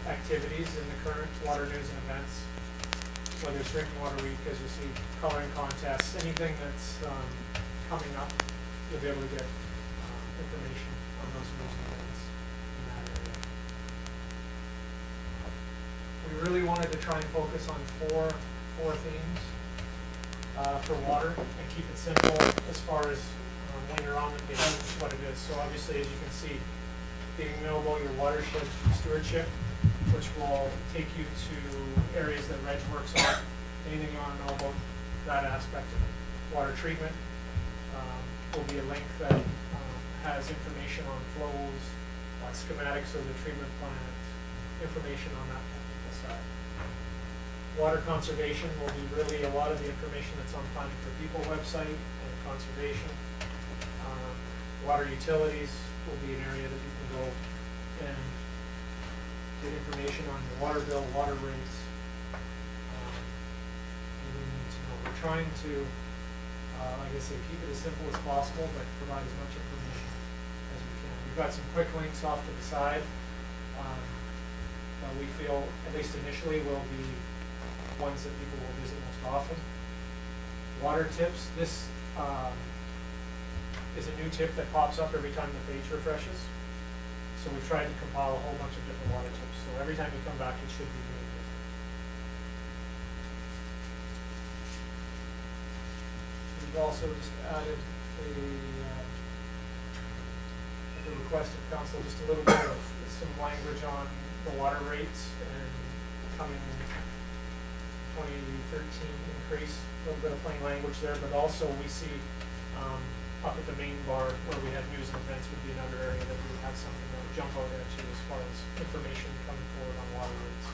activities in the current water news and events, whether it's Drinking Water Week, as you see, coloring contests, anything that's coming up, you'll be able to get information on those news and events in that area. We really wanted to try and focus on four themes for water and keep it simple as far as when you're on the page, what it is. So obviously, as you can see, being know about your watershed stewardship, which will take you to areas that Reg works on. Anything you want to know about that aspect of water treatment will be a link that has information on flows, schematics of the treatment plant, information on that technical side. Water conservation will be really a lot of the information that's on Planning for People website and conservation. Water utilities will be an area that you can go and get information on your water bill, water rates. We're trying to, like I say, keep it as simple as possible, but provide as much information as we can. We've got some quick links off to the side that we feel, at least initially, will be ones that people will visit most often. Water tips. This is a new tip that pops up every time the page refreshes. So we've tried to compile a whole bunch of different water tips. So every time you come back, it should be really different. We've also just added at the request of council, just a little bit of some language on the water rates and coming 2013 increase, a little bit of plain language there, but also we see up at the main bar where we have news and events would be another area that we would have something that would jump out at you as far as information coming forward on water rates,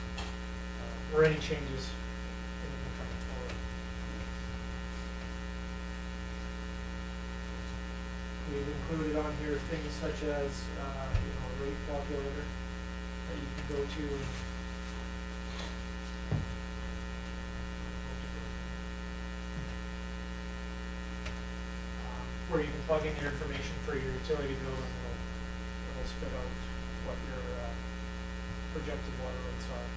or any changes coming forward. We've included on here things such as a rate calculator that you can go to. Where you can plug in your information for your utility bill and it'll spit out what your projected water rates are.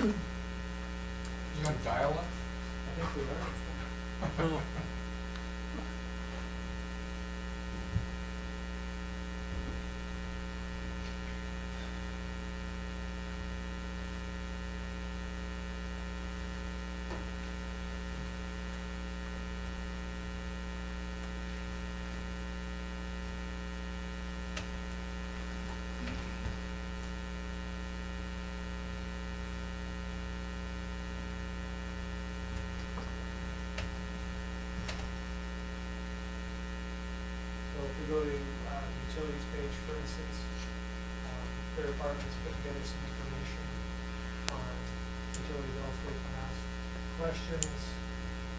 You on dial-up? I think we are. Go to utilities page, for instance, their department's put together some information on utility bills where you can ask questions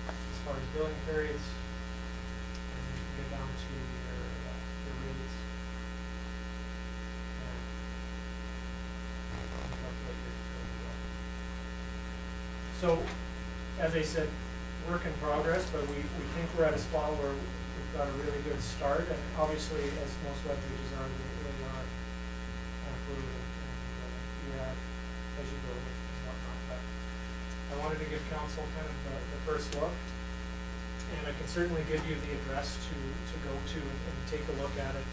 as far as billing periods, and you can get down to your rates and calculate your utility bill. So, as I said, work in progress, but we think we're at a spot where we've got a really good start, and obviously, as most web pages are, they really are kind of fluid, and you add as you go and whatnot. But I wanted to give council kind of the first look, and I can certainly give you the address to go to and take a look at it.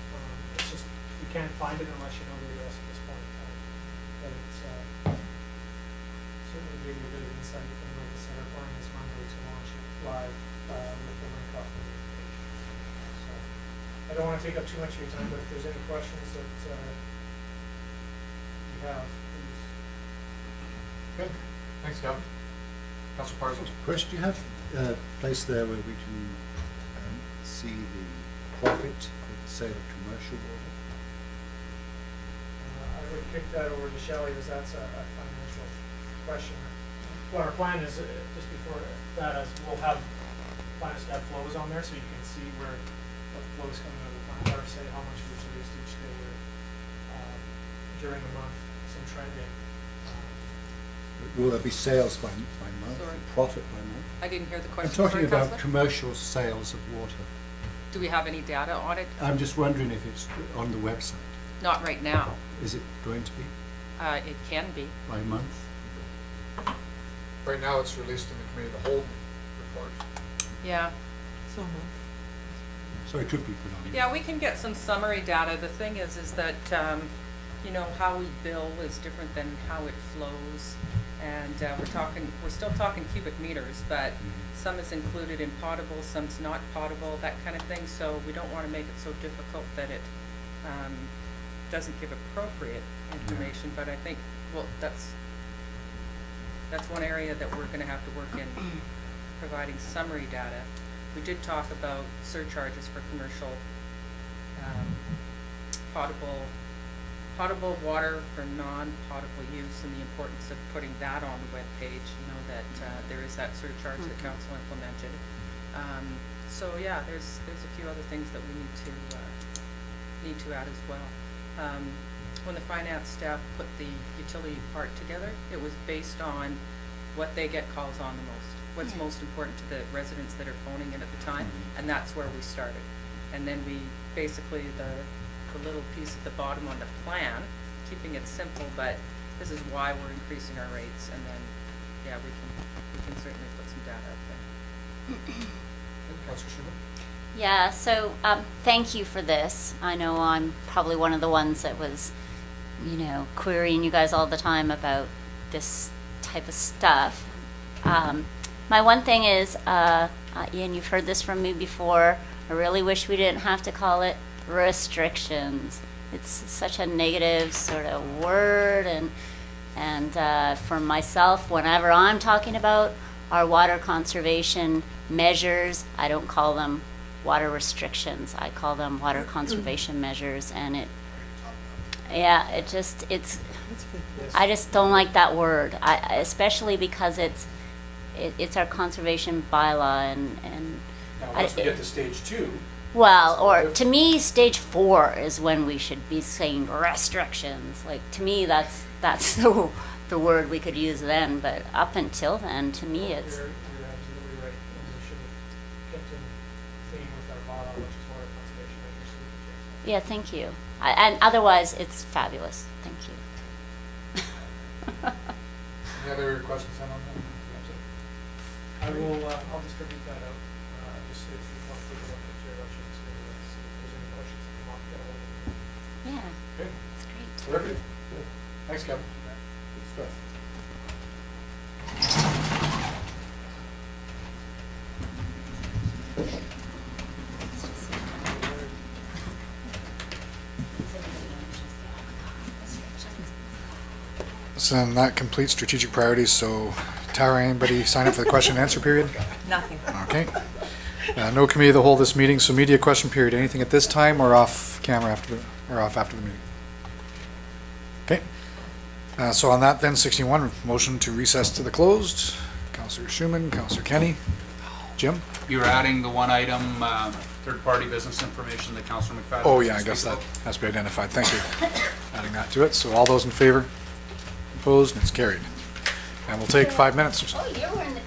It's just, you can't find it unless you know the address at this point in time. But it's certainly give you a bit of insight. And like I said, our plan is Monday to launch it live with the link off the main page. So I don't want to take up too much of your time, but if there's any questions that you have, please. Good. Thanks, Kevin. Councilor Parsons. Question, do you have a place there where we can see the profit for the sale of commercial water? I would kick that over to Shelley, as that's a financial question. Well, our plan is, just before that, is we'll have plans to have flows on there, so you can see what flow is coming out of the plant, or say how much we produced each day or during the month, some trending. Will there be sales by month, Sorry. profit by month? I didn't hear the question. I'm talking Sorry, about Councillor? commercial sales of water. Do we have any data on it? I'm just wondering if it's on the website. Not right now. Is it going to be It can be. by month? Right now, it's released in the committee of the whole report. Yeah. So it could be put on. Yeah, we can get some summary data. The thing is that, you know, how we bill is different than how it flows. And we're still talking cubic meters, but some is included in potable, some's not potable, that kind of thing. So we don't want to make it so difficult that it doesn't give appropriate information. But I think, well, that's one area that we're going to have to work in, providing summary data. We did talk about surcharges for commercial potable water for non-potable use, and the importance of putting that on the web page. You know that there is that surcharge that council implemented. So yeah, there's a few other things that we need to add as well. When the finance staff put the utility part together, it was based on what they get calls on the most, what's most important to the residents that are phoning in at the time, and that's where we started. And then we basically, the little piece at the bottom on the plan, keeping it simple, but this is why we're increasing our rates, and then, yeah, we can certainly put some data up there. Councilor Schumann? Yeah, so thank you for this. I know I'm probably one of the ones that was, you know, querying you guys all the time about this type of stuff. My one thing is, Ian, you've heard this from me before, I really wish we didn't have to call it restrictions. It's such a negative sort of word, and And for myself, whenever I'm talking about our water conservation measures, I don't call them water restrictions. I call them water conservation measures, and it it's I just don't like that word. Especially because it's our conservation bylaw, and Now, once we get to stage 2. well, or to me, stage 4 is when we should be saying restrictions. Like, to me, that's the word we could use then, but up until then, to me, it's. You're absolutely right, and we should have kept in theme with our bylaw, which is water conservation measures. So we can change that. Yeah, thank you. And otherwise, it's fabulous. Thank you. Any other questions on that? I will, I'll distribute that out, just if you want to take a look at your elections, see if there's any questions that come up, get a hold of me. Yeah, Okay. it's great. Terrific. Thanks, Kevin. Good stuff. So then that completes strategic priorities. So Tara, anybody sign up for the question and answer period? Nothing. Okay. No committee of the whole this meeting. So media question period. Anything at this time or off camera after or off after the meeting? Okay. So on that then, 61, motion to recess to the closed. Councillor Schumann, Councillor Kenny. Jim? You're adding the one item, third-party business information that Councillor McFadden. Oh yeah, I guess that has to be identified. Thank you. Adding that to it. So all those in favor? Opposed? And it's carried. And we'll take 5 minutes or so. Oh, you're wearing the